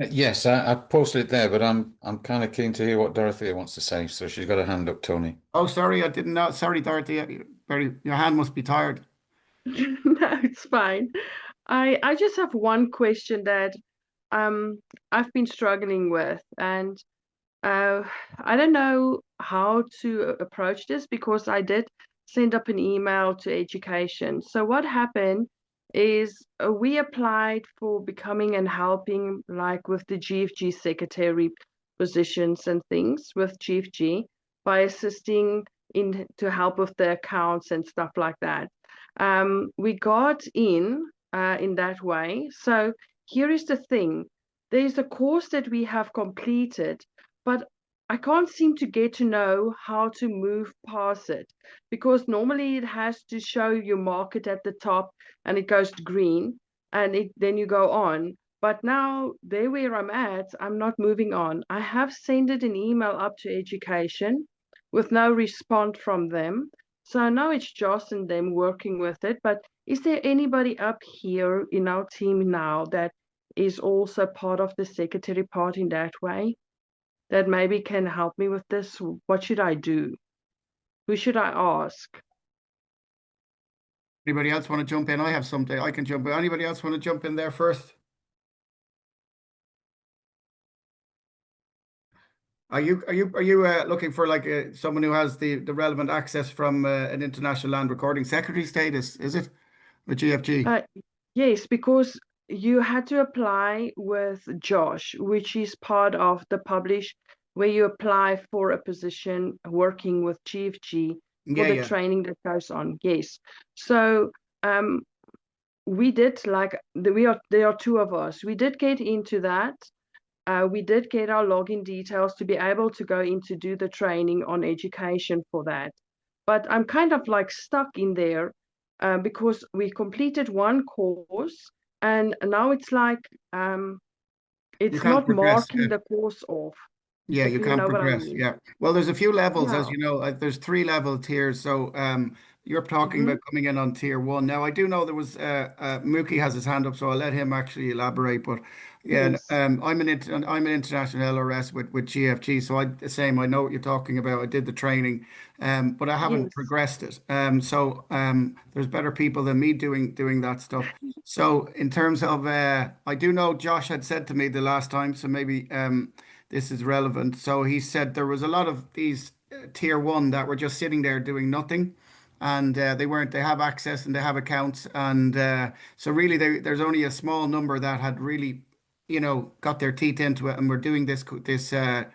Yes, I posted it there, but I'm kind of keen to hear what Dorothea wants to say. So she's got her hand up, Tony. Oh, sorry, I didn't know. Sorry, Dorothea. Your hand must be tired. No, it's fine. I just have one question that I've been struggling with, and I don't know how to approach this because I did send up an email to education. So what happened is we applied for becoming and helping, like with the GFG secretary positions and things with GFG, by assisting to help with the accounts and stuff like that. We got in that way. So here is the thing. There's a course that we have completed, but I can't seem to get to know how to move past it, because normally it has to show you mark it at the top and it goes to green, and then you go on. But now there where I'm at, I'm not moving on. I have sent an email up to education with no response from them. So I know it's Joss and them working with it, but is there anybody up here in our team now that is also part of the secretary part in that way, that maybe can help me with this? What should I do? Who should I ask? Anybody else want to jump in? I have something. I can jump in. Anybody else want to jump in there first? Are you looking for like someone who has the relevant access from an international land recording secretary status? Is it with GFG? Yes, because you had to apply with Josh, which is part of the publish, where you apply for a position working with GFG for the training that goes on. Yes. So we did, like there are two of us. We did get into that. We did get our login details to be able to go in to do the training on education for that. But I'm kind of like stuck in there because we completed one course and now it's like it's not marking the course off. Yeah, you can't progress. Yeah. Well, there's a few levels, as you know. There's 3-level tiers. So you're talking about coming in on tier 1. Now, I do know there was Mookie has his hand up, so I'll let him actually elaborate. But yeah, I'm an international LRS with GFG, so I know what you're talking about. I did the training, but I haven't progressed it. So there's better people than me doing that stuff. So in terms of, I do know Josh had said to me the last time, so maybe this is relevant. So he said there was a lot of these tier 1 that were just sitting there doing nothing, and they have access and they have accounts, and so really there's only a small number that had really got their teeth into it and were doing the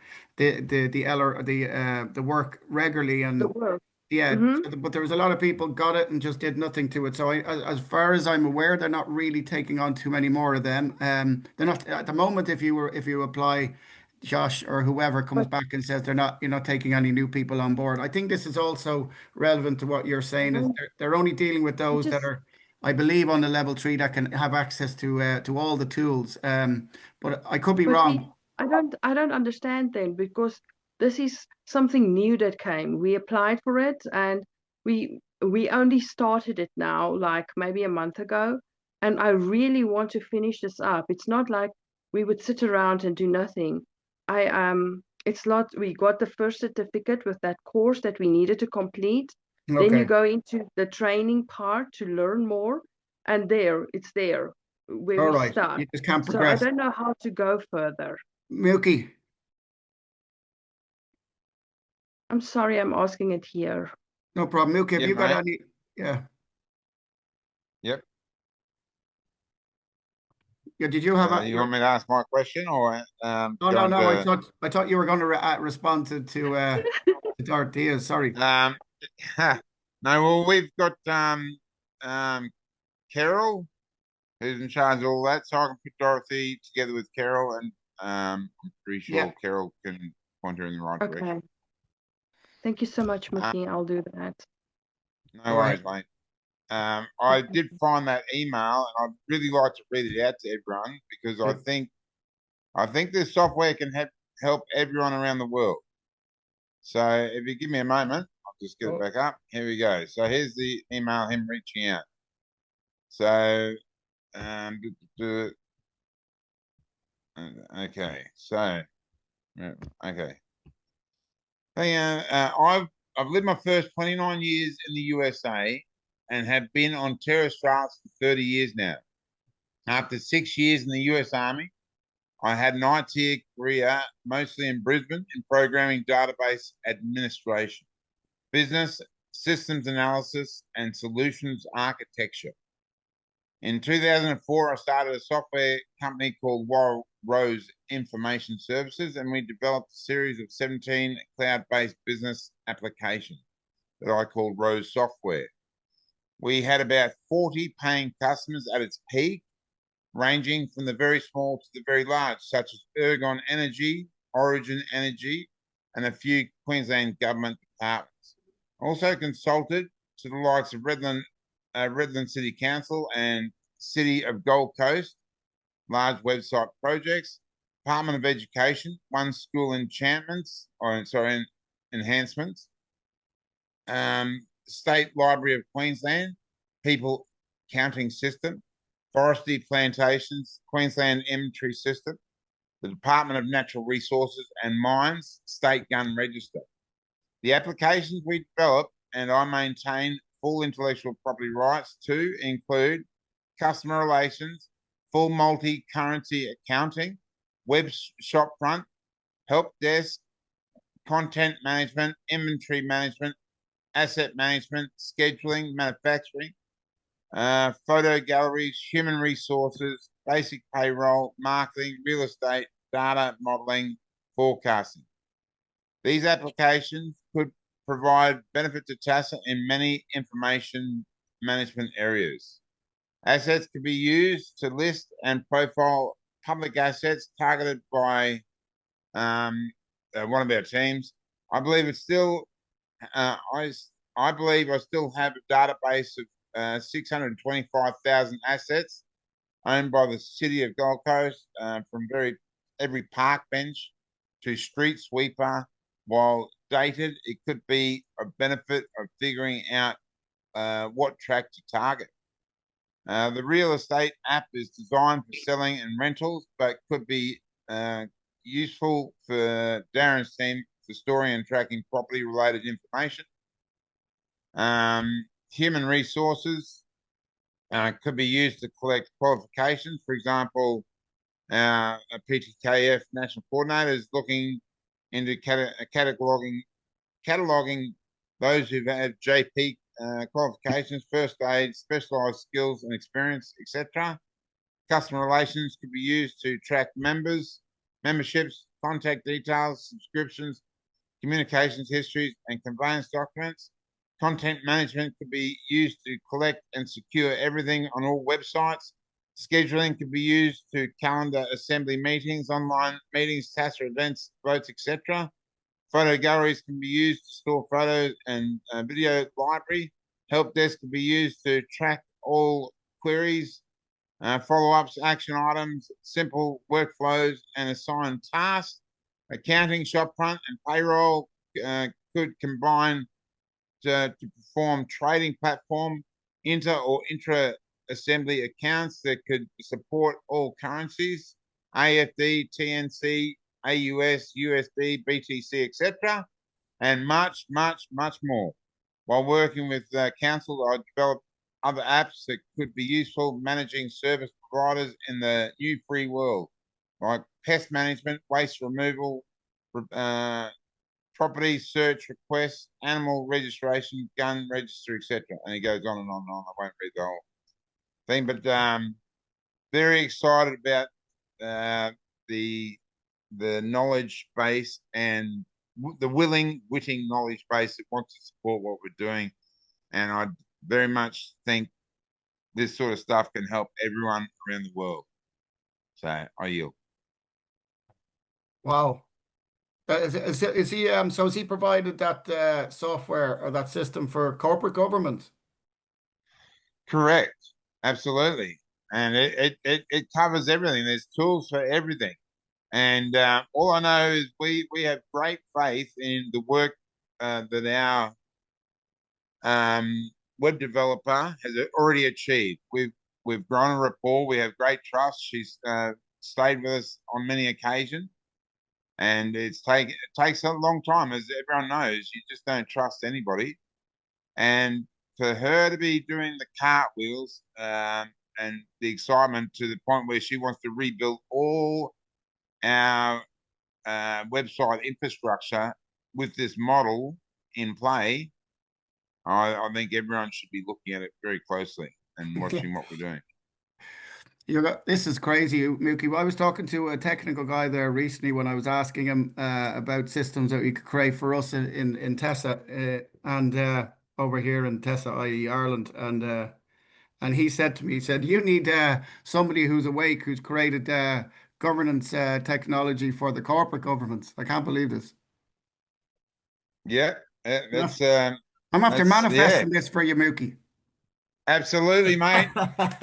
work regularly, The and work. yeah, Mm-hmm. but there was a lot of people got it and just did nothing to it. So as far as I'm aware, they're not really taking on too many more of them. They're not at the moment. If you apply, Josh or whoever comes But back and says you're not taking any new people on board. I think this is also relevant to what you're I saying is don't. they're only dealing with I those that just. are, I believe, on the level 3 that can have access to all the tools. But I could be But wrong. I don't understand then, because this is something new that came. We applied for it, and we only started it now, like maybe a month ago. And I really want to finish this up. It's not like we would sit around and do nothing. It's not, we got the first certificate with that course that we needed to complete. Then you Okay. go into the training part to learn more, and it's there where All we right. start. You just can't So I progress. don't know how to go further. Milky. I'm sorry, I'm asking it here. No problem. Milky, have Yeah, you got mate. any? Yeah. Yep. Yeah. Did you have You want me to ask my question or No, go no, no. into I thought you were going to respond to Dorothea. Sorry. no, well, we've got um, Carol, who's in charge of all that, so I can put Dorothy together with Carol, and I'm pretty Yeah. sure Carol can point her in the right direction. Okay. Thank you so much, Mickey. I'll do that. No worries, mate. I did find that email, and I'd really like to read it out to everyone because I think this software can help everyone around the world. So if you give me a moment, I'll just get it back up. Here we go. So here's the email, him reaching out. So, okay. So, okay. I've lived my first 29 years in the USA and have been on terrorist routes for 30 years now. After 6 years in the US Army, I had an IT career, mostly in Brisbane, in programming, database administration, business systems analysis, and solutions architecture. In 2004, I started a software company called Rose Information Services, and we developed a series of 17 cloud-based business applications that I called Rose Software. We had about 40 paying customers at its peak, ranging from the very small to the very large, such as Ergon Energy, Origin Energy, and a few Queensland government departments. Also consulted to the likes of Redland City Council and City of Gold Coast, large website projects, Department of Education, one school enhancements, State Library of Queensland, People Counting System, Forestry Plantations, Queensland Inventory System, the Department of Natural Resources and Mines, State Gun Register. The applications we develop and I maintain full intellectual property rights to include customer relations, full multi-currency accounting, web shopfront, help desk, content management, inventory management, asset management, scheduling, manufacturing, photo galleries, human resources, basic payroll, marketing, real estate, data modeling, forecasting. These applications could provide benefit to TASA in many information management areas. Assets can be used to list and profile public assets targeted by one of our teams. I believe it's still, I believe I still have a database of 625,000 assets owned by the City of Gold Coast, from every park bench to street sweeper. While dated, it could be a benefit of figuring out what track to target. The real estate app is designed for selling and rentals, but could be useful for Darren's team for storing and tracking property-related information. Human resources could be used to collect qualifications. For example, a PTKF national coordinator is looking into cataloging those who have JP qualifications, first aid, specialised skills and experience, etc. Customer relations could be used to track memberships, contact details, subscriptions, communications histories, and conveyance documents. Content management could be used to collect and secure everything on all websites. Scheduling could be used to calendar assembly meetings, online meetings, TASA events, votes, etc. Photo galleries can be used to store photos and video library. Help desk can be used to track all queries, follow-ups, action items, simple workflows, and assign tasks. Accounting, shopfront, and payroll could combine to perform trading platform, inter or intra-assembly accounts that could support all currencies, AFD, TNC, AUS, USD, BTC, etc., and much, much, much more. While working with council, I developed other apps that could be useful managing service providers in the new free world, like pest management, waste removal, property search requests, animal registration, gun register, etc. And he goes on and on and on. I won't read the whole thing, but very excited about the knowledge base and the witting knowledge base that wants to support what we're doing. And I very much think this sort of stuff can help everyone around the world. So I yield. Wow. Is he so has he provided that software or that system for corporate government? Correct. Absolutely. And it covers everything. There's tools for everything. And all I know is we have great faith in the work that our web developer has already achieved. We've grown a rapport. We have great trust. She's stayed with us on many occasions. And it takes a long time, as everyone knows. You just don't trust anybody. And for her to be doing the cartwheels and the excitement to the point where she wants to rebuild all our website infrastructure with this model in play, I think everyone should be looking at it very closely and watching what we're doing. This is crazy, Mookie. I was talking to a technical guy there recently when I was asking him about systems that we could create for us in Tessa and over here in Tessa, i.e. Ireland. And he said to me, he said, you need somebody who's awake, who's created governance technology for the corporate governments. I can't believe this. Yeah, that's I'm after manifesting this for you, Mookie. Absolutely, mate.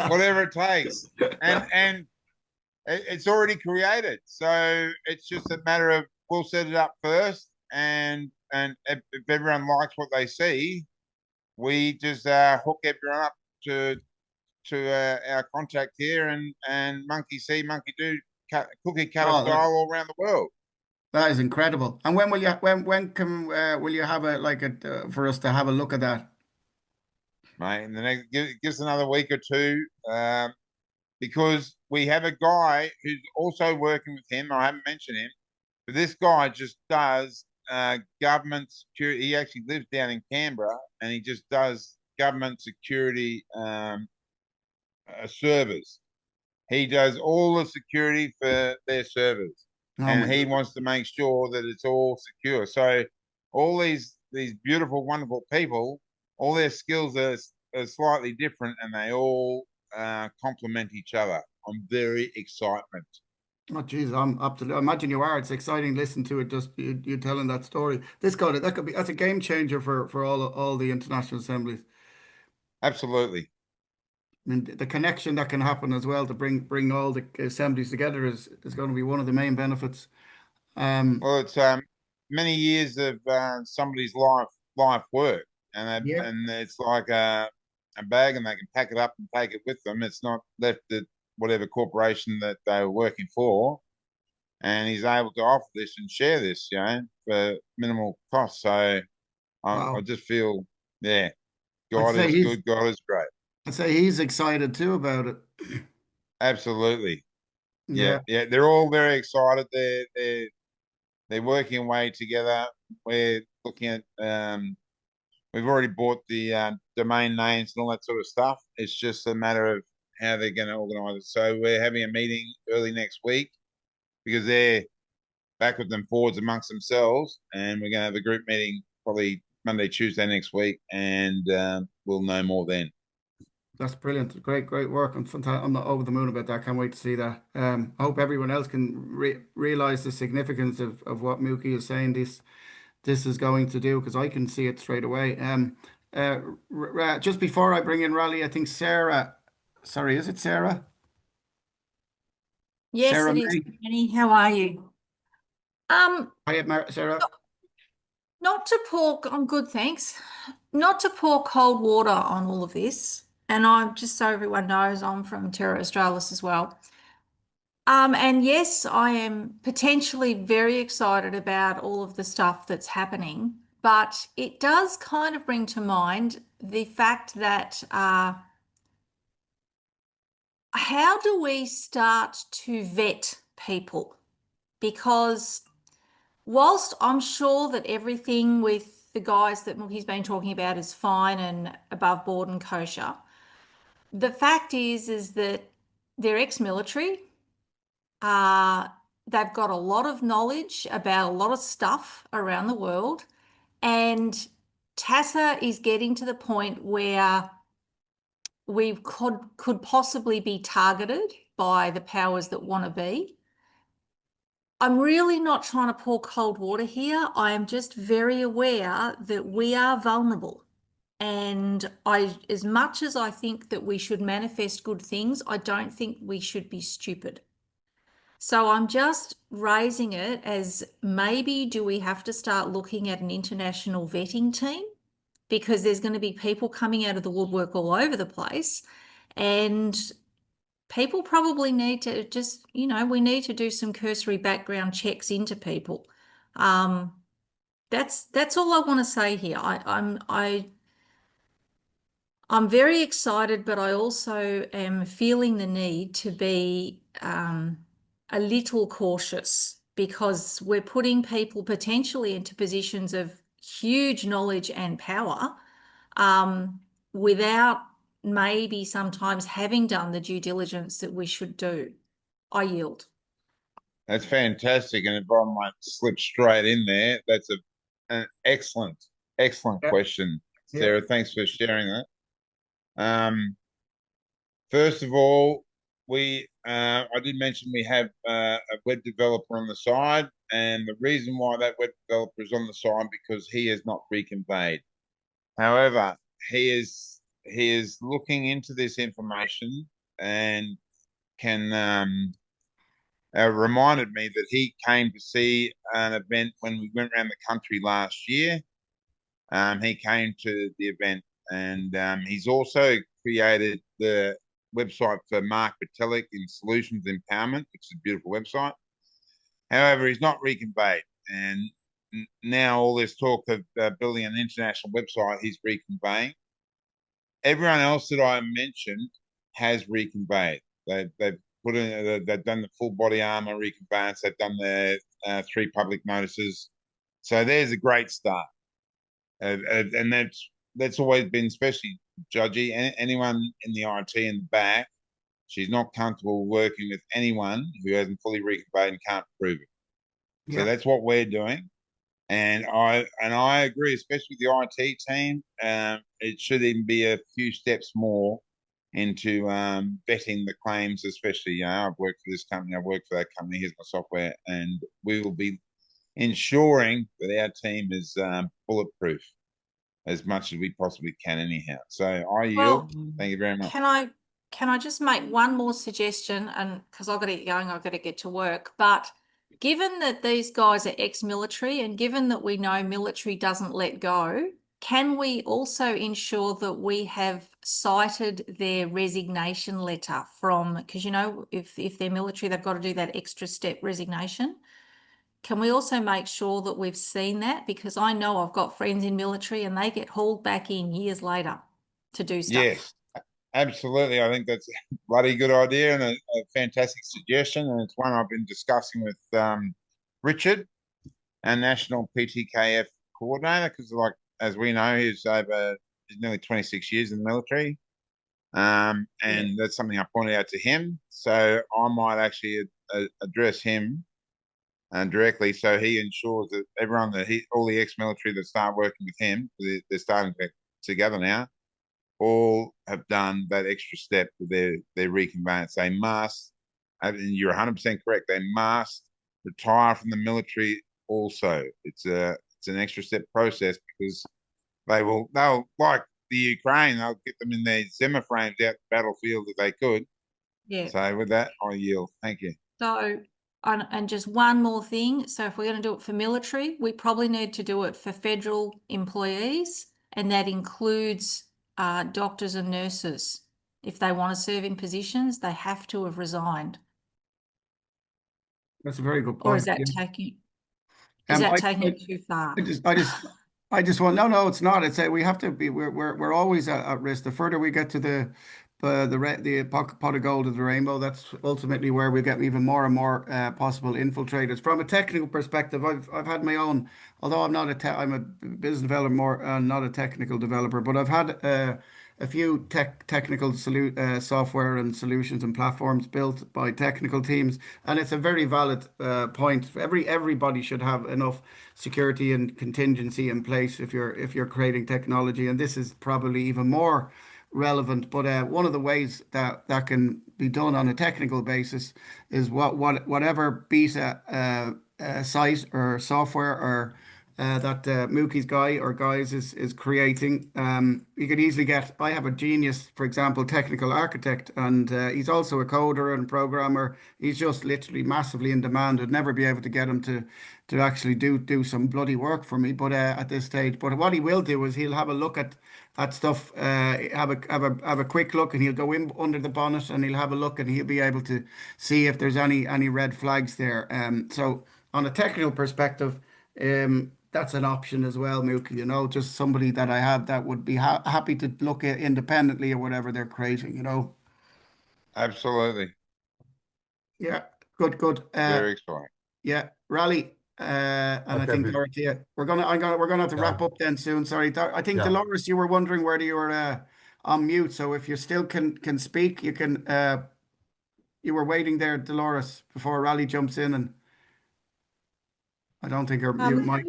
Whatever it takes. And it's already created. So it's just a matter of we'll set it up first, and if everyone likes what they see, we just hook everyone up to our contact here and monkey see, monkey do, cookie cutter style all around the world. That is incredible. And when will you will you have for us to have a look at that? Mate, in the next, give us another week or two, because we have a guy who's also working with him. I haven't mentioned him, but this guy just does government security. He actually lives down in Canberra, and he just does government security servers. He does all the security for their servers, and he wants to make sure that it's all secure. So all these beautiful, wonderful people, all their skills are slightly different, and they all complement each other. I'm very excited. Oh, geez, I'm up to. I imagine you are. It's exciting to listen to it. Just you telling that story. That's a game changer for all the international assemblies. Absolutely. I mean, the connection that can happen as well to bring all the assemblies together is going to be one of the main benefits. Well, it's many years of somebody's life work, and it's like a bag, and they can pack it up and take it with them. It's not left at whatever corporation that they were working for, and he's able to offer this and share this, for minimal cost. So I just feel, God is good, God is great. I'd say he's excited too about it. Absolutely. Yeah. They're all very excited. They're working away together. We're looking at we've already bought the domain names and all that sort of stuff. It's just a matter of how they're going to organise it. So we're having a meeting early next week because they're backwards and forwards amongst themselves, and we're going to have a group meeting probably Monday, Tuesday next week, and we'll know more then. That's brilliant. Great work. I'm not over the moon about that. Can't wait to see that. I hope everyone else can realize the significance of what Mookie is saying. This is going to do, because I can see it straight away. Just before I bring in Raleigh, I think Sarah. Sorry, is it Sarah? Yes, Sarah it is. May. Annie, how are you? Hi, Sarah. Not to pour, I'm good, thanks. Not to pour cold water on all of this, and I'm just so everyone knows, I'm from Terra Australis as well. And yes, I am potentially very excited about all of the stuff that's happening, but it does kind of bring to mind the fact that how do we start to vet people? Because whilst I'm sure that everything with the guys that Mookie's been talking about is fine and above board and kosher, the fact is that they're ex-military. They've got a lot of knowledge about a lot of stuff around the world, and TASA is getting to the point where we could possibly be targeted by the powers that want to be. I'm really not trying to pour cold water here. I am just very aware that we are vulnerable. And as much as I think that we should manifest good things, I don't think we should be stupid. So I'm just raising it as maybe do we have to start looking at an international vetting team? Because there's going to be people coming out of the woodwork all over the place. And people probably need to just, we need to do some cursory background checks into people. That's all I want to say here. I'm very excited, but I also am feeling the need to be a little cautious, because we're putting people potentially into positions of huge knowledge and power without maybe sometimes having done the due diligence that we should do. I yield. That's fantastic. And if I might slip straight in there, that's an excellent question, Sarah. Yeah. Thanks for sharing that. First of all, I did mention we have a web developer on the side, and the reason why that web developer is on the side because he has not reconveyed. However, he is looking into this information and can reminded me that he came to see an event when we went around the country last year. He came to the event, and he's also created the website for Mark Vitalik in Solutions Empowerment, which is a beautiful website. However, he's not reconveyed, and now all this talk of building an international website, he's reconveying. Everyone else that I mentioned has reconveyed. They've put in, they've done the full body armor reconveyance. They've done their 3 public notices. So there's a great start, and that's always been, especially Judgy, anyone in the IT in the back. She's not comfortable working with anyone who hasn't fully reconveyed and can't prove it. Yeah. So that's what we're doing. And I agree, especially with the IT team. It should even be a few steps more into vetting the claims, especially, I've worked for this company, I've worked for that company, here's my software, and we will be ensuring that our team is bulletproof as much as we possibly can anyhow. So I yield. Thank you very much. Can I just make one more suggestion? And because I've got to get going, I've got to get to work. But given that these guys are ex-military, and given that we know military doesn't let go, can we also ensure that we have cited their resignation letter from, because if they're military, they've got to do that extra step resignation. Can we also make sure that we've seen that? Because I know I've got friends in military and they get hauled back in years later to do stuff. Yes, absolutely. I think that's a bloody good idea and a fantastic suggestion. And it's one I've been discussing with Richard, our national PTKF coordinator, because as we know, he's nearly 26 years in the military. And that's something I pointed out to him. So I might actually address him directly, so he ensures that everyone all the ex-military that start working with him, they're starting to get together now, all have done that extra step with their reconveyance. They must, and you're 100% correct, they must retire from the military also. It's an extra step process, because they'll like the Ukraine, they'll get them in their Zimmer frames out the battlefield if they could. Yeah. So with that, I yield. Thank you. So, and just one more thing. So if we're going to do it for military, we probably need to do it for federal employees, and that includes doctors and nurses. If they want to serve in positions, they have to have resigned. That's a very good point. Or is that taking it too far? I just want, no, it's not. It's we have to be, we're always at risk. The further we get to the pot of gold of the rainbow, that's ultimately where we get even more and more possible infiltrators. From a technical perspective, I've had my own, although I'm a business developer more, not a technical developer, but I've had a few technical software and solutions and platforms built by technical teams, and it's a very valid point. Everybody should have enough security and contingency in place if you're creating technology, and this is probably even more relevant. But one of the ways that can be done on a technical basis is whatever beta site or software or that Mookie's guy or guys is creating. You could easily get, I have a genius, for example, technical architect, and he's also a coder and programmer. He's just literally massively in demand. I'd never be able to get him to actually do some bloody work for me, but at this stage. But what he will do is he'll have a look at stuff, have a quick look, and he'll go in under the bonnet and he'll have a look, and he'll be able to see if there's any red flags there. So on a technical perspective, that's an option as well, Mookie, just somebody that I have that would be happy to look at independently or whatever they're creating. Absolutely. Yeah, good. Very exciting. Yeah, Raleigh, and I Okay, think Dorothea, we're gonna have to wrap up then soon. Sorry, I think Yeah. Dolores, you were wondering whether you were on mute. So if you still can speak, you can. You were waiting there, Dolores, before Raleigh jumps in, and I don't think her mute mic.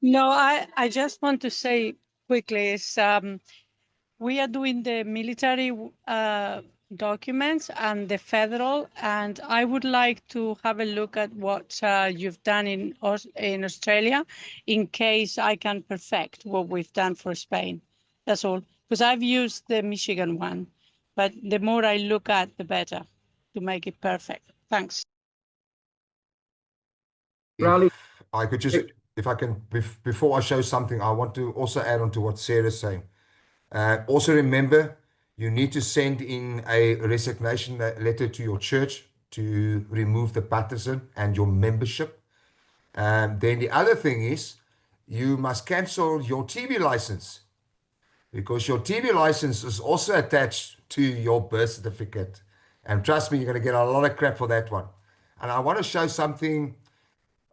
No, I just want to say quickly is we are doing the military documents and the federal, and I would like to have a look at what you've done in Australia, in case I can perfect what we've done for Spain. That's all, because I've used the Michigan one, but the more I look at, the better to make it perfect. Thanks. Raleigh, I could just, if I can, before I show something, I want to also add on to what Sarah's saying. Also remember, you need to send in a resignation letter to your church to remove the baptism and your membership. Then the other thing is, you must cancel your TV license, because your TV license is also attached to your birth certificate. And trust me, you're going to get a lot of crap for that one. And I want to show something.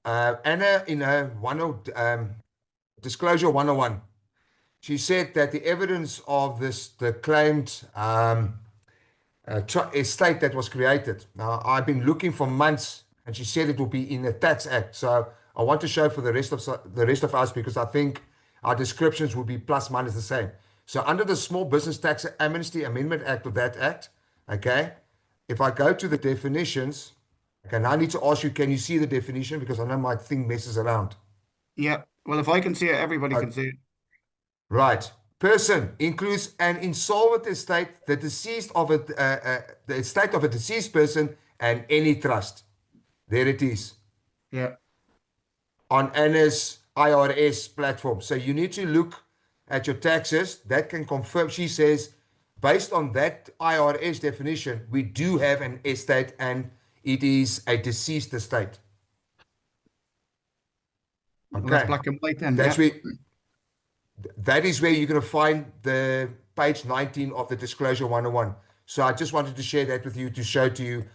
Anna, in her Disclosure 101, she said that the evidence of the claimed estate that was created. Now, I've been looking for months, and she said it will be in the Tax Act. So I want to show for the rest of us, because I think our descriptions will be plus minus the same. So under the Small Business Tax Amnesty Amendment Act of that Act, okay, if I go to the definitions, okay, now I need to ask you, can you see the definition? Because I know my thing messes around. Yeah, well, if I can see it, everybody can see it. Right. Person includes an insolvent estate, the estate of a deceased person, and any trust. There it is. Yeah. On Anna's IRS platform. So you need to look at your taxes. That can confirm. She says, based on that IRS definition, we do have an estate, and it is a deceased estate. Okay. Well, that's black and white then. That's Yeah. that is where you're going to find the page 19 of the Disclosure 101. So I just wanted to share that with you, to show to you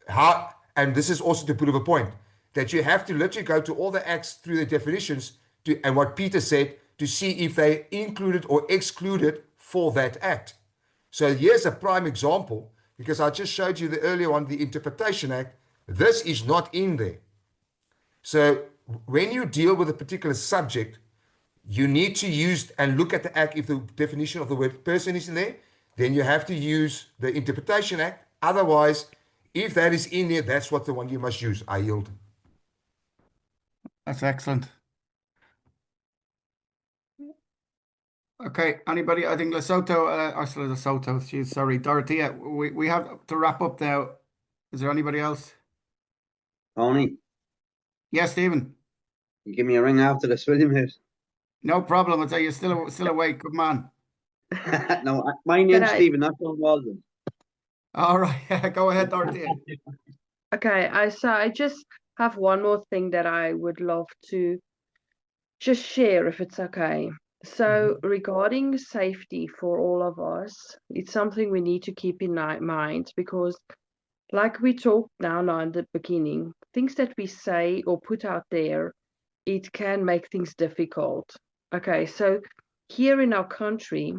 how, and this is also to prove a point, that you have to literally go to all the acts through the definitions and what Peter said, to see if they included or excluded for that act. So here's a prime example, because I just showed you the earlier one, the Interpretation Act. This is not in there. So when you deal with a particular subject, you need to use and look at the act. If the definition of the word person is in there, then you have to use the Interpretation Act. Otherwise, if that is in there, that's what the one you must use. I yield. That's excellent. Okay, anybody? I think Lesotho, Lesotho, geez, sorry, Dorothea, we have to wrap up now. Is there anybody else? Tony, Yes, Stephen. you give me a ring after this, will you, mate? No problem. I'll tell you, still awake. Good man. No, my name's Stephen, not John Walden. All right, go ahead, Dorothea. Okay, I just have one more thing that I would love to just share, if it's okay. So regarding safety for all of us, it's something we need to keep in mind, because like we talked now in the beginning, things that we say or put out there, it can make things difficult. Okay, so here in our country,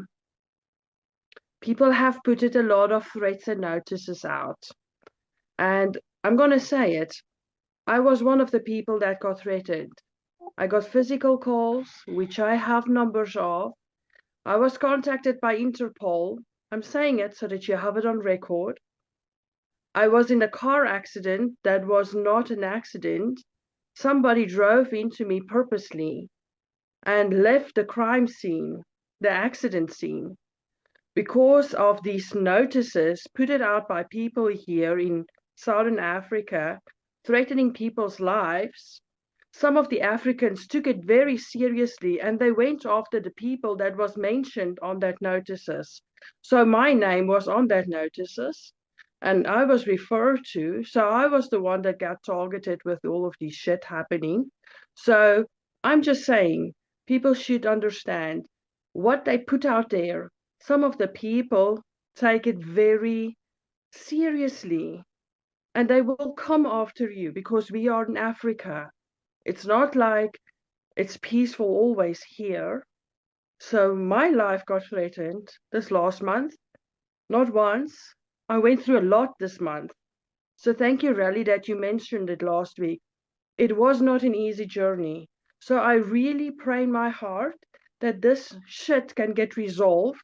people have put a lot of threats and notices out. And I'm going to say it, I was one of the people that got threatened. I got physical calls, which I have numbers of. I was contacted by Interpol. I'm saying it so that you have it on record. I was in a car accident that was not an accident. Somebody drove into me purposely and left the crime scene, the accident scene, because of these notices put it out by people here in Southern Africa, threatening people's lives. Some of the Africans took it very seriously, and they went after the people that was mentioned on that notices. So my name was on that notices, and I was referred to. So I was the one that got targeted with all of this shit happening. So I'm just saying, people should understand what they put out there. Some of the people take it very seriously, and they will come after you because we are in Africa. It's not like it's peaceful always here. So my life got threatened this last month, not once. I went through a lot this month. So thank you, Rally, that you mentioned it last week. It was not an easy journey. So I really pray in my heart that this shit can get resolved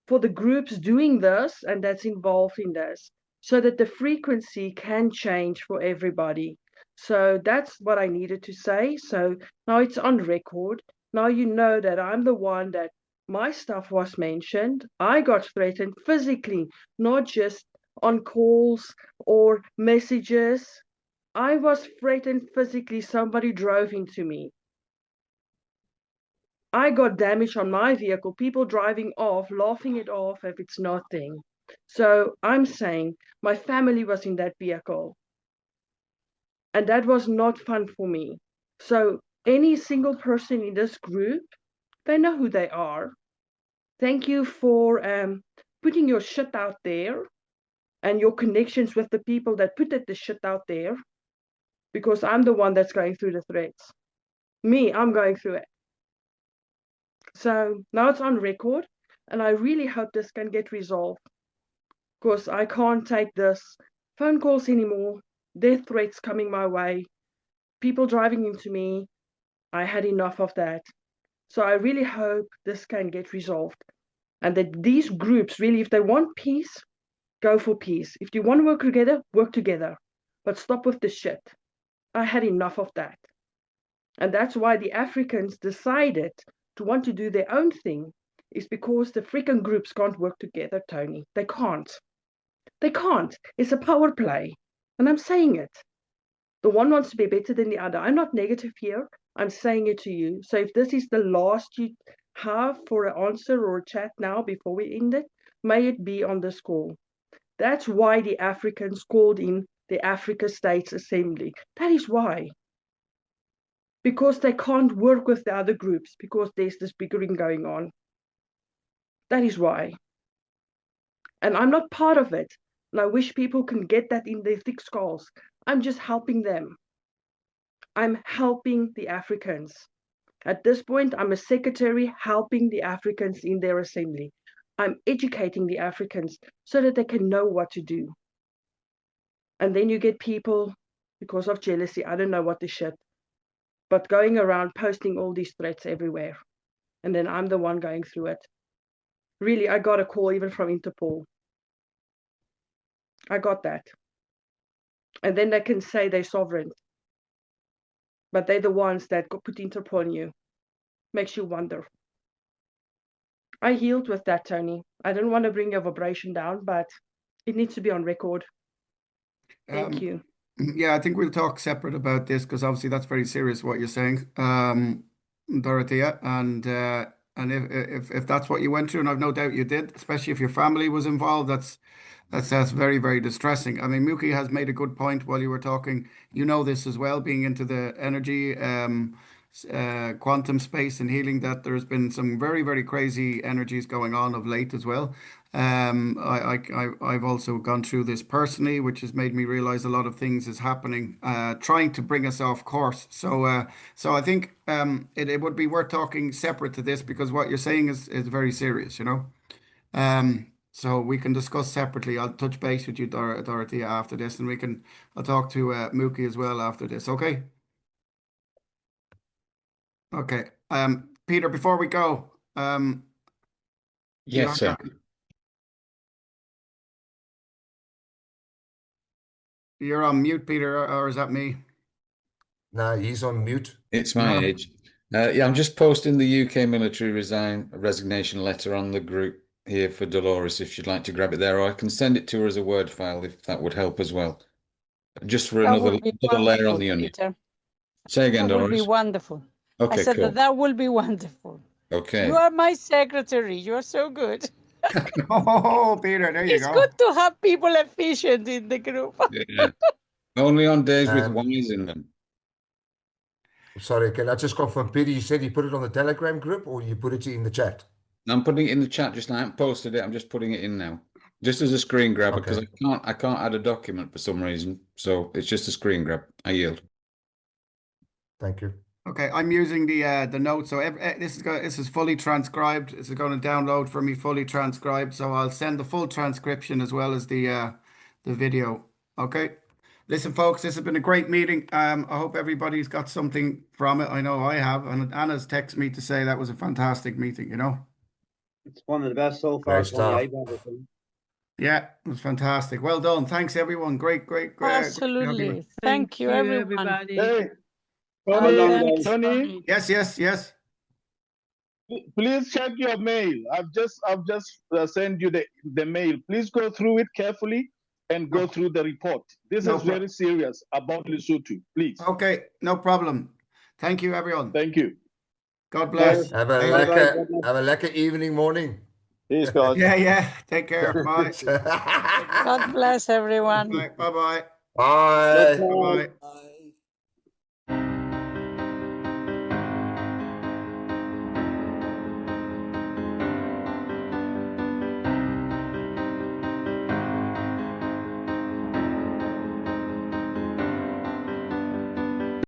for the groups doing this and that's involved in this, so that the frequency can change for everybody. So that's what I needed to say. So now it's on record. Now you know that I'm the one that my stuff was mentioned. I got threatened physically, not just on calls or messages. I was threatened physically. Somebody drove into me. I got damage on my vehicle, people driving off, laughing it off if it's nothing. So I'm saying my family was in that vehicle. And that was not fun for me. So any single person in this group, they know who they are. Thank you for putting your shit out there and your connections with the people that put the shit out there, because I'm the one that's going through the threats. I'm going through it. So now it's on record, and I really hope this can get resolved, because I can't take this phone calls anymore, death threats coming my way, people driving into me. I had enough of that. So I really hope this can get resolved, and that these groups really, if they want peace, go for peace. If you want to work together, but stop with the shit. I had enough of that. And that's why the Africans decided to want to do their own thing, is because the freaking groups can't work together, Tony. They can't. They can't. It's a power play. And I'm saying it. The one wants to be better than the other. I'm not negative here. I'm saying it to you. So if this is the last you have for an answer or a chat now before we end it, may it be on this call. That's why the Africans called in the Africa States Assembly. That is why. Because they can't work with the other groups, because there's this bickering going on. That is why. And I'm not part of it. And I wish people can get that in their thick skulls. I'm just helping them. I'm helping the Africans. At this point, I'm a secretary helping the Africans in their assembly. I'm educating the Africans so that they can know what to do. And then you get people, because of jealousy, I don't know what the shit, but going around posting all these threats everywhere. And then I'm the one going through it. Really, I got a call even from Interpol. I got that. And then they can say they're sovereign. But they're the ones that put Interpol on you. Makes you wonder. I healed with that, Tony. I don't want to bring your vibration down, but it needs to be on record. Thank you. Yeah, I think we'll talk separate about this because obviously that's very serious what you're saying, Dorothea. And if that's what you went through, and I've no doubt you did, especially if your family was involved, that's very, very distressing. I mean, Mookie has made a good point while you were talking. You know this as well, being into the energy, quantum space and healing, that there's been some very, very crazy energies going on of late as well. I've also gone through this personally, which has made me realize a lot of things is happening, trying to bring us off course. So I think it would be worth talking separate to this because what you're saying is very serious, you know. So we can discuss separately. I'll touch base with you, Dorothea, after this, and I'll talk to Mookie as well after this. Okay. Okay. Peter, before we go, Yes, sir. You're on mute, Peter, or is that me? No, he's on mute. It's my age. Yeah, I'm just posting the UK military resignation letter on the group here for Dolores if she'd like to grab it there, or I can send it to her as a Word file if that would help as well. Just for That another would be layer on wonderful, the onion. Peter. Say again, That would be Dolores. wonderful. I Okay, said cool. that will be wonderful. Okay. You are my secretary. You're so good. Oh, Peter, there you It's go. good to have people efficient in the group. Yeah. Only on days with Um, wise in them. Sorry, can I just confirm, Peter, you said you put it on the Telegram group or you put it in the chat? I'm putting it in the chat just now. I haven't posted it. I'm just putting it in now. Just as a screen grabber because I can't add a document for some reason. So it's just a screen grab. I yield. Thank you. Okay, I'm using the notes. So this is fully transcribed. This is going to download for me fully transcribed. So I'll send the full transcription as well as the video. Okay. Listen, folks, this has been a great meeting. I hope everybody's got something from it. I know I have, and Anna's texted me to say that was a fantastic meeting. You know. It's one of the best so far, Great Tony, stuff. I've ever seen. Yeah, it was fantastic. Well done. Thanks, everyone. Great. Absolutely. Thank you, everyone. everybody. Hey, How Tony, long, guys? Tony, Yes. please check your mail. I've just sent you the mail. Please go through it carefully and go through the report. This No is very serious about Lesotho. Please. Okay, no problem. Thank you, everyone. Thank you. God bless. Have a lekker evening, morning. Cheers, guys. Yeah. Take care. Bye. God bless everyone. Bye. Bye. Bye. Bye. Bye.